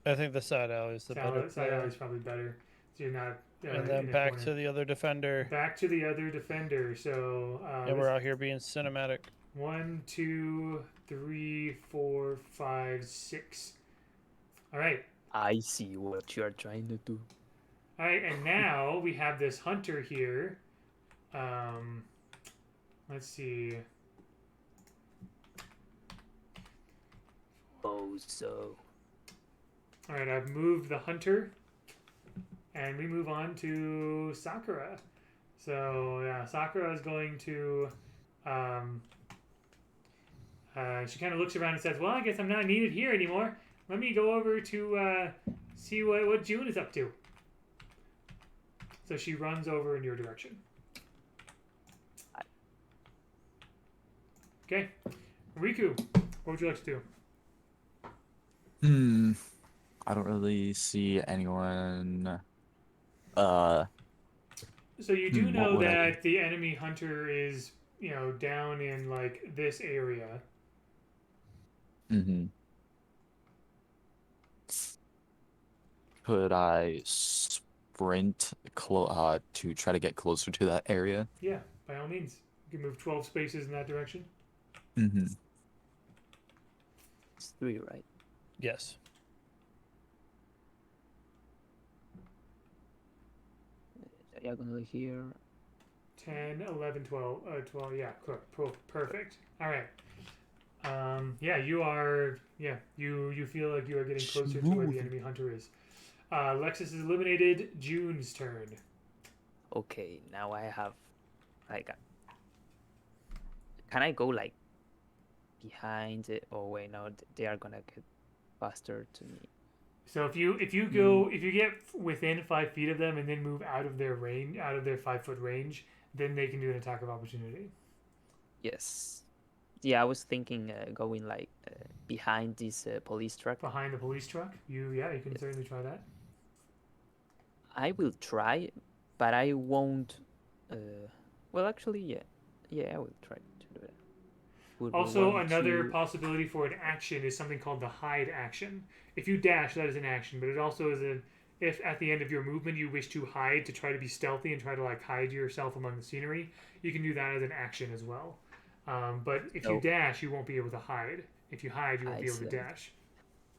I think the side alley is the better side play. alley is probably better. So you're not. And in then a back corner. to the other defender. Back to the other defender. So And we're out here being cinematic. 1, 2, 3, 4, 5, 6. All right. I see what you are trying to do. All right, and now we have this hunter here. Let's see. Oh, so All right, I've moved the hunter, and we move on to Sakura. So yeah, Sakura is going to. She kind of looks around and says, "Well, I guess I'm not needed here anymore. Let me go over to see what June is up to." So she runs over in your direction. Okay, Riku, what would you like to do? I don't really see anyone. So you do what know would I do? that the enemy hunter is, down in like this area. Mm-hmm. Could I sprint to try to get closer to that area? Yeah, by all means. You can move 12 spaces in that direction. Mm-hmm. it's 3, right? Yes. Diagonally here. 10, 11, 12. 12, yeah, perfect. All right. Yeah, you are, you feel like you are getting closer to where the Smooth. enemy hunter is. Lexus is eliminated. June's turn. Okay, now I have like. Can I go like behind it? Oh wait, no, they are gonna get faster to me. So if you get within 5 feet of them and then move out of their range, out of their 5-foot range, then they can do an attack of opportunity. Yes. Yeah, I was thinking going like behind this police truck. Behind the police truck, you can Yes. certainly try that. I will try, but I won't. Well, actually, yeah, I will try to do that. Would we Also, want another to? possibility for an action is something called the hide action. If you dash, that is an action, but it also is a if at the end of your movement you wish to hide to try to be stealthy and try to like hide yourself among the scenery, you can do that as an action as well. But if you No, dash, you won't be able to hide. If you hide, you won't I be able to see. dash.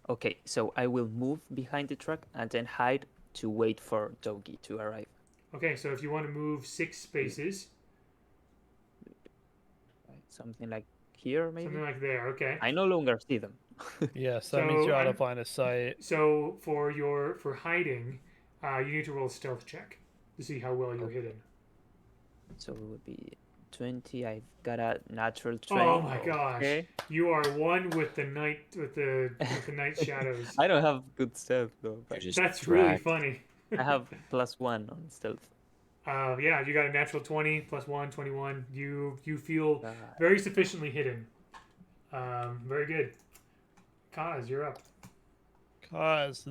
Okay, so I will move behind the truck and then hide to wait for Dogi to arrive. Okay, so if you want to move 6 spaces, Right, something like here, something maybe. like there. Okay. I no longer see them. Yes, that means So you're out I'm of line of sight. so for hiding, you need to roll a stealth check to see how well you're Okay, hidden. so it would be 20. I've got a natural Oh 20. my gosh, Okay. you are one with the night shadows. I don't have good stealth though, You're but just That's really dragged. funny. I have +1 on stealth. Yeah, you got a natural 20 plus 1, 21. You feel God. very sufficiently hidden. Very good. Kaz, you're up. Cause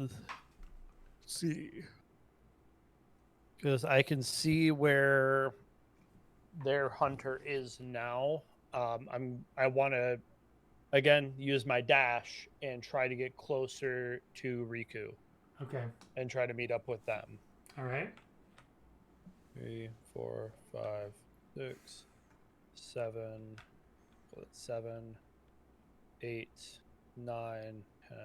see, because I can see where their hunter is now. I want to again use my dash and try to get closer to Riku Okay. and try to meet up with them. All right. 3, 4, 5, 6, 7. So that's 7, 8, 9, 10.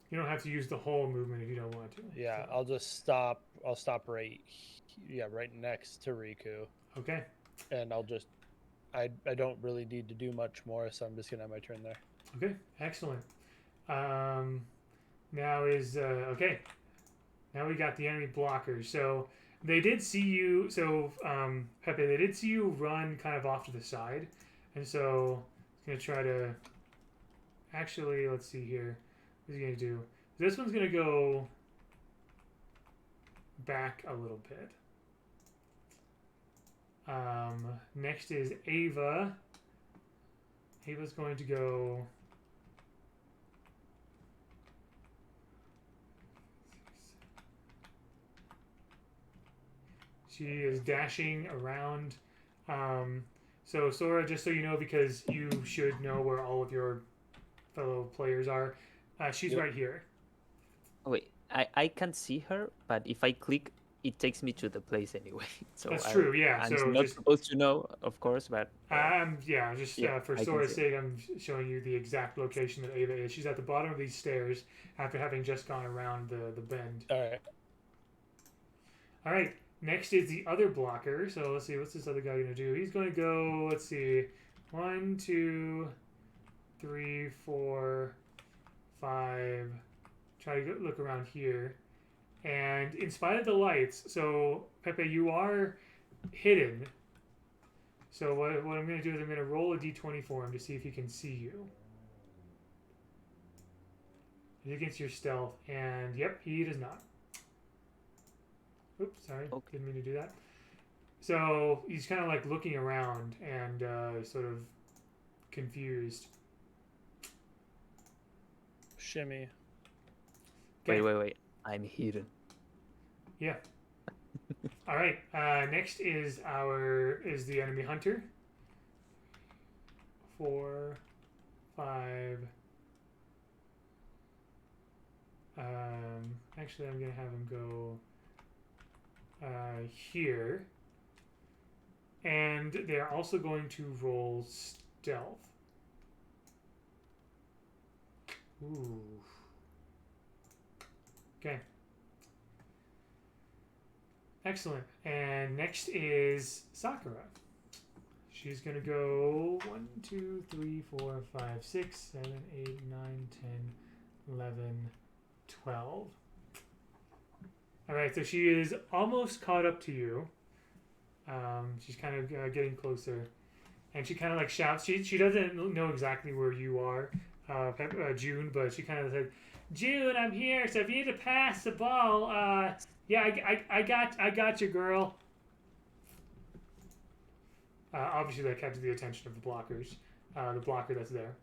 You don't have to use the whole movement if you don't want to. Yeah, So, I'll just stop. I'll stop right. Right next to Riku, okay. and I'll just. I don't really need to do much more, so I'm just gonna have my turn there. Okay. Excellent. Now is okay. Now we got the enemy blockers. So they did see you. So Pepe, they did see you run kind of off to the side, and so it's gonna try to. Actually, let's see here. What's he gonna do? This one's gonna go back a little bit. Next is Ava. Ava's going to go. She is dashing around. So Sora, just so you know, because you should know where all of your fellow players are, she's Yep. right here. Oh, wait, I can't see her, but if I click, it takes me to the place anyway. So That's true. Yeah. I'm So not just supposed to know, of course, but yeah, just yeah, for I can Sora's see it. sake, I'm showing you the exact location that Ava is. She's at the bottom of these stairs after having just gone around the bend. All right. All right. Next is the other blocker. So let's see, what's this other guy going to do? He's going to go, let's see, 1, 2, 3, 4, 5. Try to look around here. And in spite of the lights, so Pepe, you are hidden. So what I'm going to do is I'm going to roll a d20 for him to see if he can see you. It's against your stealth, and yep, he does not. Oops, sorry, Okay. didn't mean to do that. So he's kind of like looking around and sort of confused. Shimmy. Okay. Wait. I'm hidden. Yeah. All right. Next is the enemy hunter. 4, 5. Actually, I'm gonna have him go here, and they're also going to roll stealth. Ooh. Okay. Excellent. And next is Sakura. She's going to go 1, 2, 3, 4, 5, 6, 7, 8, 9, 10, 11, 12. All right, so she is almost caught up to you. She's kind of getting closer. And she kind of like shouts. She doesn't know exactly where you are, June, but she kind of said, June, I'm here. So if you need to pass the ball, yeah, I got you, girl. Obviously, that captured the attention of the blockers, the blocker that's there.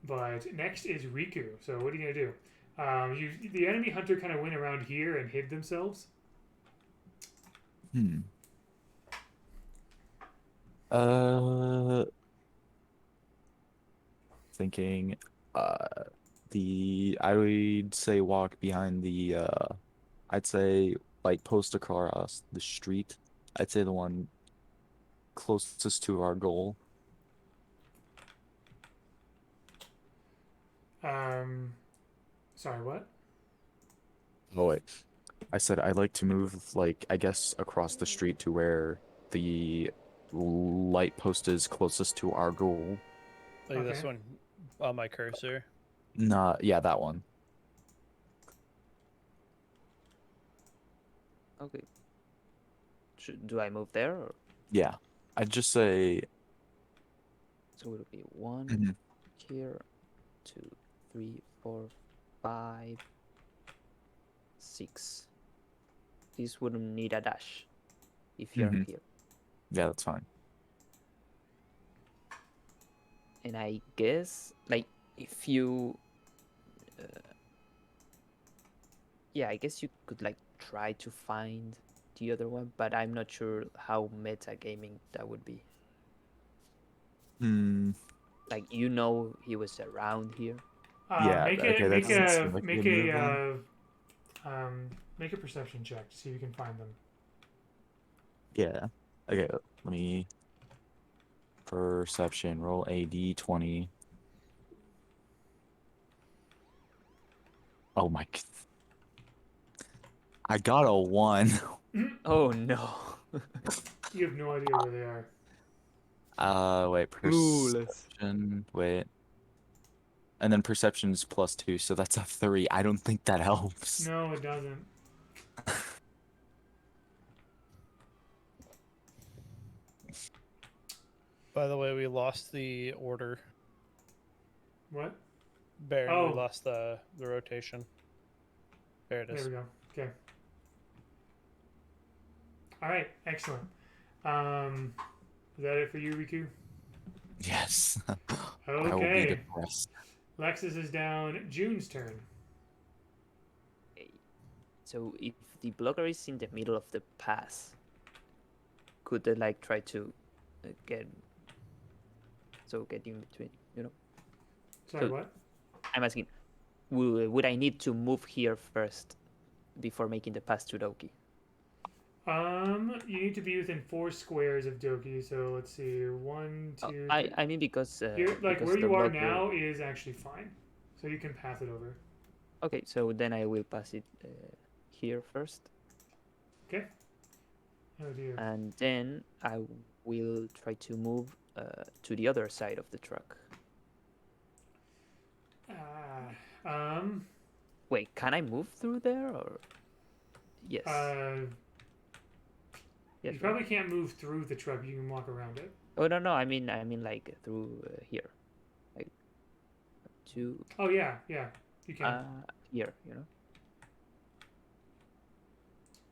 But next is Riku. So what are you gonna do? The enemy hunter kind of went around here and hid themselves. Hmm. Thinking, I would say walk behind the I'd say like post across the street. I'd say the one closest to our goal. Sorry, what? Oh wait, I said I'd like to move like I guess across the street to where the light post is closest to our goal. Like Okay. this one on my cursor. Nah, yeah, that one. Okay. Do I move there? Or? Yeah, I'd just say. So it'll be one Mhm. here, 2, 3, 4, 5, 6. This wouldn't need a dash if you're Mhm. here. Yeah, that's fine. And I guess, like, if you... yeah, I guess you could, like, try to find the other one, but I'm not sure how metagaming that would be. Hmm. Like, you know he was around here. Yeah. Okay, that doesn't seem like a Make good move then. make a perception check to see if you can find them. Yeah. Okay, let me perception roll a d20. Oh my. I got a 1. Oh no. You have no idea where they are. Wait, Clueless. perception. Wait. And then perception's +2, so that's a 3. I don't think that helps. No, it doesn't. By the way, we lost the order. What? Baron, we Oh. lost the rotation. There it There is. we go. Okay. All right. Excellent. Is that it for you, Riku? Yes. I will be Okay. depressed. Lexus is down. June's turn. Okay. So if the blocker is in the middle of the pass, could they like try to get in between, you know? Sorry, So- what? I'm asking, would I need to move here first before making the pass to Doki? You need to be within 4 squares of Doki. So let's see, 1, 2, 3. I mean because You're, like because where the you are blocker... now is actually fine, so you can pass it over. Okay, so then I will pass it here first, Okay. Oh dear. and then I will try to move to the other side of the truck. Wait, can I move through there or? Yes. Yes, Yes. you probably can't move through the truck. You can walk around it. Oh no, I mean like through here, like to Oh yeah, you can. here, you know.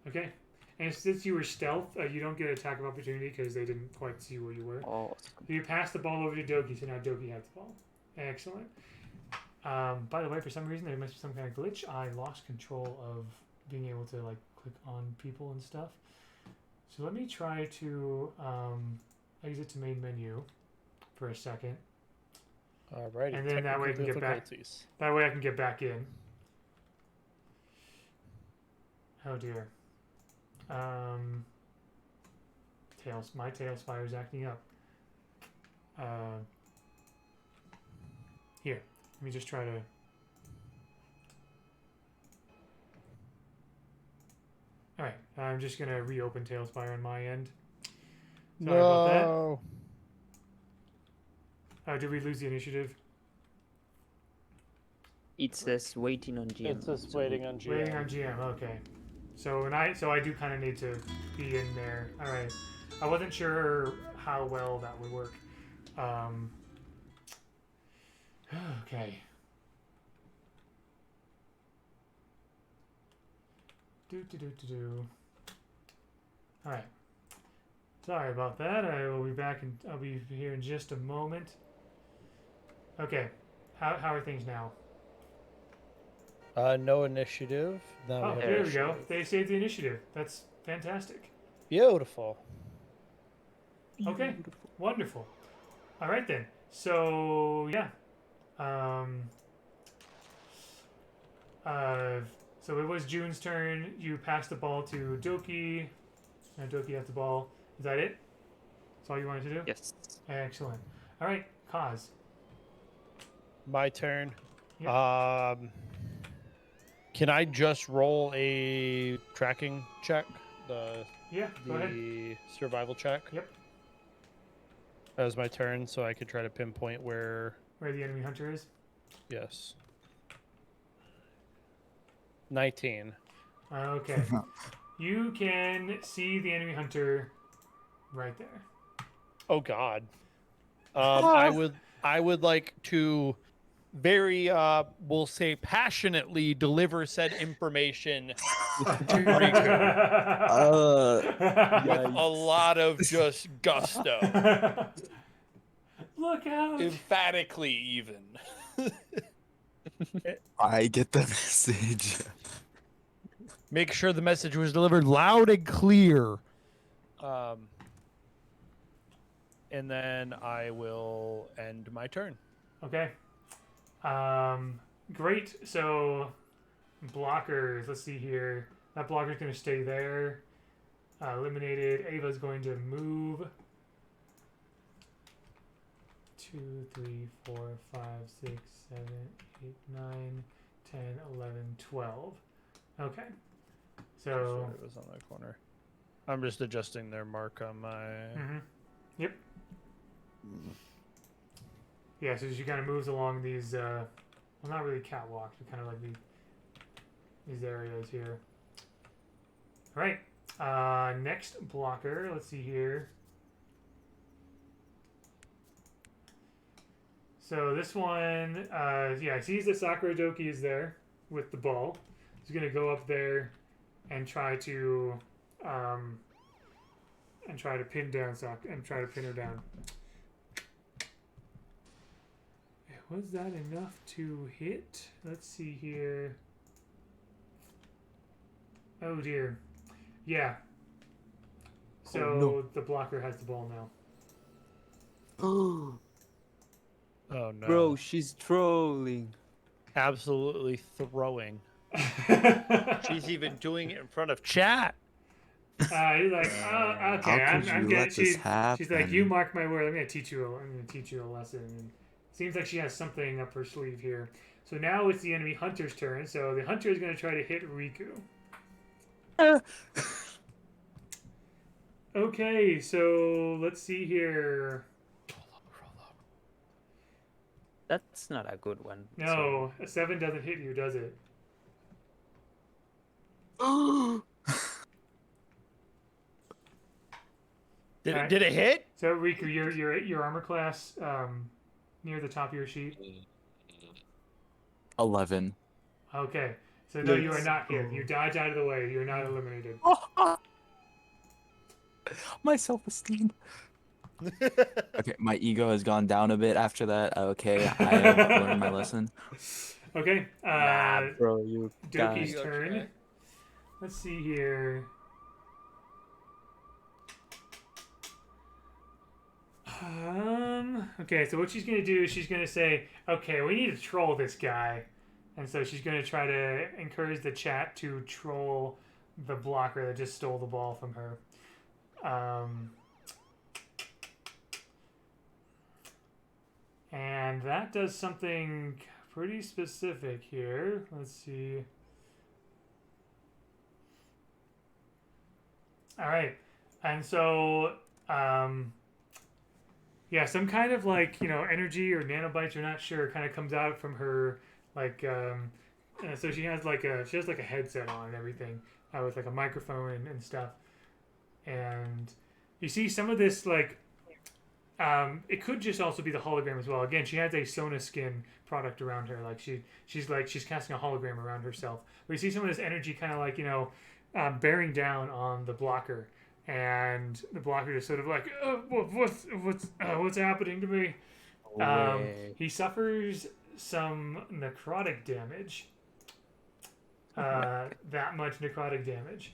Okay. And since you were stealth, you don't get attack of opportunity because they didn't quite see where you were. Awesome. So you pass the ball over to Doki, so now Doki has the ball. Excellent. By the way, for some reason there must be some kind of glitch. I lost control of being able to like click on people and stuff. So let me try to exit to main menu for a second. Alrighty. And then that way I can get back. difficulties. That way I can get back in. Oh dear. My Tailspire is acting up. Here, let me just try to. All right, I'm just gonna reopen Tailspire on my end. Sorry about that. No. Did we lose the initiative? It says waiting on GM. It's just waiting on GM. Waiting on GM. Okay. So I do kind of need to be in there. All right. I wasn't sure how well that would work. Okay. Do. All right. Sorry about that. I will be back and I'll be here in just a moment. Okay. How are things now? No initiative. Now Oh, we have there we go. initiative. They saved the initiative. That's fantastic. Beautiful. Okay, wonderful. All right then. So yeah, um, so it was June's turn. You passed the ball to Doki. And Doki has the ball. Is that it? That's all you wanted to do? Yes. Excellent. All right, Kaz. My turn. Yep. Can I just roll a tracking check? Yeah, go ahead. The survival check? Yep. That was my turn, so I could try to pinpoint where. Where the enemy hunter is. Yes. 19. Okay. You can see the enemy hunter right there. Oh God. I would like to very we'll say passionately deliver said information to Riku with a lot of just gusto. Look out! Emphatically even. I get the message. Make sure the message was delivered loud and clear. And then I will end my turn. Okay. Great. So, blockers. Let's see here. That blocker's going to stay there. Eliminated. Ava's going to move. 2, 3, 4, 5, 6, 7, 8, 9, 10, 11, 12. Okay. So. It was on that corner. I'm just adjusting their mark on my. Mm-hmm. Yep. Yeah, so she kind of moves along these, well, not really catwalks, but kind of like these areas here. All right. Next blocker. Let's see here. So this one, yeah, sees that Sakura Doki is there with the ball. He's gonna go up there and try to pin down try to pin her down. Was that enough to hit? Let's see here. Oh dear. Yeah. So the blocker has the ball now. Oh no. Bro, she's trolling. Absolutely throwing. She's even doing it in front of chat. He's like, oh, okay, How could I'm you getting. let this She's like, you happen? mark my word. I'm gonna teach you a lesson. And seems like she has something up her sleeve here. So now it's the enemy hunter's turn. So the hunter is gonna try to hit Riku. Okay, so let's see here. That's not a good one. No, a 7 doesn't hit you, does it? Did it hit? So Riku, your armor class near the top of your sheet. 11. Okay, so no, you are not hit. You dodge out of the way. You're not eliminated. My self-esteem. Okay, my ego has gone down a bit after that. Okay, I have learned my lesson. Okay, Nah, bro, you Doki's guys. turn. Let's see here. Okay, so what she's gonna do is she's gonna say, okay, we need to troll this guy. And so she's gonna try to encourage the chat to troll the blocker that just stole the ball from her. And that does something pretty specific here. Let's see. All right. And so, yeah, some kind of like, energy or nanobites, you're not sure, kind of comes out from her, like, so she has like a headset on and everything, with like a microphone and stuff. And you see some of this, like, it could just also be the hologram as well. Again, she has a Sona skin product around her. Like she's casting a hologram around herself. But you see some of this energy kind of like, bearing down on the blocker. And the blocker is sort of like, what's happening to me? He suffers some necrotic damage. that much necrotic damage.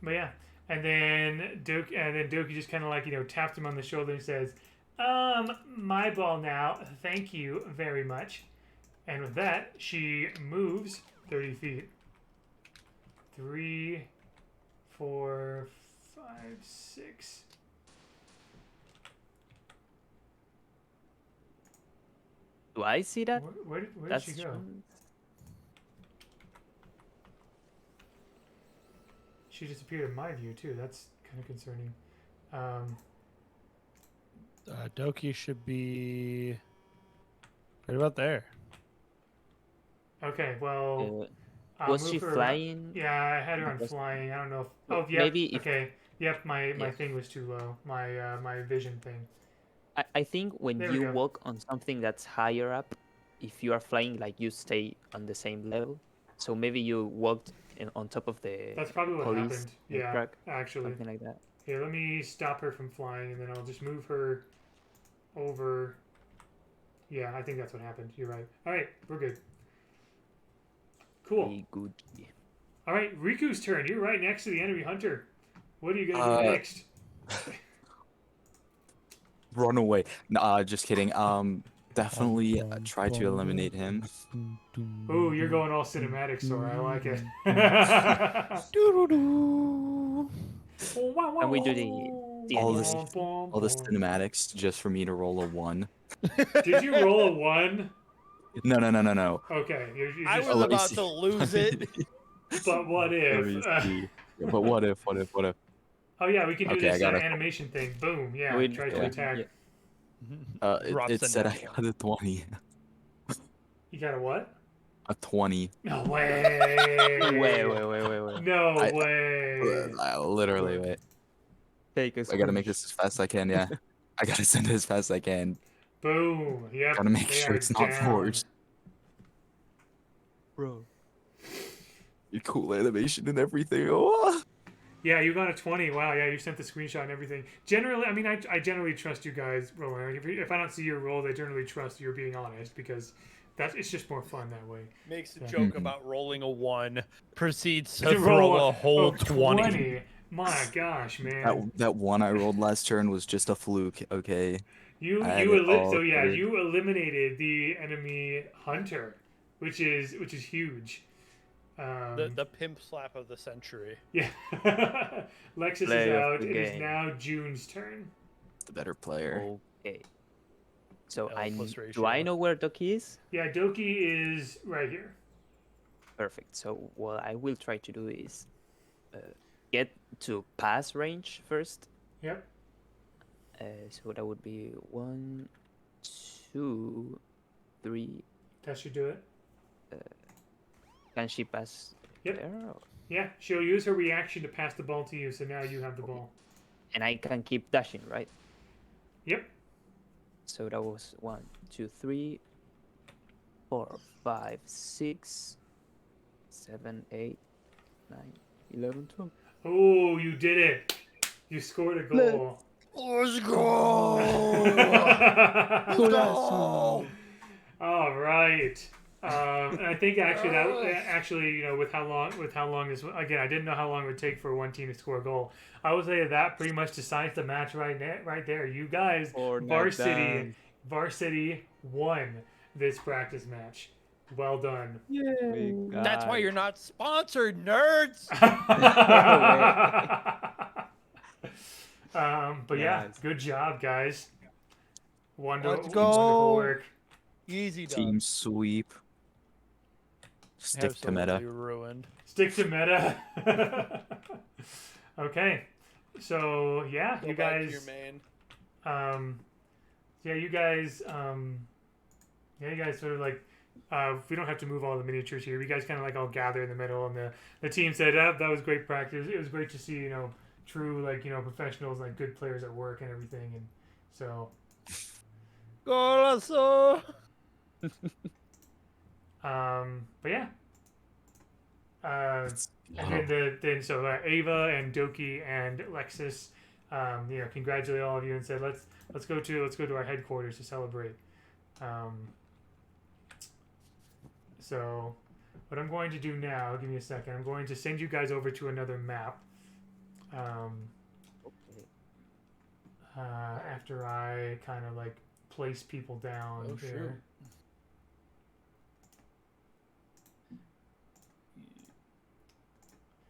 But yeah, and then Doki just kind of like taps him on the shoulder and says, my ball now. Thank you very much." And with that, she moves 30 feet. 3, 4, 5, 6. Do I see that? Where did That's she go? true. She disappeared in my view too. That's kind of concerning. Doki should be right about there. Okay, well, I'll Was move she her- flying? Yeah, I had her on Because- flying. I don't know if. Well, Oh, yeah. maybe if- Okay. Yep. My Yeah. thing was too low. My vision thing. I think when There we you go. walk on something that's higher up, if you are flying, like you stay on the same level. So maybe you walked on top of the That's probably what police happened. Yeah, truck, actually. something like that. Here, let me stop her from flying, and then I'll just move her over. Yeah, I think that's what happened. You're right. All right, we're good. Cool. Very good. All right, Riku's turn. You're right next to the enemy hunter. What are you gonna do next? Run away. Nah, just kidding. Definitely try to eliminate him. Oh, you're going all cinematic, Sora. I like it. And we do the All anime. this- All the cinematics just for me to roll a 1. Did you roll a 1? No. Okay, you're I just, was let me about see. to lose it. but what Let me if? see. Yeah, but what if? Oh yeah, we can do Okay, I this got it. animation thing. Boom. Yeah, We- try to yeah. attack. Yeah. Drops It a said I natural. got a 20. You got a what? A 20. No way. Wait. No I- way. Literally, wait. Take us. I gotta make this as fast as I can, yeah. I gotta send it as fast as I can. Boom. Yep. Gotta make they sure are it's not down. forged. Bro. Your cool animation and everything. Oh. Yeah, you got a 20. Wow, yeah, you sent the screenshot and everything. Generally, I mean, I generally trust you guys rolling. If I don't see your roll, I generally trust you're being honest because it's just more fun that way. Makes a Yeah. joke about rolling a 1, proceeds to To throw a whole oh, 20. My gosh, man. That one I rolled last turn was just a fluke, okay? You I had it all so yeah, covered. you eliminated the enemy hunter, which is huge. The pimp slap of the century. Yeah. Lexus Play is of out. the It is game. now June's turn. The better player. Okay. So L I plus do ratio. I know where Doki is? Yeah, Doki is right here. Perfect. So what I will try to do is get to pass range first. Yep. So that would be 1, 2, 3. That should do it. Can she pass Yep. there? Or- Yeah, she'll use her reaction to pass the ball to you, so now you have the ball. And I can keep dashing, right? Yep. So that was 1, 2, 3, 4, 5, 6, 7, 8, 9, 11, 12. Oh, you did it. You scored a goal. Let's go! All right. And I think actually with how long this again, I didn't know how long it would take for one team to score a goal. I would say that pretty much decides the match right there. You guys, Or Varsity won this practice match. Well done. That's why you're not sponsored, nerds! But yeah, Nice. good job, guys. Let's Wonderful go. work. Easy done. Team sweep. Stick to meta. Absolutely ruined. Stick to meta. Okay, so yeah, Go you back to your guys. main. You guys sort of like. We don't have to move all the miniatures here. We guys kind of like all gather in the middle, and the team said, "That was great practice. It was great to see true professionals, like good players at work and everything." And so, Golazo! but yeah. And then Ava and Doki and Lexus, congratulate all of you and said let's go to our headquarters to celebrate. So what I'm going to do now, give me a second, I'm going to send you guys over to another map. Okay. After I kind of like place people down Oh, here.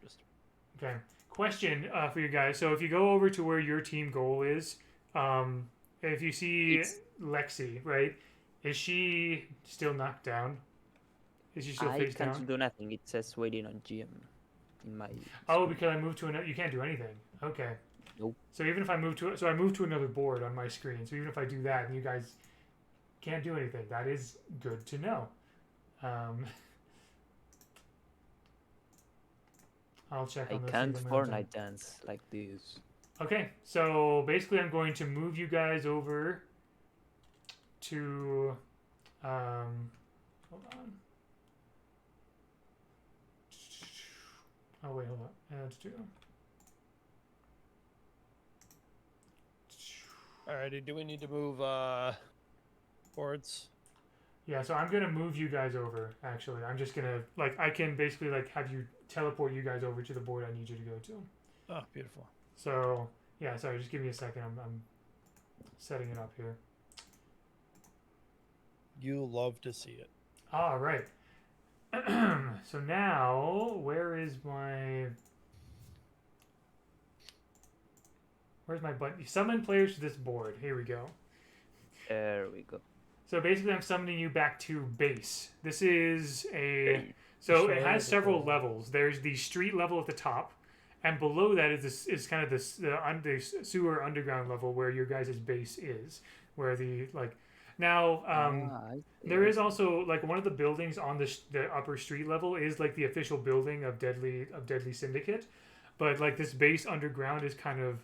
Just Okay. Question for you guys. So if you go over to where your team goal is, if you see It's- Lexi, right? Is she still knocked down? Is she still I face can't down? do nothing. It says waiting on GM in my. Oh, screen. because I moved to another. You can't do anything. Okay. Nope. So even if I move to, I moved to another board on my screen. So even if I do that, and you guys can't do anything, that is good to know. I'll check I on those can't things on my own time. Fortnite dance like this. Okay, so basically, I'm going to move you guys over to. Hold on. Oh wait, hold on. Add to. alrighty. Do we need to move boards? Yeah, so I'm gonna move you guys over. Actually, I'm just gonna like I can basically like have you teleport you guys over to the board I need you to go to. Oh, beautiful. So yeah, sorry, just give me a second. I'm setting it up here. You love to see it. All right. So now, where's my button? Summon players to this board. Here we go. There we go. So basically, I'm summoning you back to base. This is a so it has several levels. There's the street level at the top, and below that is kind of the sewer underground level where your guys' base is, where the like. Now, I see, there I is see. also like one of the buildings on the upper street level is like the official building of Deadly Syndicate, but like this base underground is kind of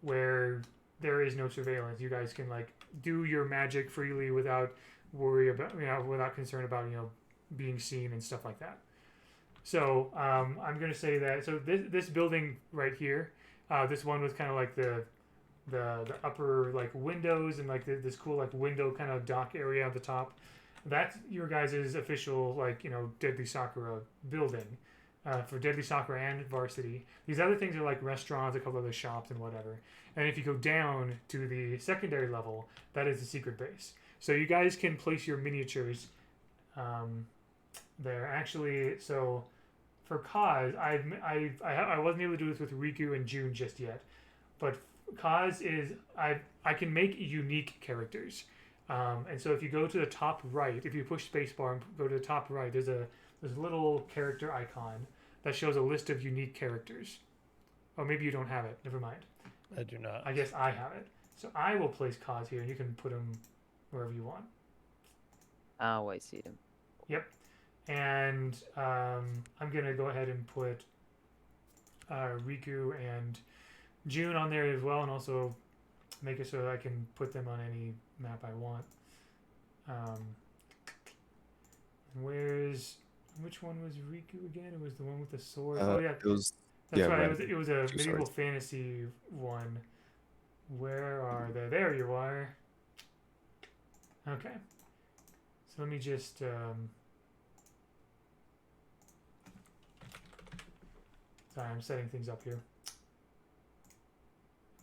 where there is no surveillance. You guys can like do your magic freely without worry about without concern about being seen and stuff like that. So I'm gonna say that this building right here, this one was kind of like the upper like windows and like this cool like window kind of dock area at the top. That's your guys' official like Deadly Sakura building for Deadly Sakura and Varsity. These other things are like restaurants, a couple other shops and whatever. And if you go down to the secondary level, that is the secret base. So you guys can place your miniatures there. Actually, so for Kaz, I wasn't able to do this with Riku and June just yet, but Kaz is I can make unique characters, and so if you go to the top right, if you push spacebar and go to the top right, there's a little character icon that shows a list of unique characters. Oh, maybe you don't have it. Never mind. I do not. I guess I have it. So I will place Kaz here, and you can put him wherever you want. Oh, I see them. Yep. And I'm gonna go ahead and put Riku and June on there as well, and also make it so that I can put them on any map I want. Which one was Riku again? It was the one with the sword. Oh yeah, It was that's yeah, right. right. It was a Two medieval swords. fantasy one. Where are they? There you are. Okay. So let me just sorry, I'm setting things up here.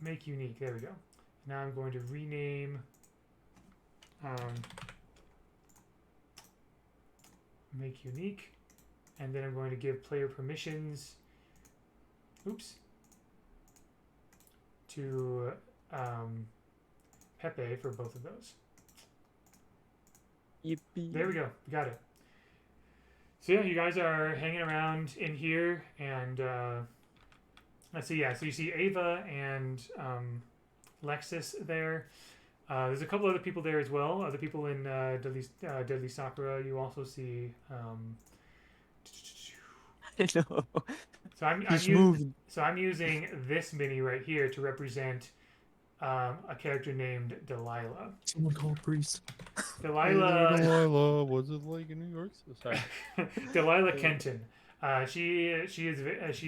Make unique. There we go. Now I'm going to rename make unique, and then I'm going to give player permissions. Oops. To Pepe for both of those. Yippee. There we go. We got it. So yeah, you guys are hanging around in here, and let's see. Yeah, so you see Ava and Lexus there. There's a couple other people there as well. Other people in Deadly Sakura. You also see. I know. So He's moving. I'm using this mini right here to represent a character named Delilah. Someone call a priest. Delilah. Was it like in New York? Sorry. Delilah Kenton. She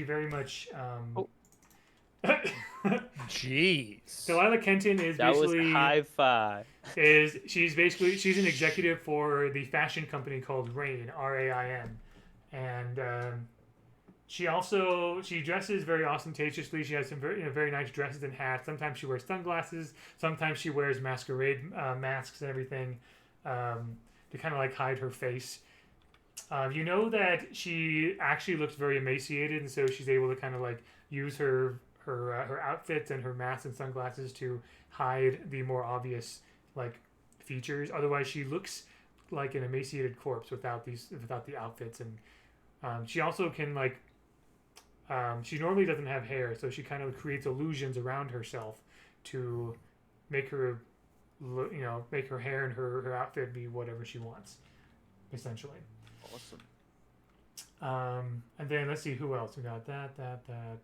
very much Jeez. Delilah Kenton is That was basically high five. she's an executive for the fashion company called Rain, RAIN, and she dresses very ostentatiously. She has some very nice dresses and hats. Sometimes she wears sunglasses. Sometimes she wears masquerade masks and everything to kind of like hide her face. You know that she actually looks very emaciated, and so she's able to kind of like use her outfits and her masks and sunglasses to hide the more obvious like features. Otherwise, she looks like an emaciated corpse without the outfits. And she also can like she normally doesn't have hair, so she kind of creates illusions around herself to make her make her hair and her outfit be whatever she wants, essentially. Awesome. And then let's see who else we got. That, and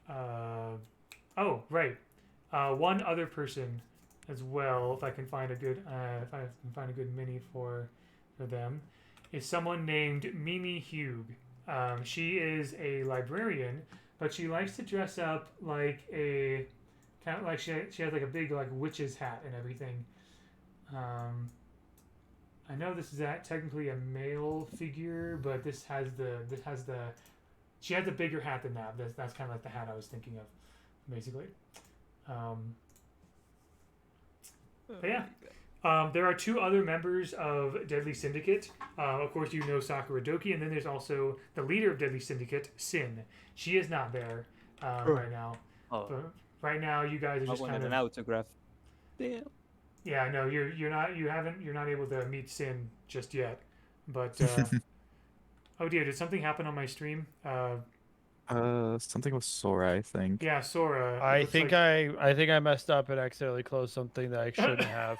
that. Oh, right. One other person as well. If I can find a good, mini for them, is someone named Mimi Hugh. She is a librarian, but she likes to dress up like a kind of like she has like a big like witch's hat and everything. I know this is technically a male figure, but she has a bigger hat than that. That's kind of like the hat I was thinking of, basically. But yeah. There are two other members of Deadly Syndicate. Of course, you know Sakura Doki, and then there's also the leader of Deadly Syndicate, Sin. She is not there right now. Oh, But right now, you guys are I just wanted kind an of. autograph. Damn. Yeah, no, you're not able to meet Sin just yet. But oh dear, did something happen on my stream? Something with Sora, I think. Yeah, Sora. I think I messed up and accidentally closed something that I shouldn't have.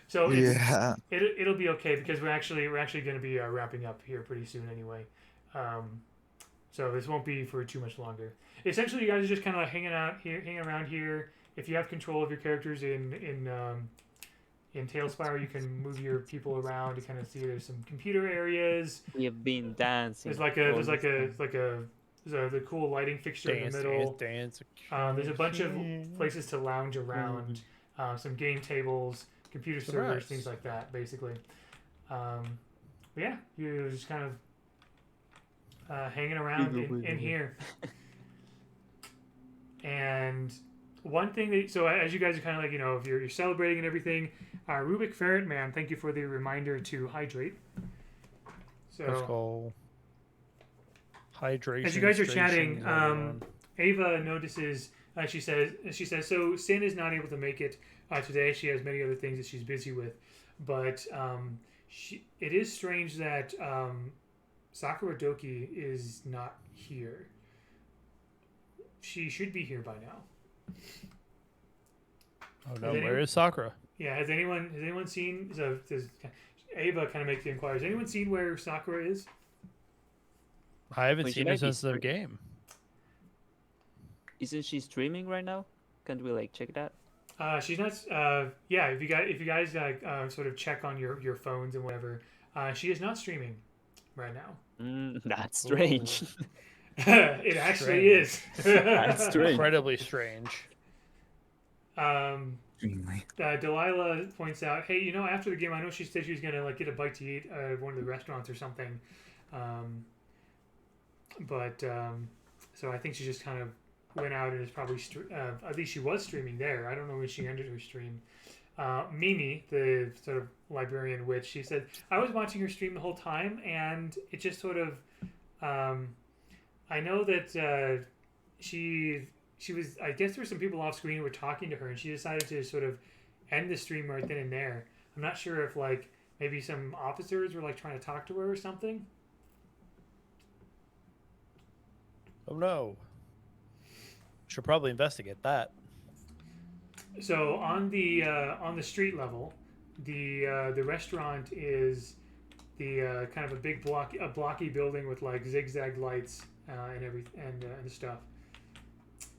So Yeah. it'll be okay because we're actually going to be wrapping up here pretty soon anyway. So this won't be for too much longer. Essentially, you guys are just kind of hanging around here. If you have control of your characters in Tailspire, you can move your people around to kind of see there's some computer areas. we have been dancing. There's the cool lighting fixture in the middle. Dance. There's a bunch of places to lounge around, some game tables, computer servers, Surprise. things like that, basically. But yeah, you're just kind of hanging around in here. And one thing so as you guys are kind of like, if you're celebrating and everything, Rubik Ferret Man, thank you for the reminder to hydrate. Let's So go. Hydration. as you guys are chatting, station, everyone. Ava notices. She says. So Sin is not able to make it today. She has many other things that she's busy with, but it is strange that Sakura Doki is not here. She should be here by now. Oh no, where is Sakura? Yeah, has anyone seen? Does Ava kind of makes the inquiry? Has anyone seen where Sakura is? I haven't Wait, seen should her I be since the free? game. Isn't she streaming right now? Can't we like check that? She's not. Yeah, if you guys sort of check on your phones and whatever, she is not streaming right now. That's strange. It actually is. That's strange. Incredibly strange. Extremely. Delilah points out, hey, after the game, I know she said she was gonna like get a bite to eat at one of the restaurants or something. So I think she just kind of went out and is probably at least she was streaming there. I don't know when she ended her stream. Mimi, the sort of librarian witch, she said, I was watching her stream the whole time, and it just sort of I know that she was, I guess there were some people off screen who were talking to her, and she decided to sort of end the stream right then and there. I'm not sure if like maybe some officers were like trying to talk to her or something. Oh no. Should probably investigate that. So on the street level, the restaurant is the kind of a big blocky building with like zigzag lights and stuff.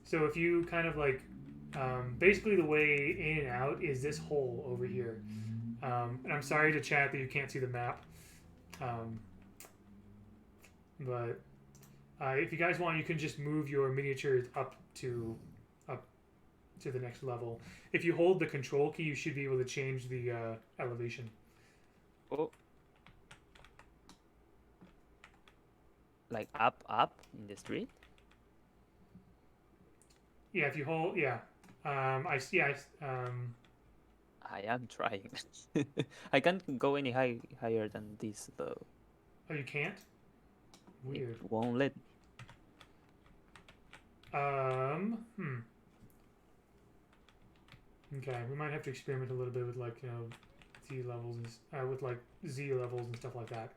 So if you kind of like basically the way in and out is this hole over here. And I'm sorry to chat that you can't see the map, but If you guys want, you can just move your miniatures up to the next level. If you hold the control key, you should be able to change the elevation. Oh. Like up in the street? Yeah, if you hold, yeah. I see. I am trying. I can't go any higher than this though. Oh, you can't. Weird. It won't let. Okay, we might have to experiment a little bit with like Z levels and with like Z levels and stuff like that.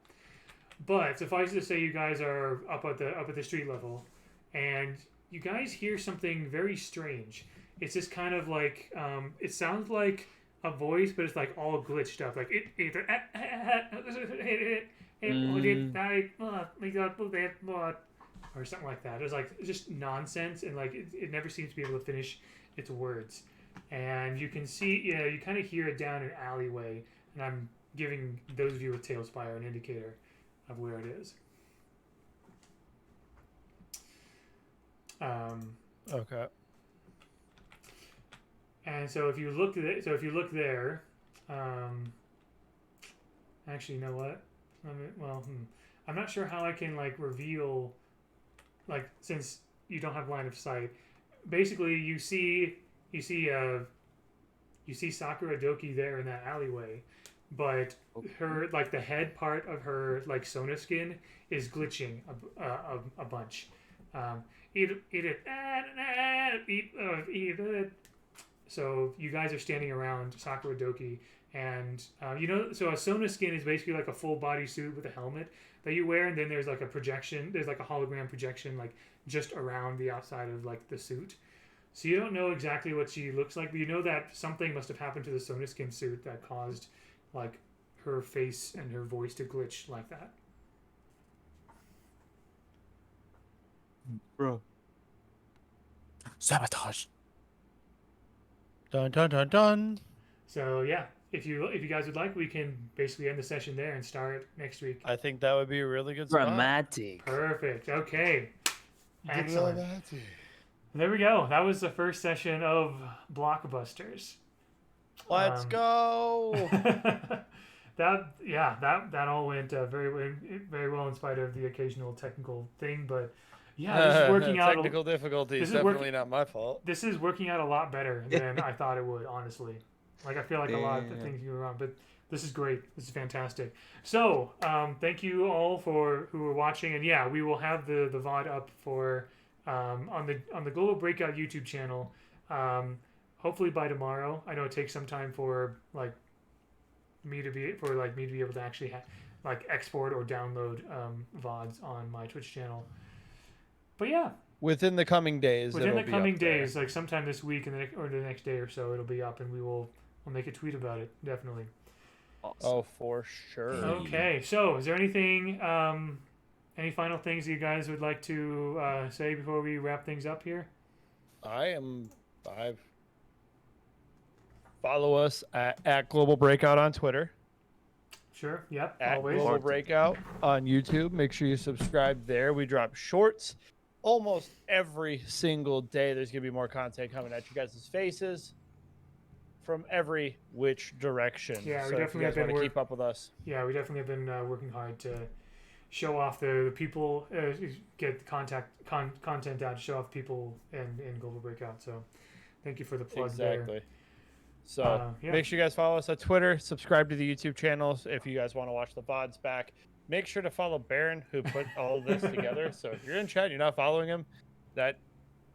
But suffice to say, you guys are up at the street level, and you guys hear something very strange. It's just kind of like it sounds like a voice, but it's like all glitched up, like or something like that. It's like just nonsense, and like it never seems to be able to finish its words. And you can see, you kind of hear it down an alleyway, and I'm giving those of you with Tailspire an indicator of where it is. Okay. And so if you look there, actually, you know what? I'm not sure how I can like reveal, like, since you don't have line of sight. Basically, you see Sakura Doki there in that alleyway, but her, like, the head part of her, like, Sona skin is glitching a bunch. So you guys are standing around Sakura Doki, and so a Sona skin is basically like a full body suit with a helmet that you wear, and then there's like a projection, there's like a hologram projection like just around the outside of like the suit. So you don't know exactly what she looks like, but you know that something must have happened to the Sona skin suit that caused like her face and her voice to glitch like that. Bro. Sabotage. Dun dun dun dun. So yeah, if you guys would like, we can basically end the session there and start next week. I think that would be a really good spot. Dramatic. Perfect. Okay. Excellent. Dramatic. There we go. That was the first session of Blockbusters. Let's go. that all went very well in spite of the occasional technical thing, but yeah, this is working out. Technical difficulties, definitely not my fault. This is working out a lot better than I thought it would, honestly. Like, I feel like a lot of things go wrong, but this is great. This is fantastic. So, thank you all who are watching, and yeah, we will have the VOD up for on the Global Breakout YouTube channel. Hopefully by tomorrow. I know it takes some time for me to be able to actually export or download VODs on my Twitch channel. But yeah, Within the coming days. like sometime this week or the next day or so, it'll be up, and we'll make a tweet about it. Definitely. Awesome. Oh, for sure. Okay, so is there anything, any final things you guys would like to say before we wrap things up here? Follow us at Global Breakout on Twitter. Sure. Yep. At Always. Global Breakout on YouTube. Make sure you subscribe there. We drop shorts almost every single day. There's going to be more content coming at you guys' faces from every which direction. Yeah, we so definitely if you guys want to keep up with us. Yeah, we definitely have been working hard to show off the people, get content out to show off people in Global Breakout. So thank you for the plug there. Exactly. So make sure you guys follow us on Twitter, subscribe to the YouTube channels if you guys want to watch the VODs back. Make sure to follow Baron, who put all of this together. So if you're in chat and you're not following him, that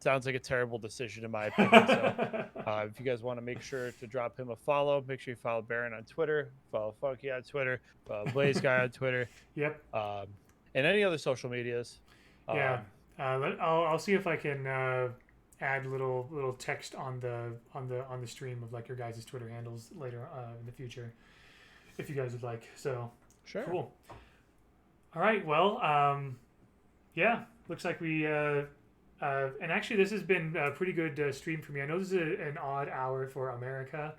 sounds like a terrible decision in my opinion. So if you guys want to make sure to drop him a follow, make sure you follow Baron on Twitter, follow Funky on Twitter, follow Blaze Guy on Twitter. Yep. And any other social medias. I'll see if I can add little text on the stream of like your guys' Twitter handles later in the future, if you guys would like. So sure. Cool. All right. Well, looks like we and actually this has been a pretty good stream for me. I know this is an odd hour for America.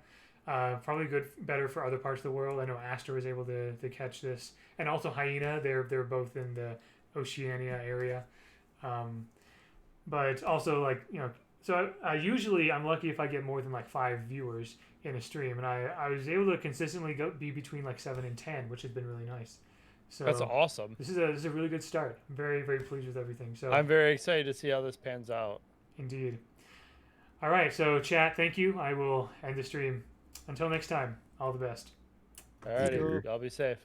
Probably better for other parts of the world. I know Astor was able to catch this, and also Hyena. They're both in the Oceania area. But also like so usually I'm lucky if I get more than like 5 viewers in a stream, and I was able to consistently be between like 7 and 10, which has been really nice. So That's awesome. This is a really good start. I'm very, very pleased with everything. So I'm very excited to see how this pans out. Indeed. All right, so chat, thank you. I will end the stream. Until next time, all the best. Alrighty, y'all be safe.